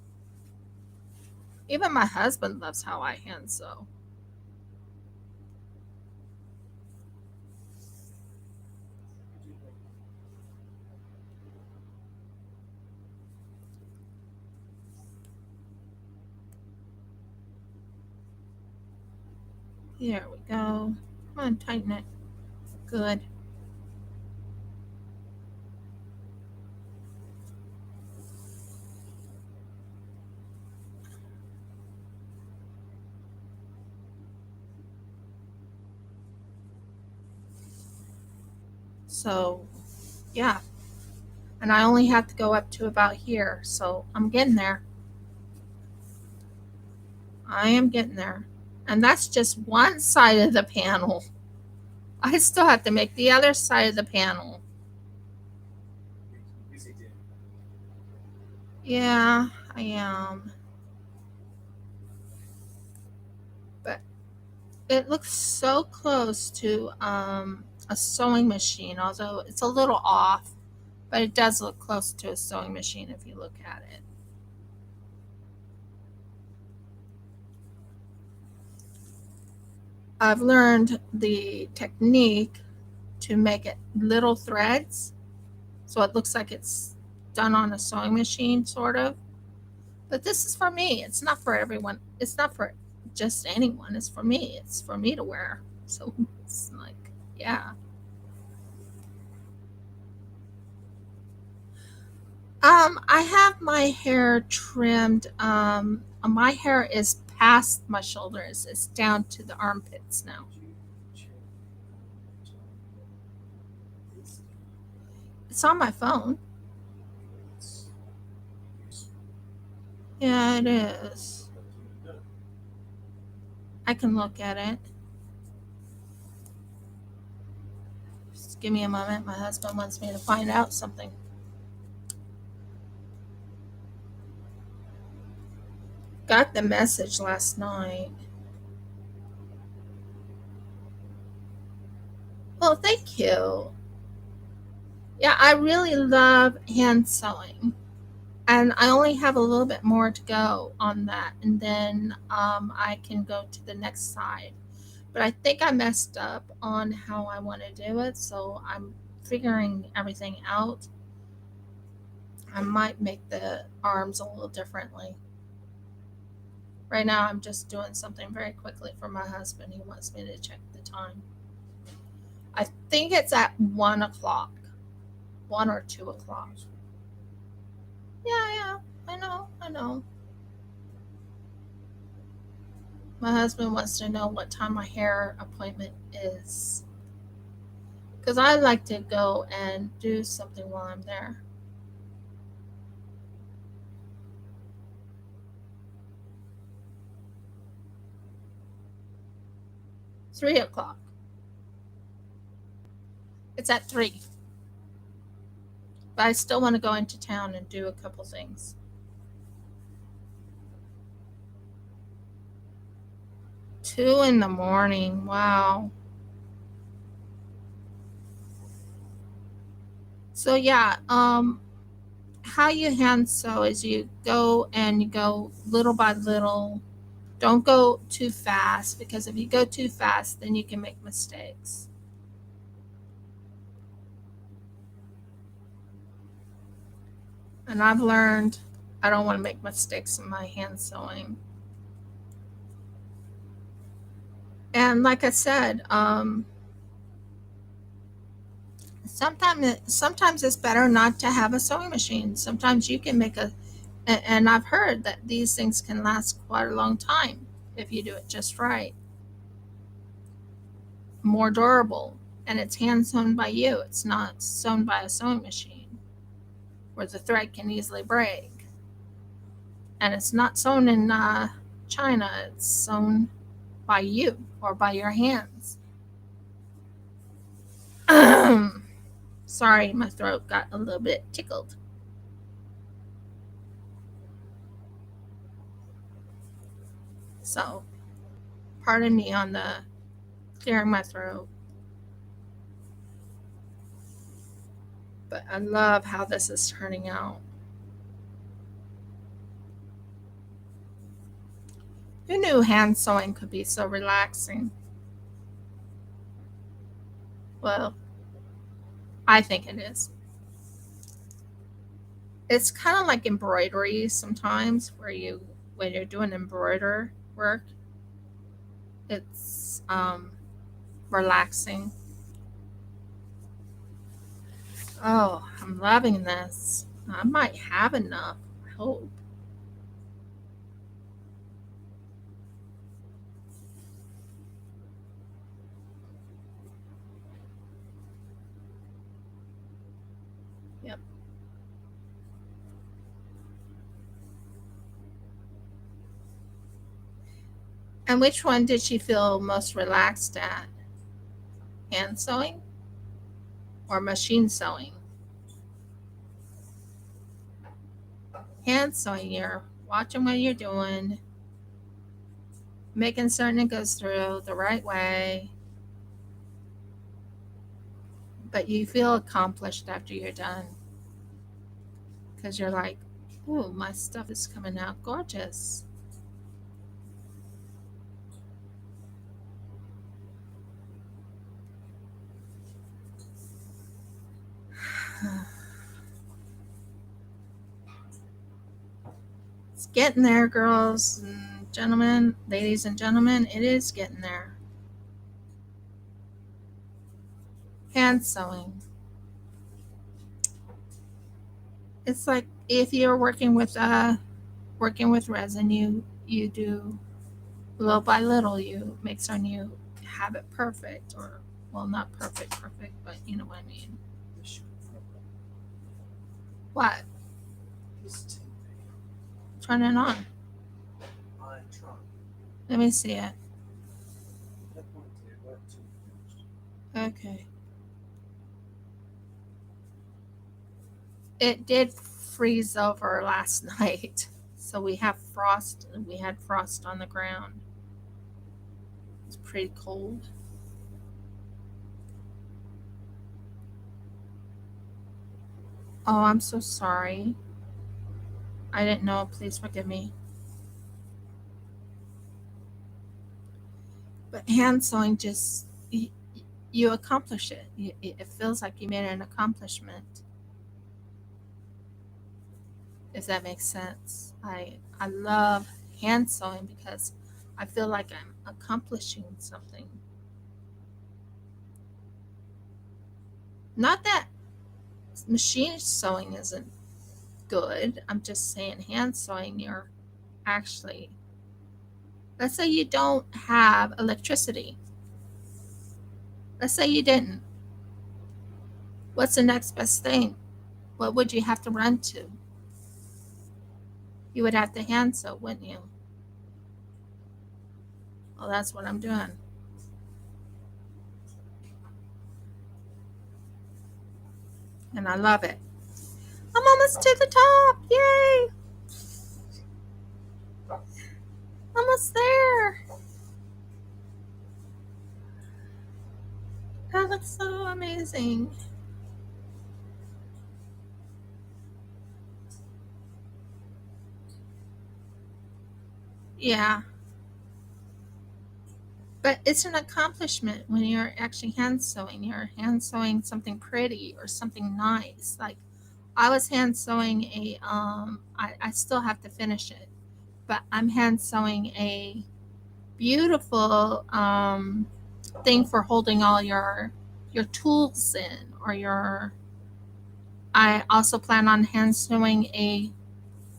Even my husband loves how I hand sew. Here we go. Come on, tighten it. Good. So, yeah. And I only have to go up to about here. So I'm getting there. I am getting there. And that's just one side of the panel. I still have to make the other side of the panel. Yeah, I am. But it looks so close to a sewing machine, although it's a little off, but it does look close to a sewing machine if you look at it. I've learned the technique to make it little threads so it looks like it's done on a sewing machine, sort of. But this is for me. It's not for everyone. It's not for just anyone. It's for me. It's for me to wear. So it's like, yeah. I have my hair trimmed. My hair is past my shoulders. It's down to the armpits now. It's on my phone. Yeah, it is. I can look at it. Just give me a moment. My husband wants me to find out something. Got the message last night. Oh, thank you. Yeah, I really love hand sewing. And I only have a little bit more to go on that. And then I can go to the next side. But I think I messed up on how I want to do it, so I'm figuring everything out. I might make the arms a little differently. Right now, I'm just doing something very quickly for my husband. He wants me to check the time. I think it's at 1 o'clock, 1 or 2 o'clock. Yeah, yeah, I know. My husband wants to know what time my hair appointment is. Because I like to go and do something while I'm there. 3 o'clock. It's at 3. But I still want to go into town and do a couple things. 2 in the morning. Wow. So yeah, how you hand sew is you go and you go little by little. Don't go too fast, because if you go too fast, then you can make mistakes. And I've learned I don't want to make mistakes in my hand sewing. And like I said, sometimes it's better not to have a sewing machine. Sometimes you can make and I've heard that these things can last quite a long time if you do it just right. More durable, and it's hand sewn by you. It's not sewn by a sewing machine where the thread can easily break. And it's not sewn in China. It's sewn by you or by your hands. Sorry, my throat got a little bit tickled. So, pardon me on the clearing my throat. But I love how this is turning out. Who knew hand sewing could be so relaxing? Well, I think it is. It's kind of like embroidery sometimes, where when you're doing embroider work, it's relaxing. Oh, I'm loving this. I might have enough. I hope. Yep. And which one did she feel most relaxed at? Hand sewing or machine sewing? Hand sewing, you're watching what you're doing, making certain it goes through the right way, but you feel accomplished after you're done because you're like, ooh, my stuff is coming out gorgeous. It's getting there, girls and gentlemen, ladies and gentlemen. It is getting there. Hand sewing. It's like if you're working with resin, you do little by little. You make certain you have it perfect, or well, not perfect, but you know what I mean. What? Turn it on. Let me see it. Okay. It did freeze over last night. So we have frost. We had frost on the ground. It's pretty cold. Oh, I'm so sorry. I didn't know. Please forgive me. But hand sewing just, you accomplish it. It feels like you made an accomplishment, if that makes sense. I love hand sewing because I feel like I'm accomplishing something. Not that machine sewing isn't good. I'm just saying hand sewing, you're actually, let's say you don't have electricity. Let's say you didn't. What's the next best thing? What would you have to run to? You would have to hand sew, wouldn't you? Well, that's what I'm doing. And I love it. I'm almost to the top. Yay! Almost there. That looks so amazing. Yeah. But it's an accomplishment when you're actually hand sewing. You're hand sewing something pretty or something nice. Like I was hand sewing I still have to finish it, but I'm hand sewing a beautiful thing for holding all your tools in, or your, I also plan on hand sewing a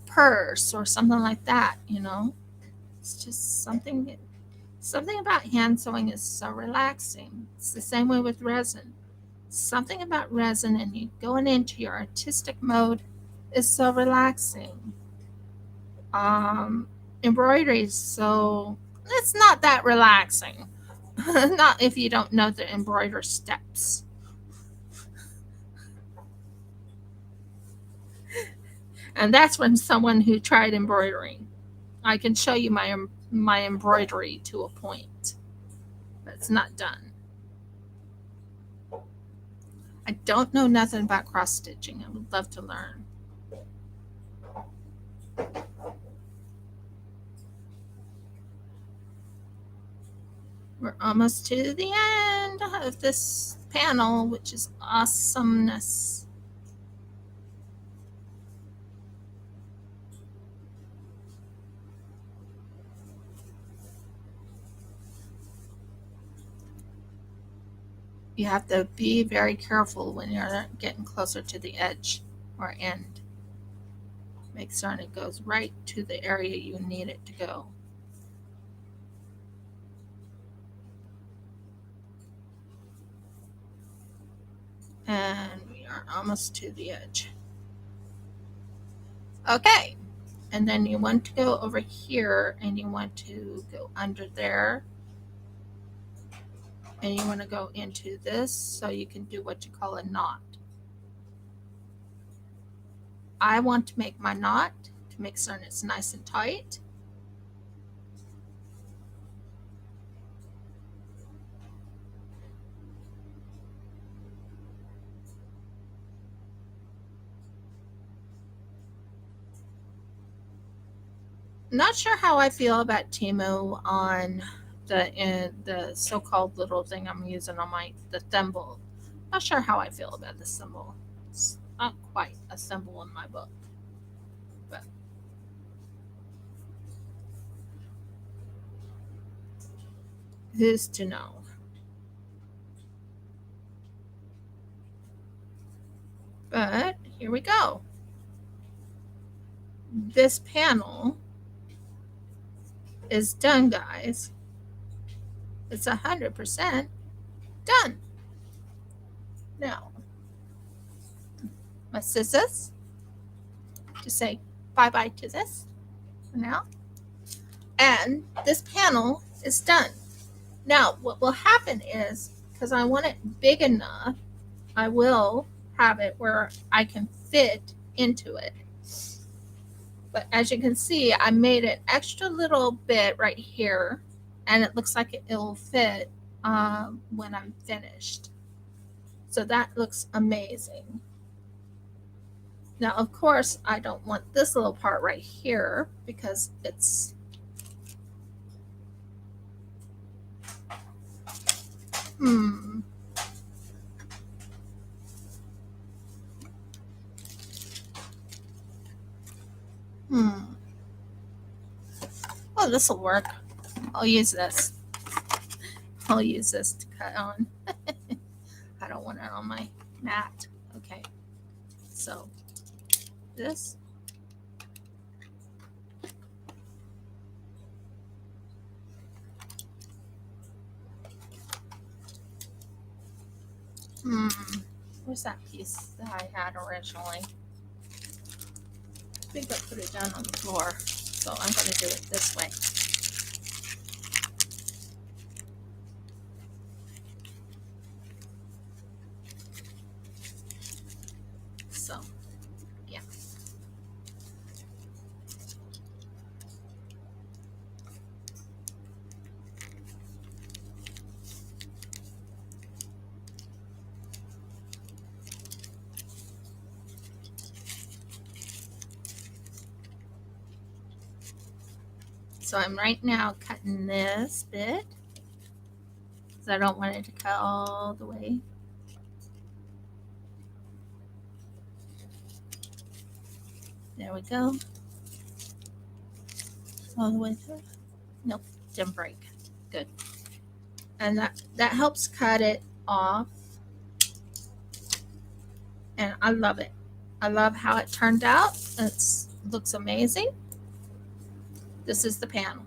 purse or something like that, you know. It's just something about hand sewing is so relaxing. It's the same way with resin. Something about resin and you going into your artistic mode is so relaxing. Embroidery is so, it's not that relaxing. Not if you don't know the embroider steps. And that's from someone who tried embroidering. I can show you my embroidery to a point, but it's not done. I don't know nothing about cross stitching. I would love to learn. We're almost to the end of this panel, which is awesomeness. You have to be very careful when you're getting closer to the edge or end. Make certain it goes right to the area you need it to go. And we are almost to the edge. Okay, and then you want to go over here and you want to go under there, and you want to go into this so you can do what you call a knot. I want to make my knot to make certain it's nice and tight. Not sure how I feel about Timu on the so-called little thing I'm using on the thimble. Not sure how I feel about the symbol. It's not quite a symbol in my book, but who's to know? But here we go. This panel is done, guys. It's 100% done. Now, my scissors to say bye-bye to this for now. And this panel is done. Now, what will happen is, because I want it big enough, I will have it where I can fit into it. But as you can see, I made an extra little bit right here, and it looks like it'll fit when I'm finished. So that looks amazing. Now, of course, I don't want this little part right here because it's Hmm. Hmm. Oh, this will work. I'll use this. I'll use this to cut on. I don't want it on my mat. Okay. So this. Hmm. Where's that piece that I had originally? I think I put it down on the floor. So I'm going to do it this way. So, yeah. So I'm right now cutting this bit because I don't want it to cut all the way. There we go. All the way through. Nope, didn't break. Good. And that helps cut it off. And I love it. I love how it turned out. It looks amazing. This is the panel.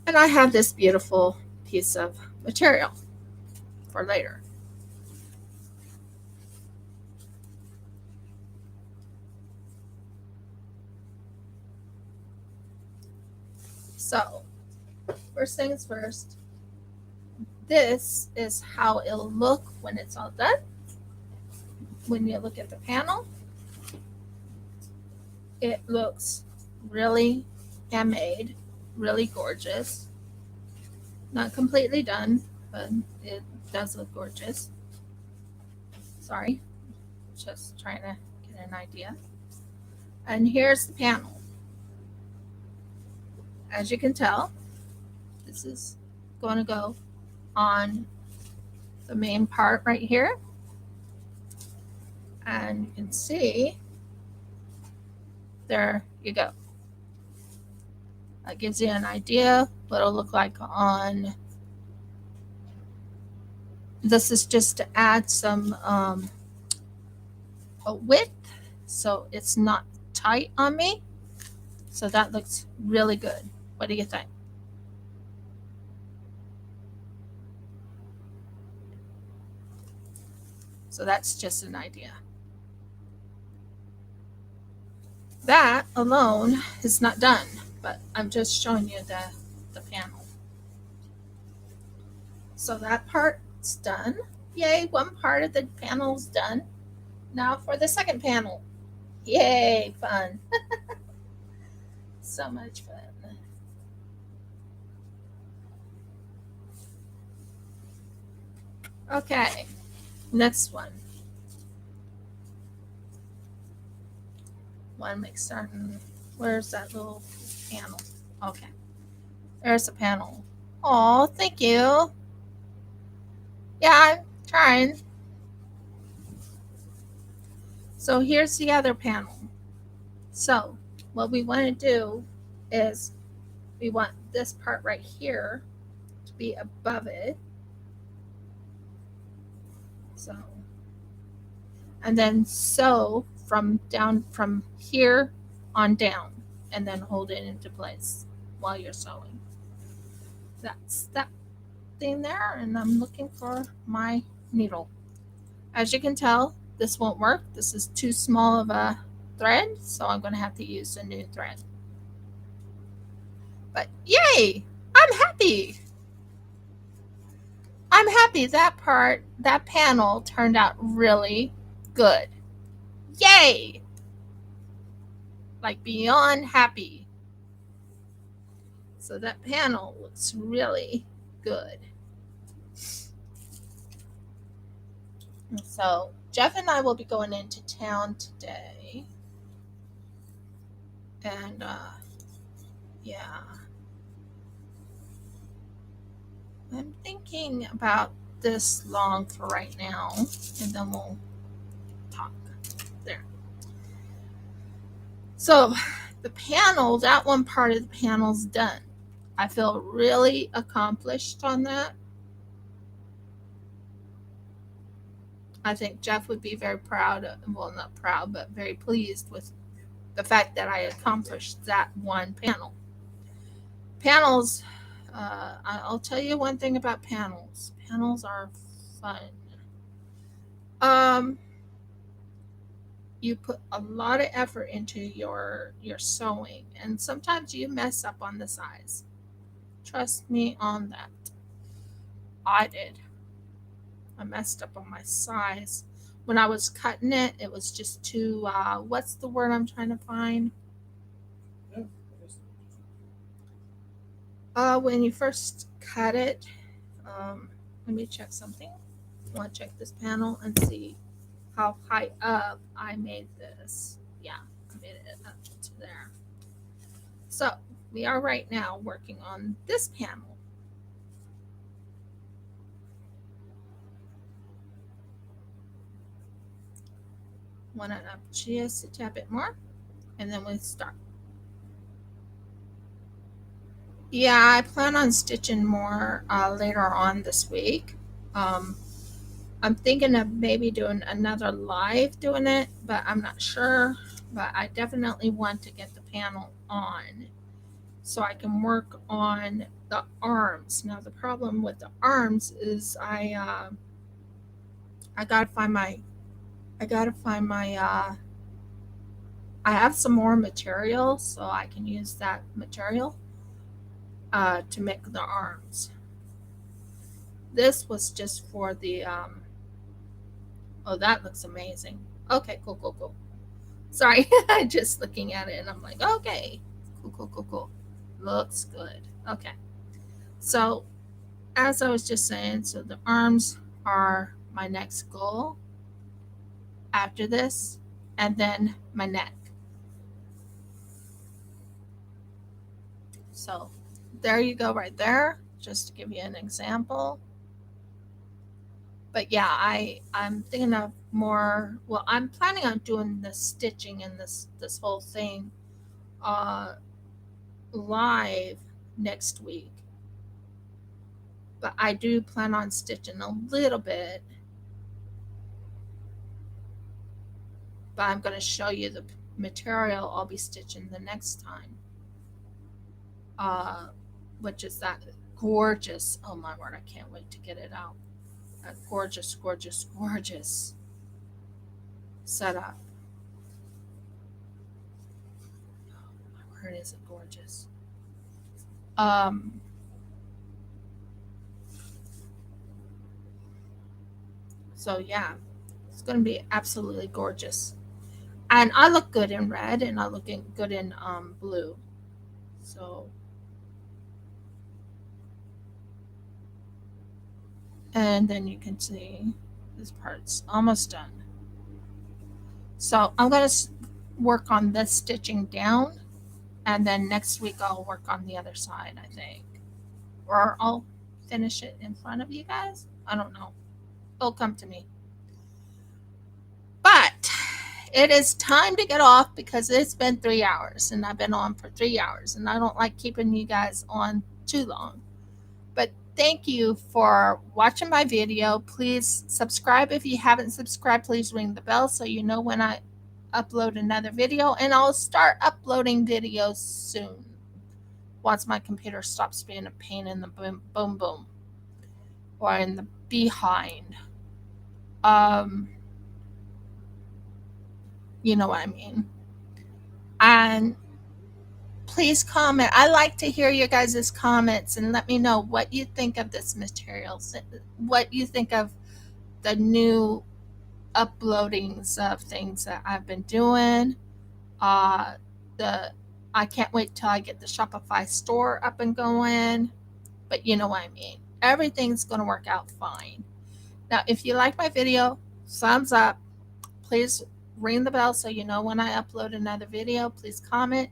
And I have this beautiful piece of material for later. So, first things first, this is how it'll look when it's all done. When you look at the panel, it looks really handmade, really gorgeous. Not completely done, but it does look gorgeous. Sorry, just trying to get an idea. And here's the panel. As you can tell, this is going to go on the main part right here. And you can see, there you go. That gives you an idea what it'll look like on. This is just to add some a width so it's not tight on me. So that looks really good. What do you think? So that's just an idea. That alone is not done, but I'm just showing you the panel. So that part's done. Yay, one part of the panel's done. Now for the second panel. Yay, fun. So much fun. Okay, next one. Want to make certain, where's that little panel? Okay, there's the panel. Oh, thank you. Yeah, I'm trying. So here's the other panel. So what we want to do is we want this part right here to be above it. So, and then sew from down from here on down and then hold it into place while you're sewing. That's that thing there, and I'm looking for my needle. As you can tell, this won't work. This is too small of a thread, so I'm going to have to use a new thread. But yay! I'm happy. I'm happy that panel turned out really good. Yay! Like beyond happy. So that panel looks really good. So Jeff and I will be going into town today. And yeah. I'm thinking about this long for right now, and then we'll talk there. So the panel, that one part of the panel's done. I feel really accomplished on that. I think Jeff would be very proud of, well, not proud, but very pleased with the fact that I accomplished that one panel. Panels, I'll tell you one thing about panels. Panels are fun. Um, you put a lot of effort into your sewing, and sometimes you mess up on the size. Trust me on that. I did. I messed up on my size. When I was cutting it, it was just too, what's the word I'm trying to find? When you first cut it, let me check something. I want to check this panel and see how high up I made this. Yeah, I made it up to there. So we are right now working on this panel. Want it up just a tad bit more, and then we start. Yeah, I plan on stitching more later on this week. Um, I'm thinking of maybe doing another live doing it, but I'm not sure. But I definitely want to get the panel on so I can work on the arms. Now the problem with the arms is I gotta find my I gotta find my I have some more material so I can use that material to make the arms. This was just for the oh, that looks amazing. Okay, cool, cool, cool. Sorry, just looking at it and I'm like, okay, cool, cool, cool, cool. Looks good. Okay. So, as I was just saying, so the arms are my next goal after this, and then my neck. So, there you go, right there, just to give you an example. But yeah, I'm thinking of more. Well, I'm planning on doing the stitching and this whole thing uh, live next week. But I do plan on stitching a little bit. But I'm going to show you the material I'll be stitching the next time. Uh, which is that gorgeous. Oh my word, I can't wait to get it out. A gorgeous, gorgeous, gorgeous setup. Oh my word, is it gorgeous? Um, so yeah, it's going to be absolutely gorgeous. And I look good in red, and I look good in blue. So, and then you can see this part's almost done. So I'm going to work on this stitching down, and then next week I'll work on the other side, I think. Or I'll finish it in front of you guys. I don't know. It'll come to me. But it is time to get off because it's been 3 hours and I've been on for 3 hours and I don't like keeping you guys on too long. But thank you for watching my video. Please subscribe if you haven't subscribed. Please ring the bell so you know when I upload another video, and I'll start uploading videos soon once my computer stops being a pain in the boom boom boom or in the behind. Um, you know what I mean. And please comment. I like to hear your guys' comments and let me know what you think of this material, what you think of the new uploadings of things that I've been doing. Uh, the I can't wait till I get the Shopify store up and going. But you know what I mean. Everything's going to work out fine. Now, if you like my video, thumbs up. Please ring the bell so you know when I upload another video. Please comment.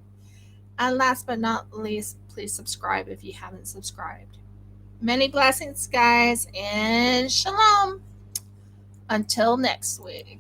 And last but not least, please subscribe if you haven't subscribed. Many blessings, guys, and shalom. Until next week.